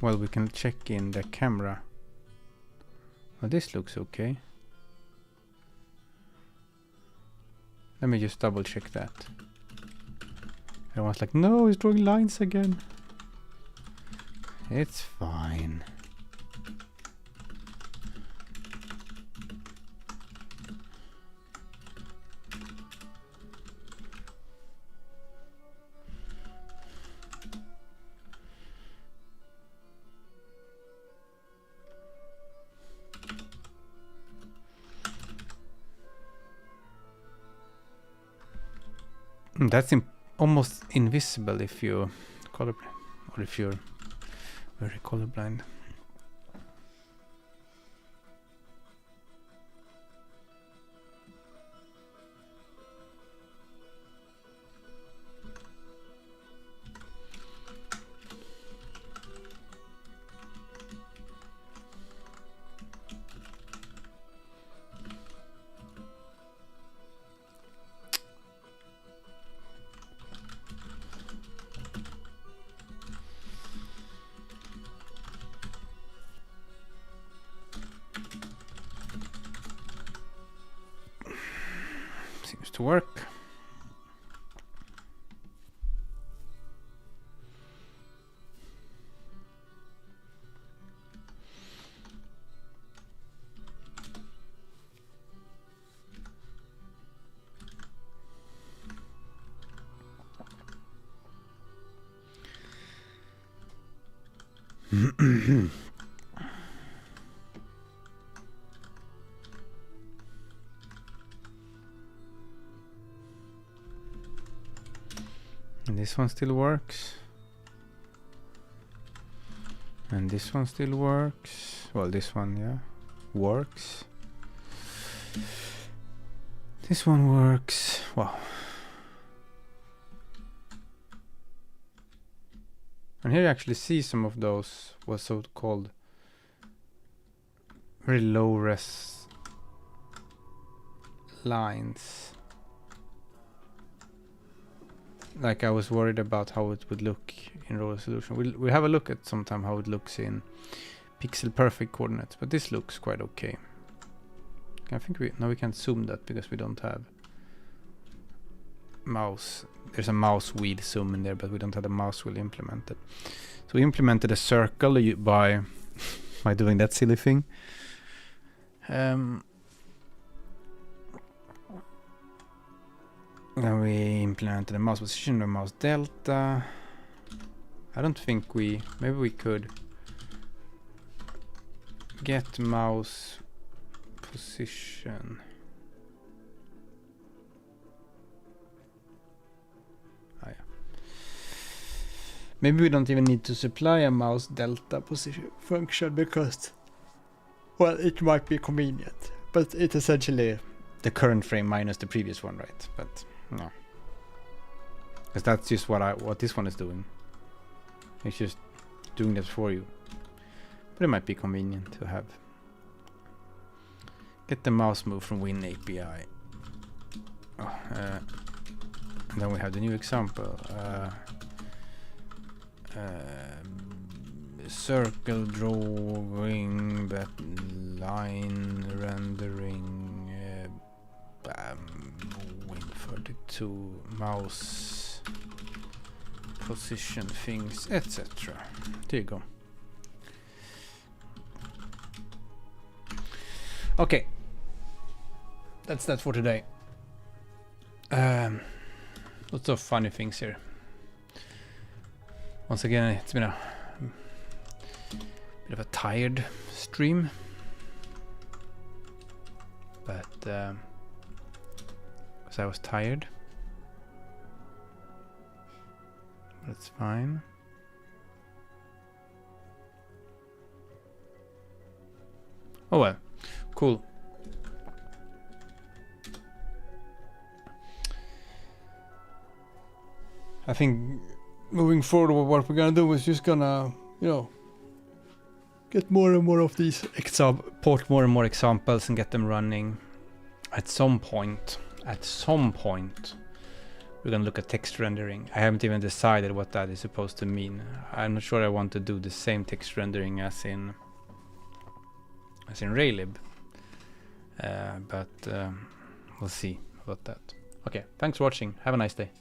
Well, we can check in the camera. Oh, this looks okay. Let me just double check that. Everyone's like, no, he's drawing lines again. It's fine. That's almost invisible if you colorblind, or if you're very colorblind. Seems to work. And this one still works. And this one still works. Well, this one, yeah, works. This one works. Wow. And here you actually see some of those was so-called very low res lines. Like, I was worried about how it would look in raw resolution. We'll have a look at sometime how it looks in pixel perfect coordinates, but this looks quite okay. I think we can't zoom that because we don't have mouse. There's a mouse wheel zoom in there, but we don't have the mouse wheel implemented. So we implemented a circle by doing that silly thing. And we implemented a mouse position and mouse delta. I don't think maybe we could get mouse position. Ah, yeah. Maybe we don't even need to supply a mouse delta position function because, well, it might be convenient, but it's essentially the current frame minus the previous one, right? But no, because that's just what this one is doing. It's just doing that for you. but it might be convenient to have. Get the mouse move from Win API. And then we have the new example. Circle drawing, but line rendering, Win32, mouse position things, etc. There you go. Okay, that's that for today. Lots of funny things here. Once again, it's been a bit of a tired stream, but because I was tired, that's fine. Oh well, cool. I think moving forward, what we're gonna do is just gonna, you know, get more and more of these port more and more examples and get them running. At some point, we're gonna look at text rendering. I haven't even decided what that is supposed to mean. I'm not sure I want to do the same text rendering as in Raylib, but we'll see about that. Okay, thanks for watching. Have a nice day.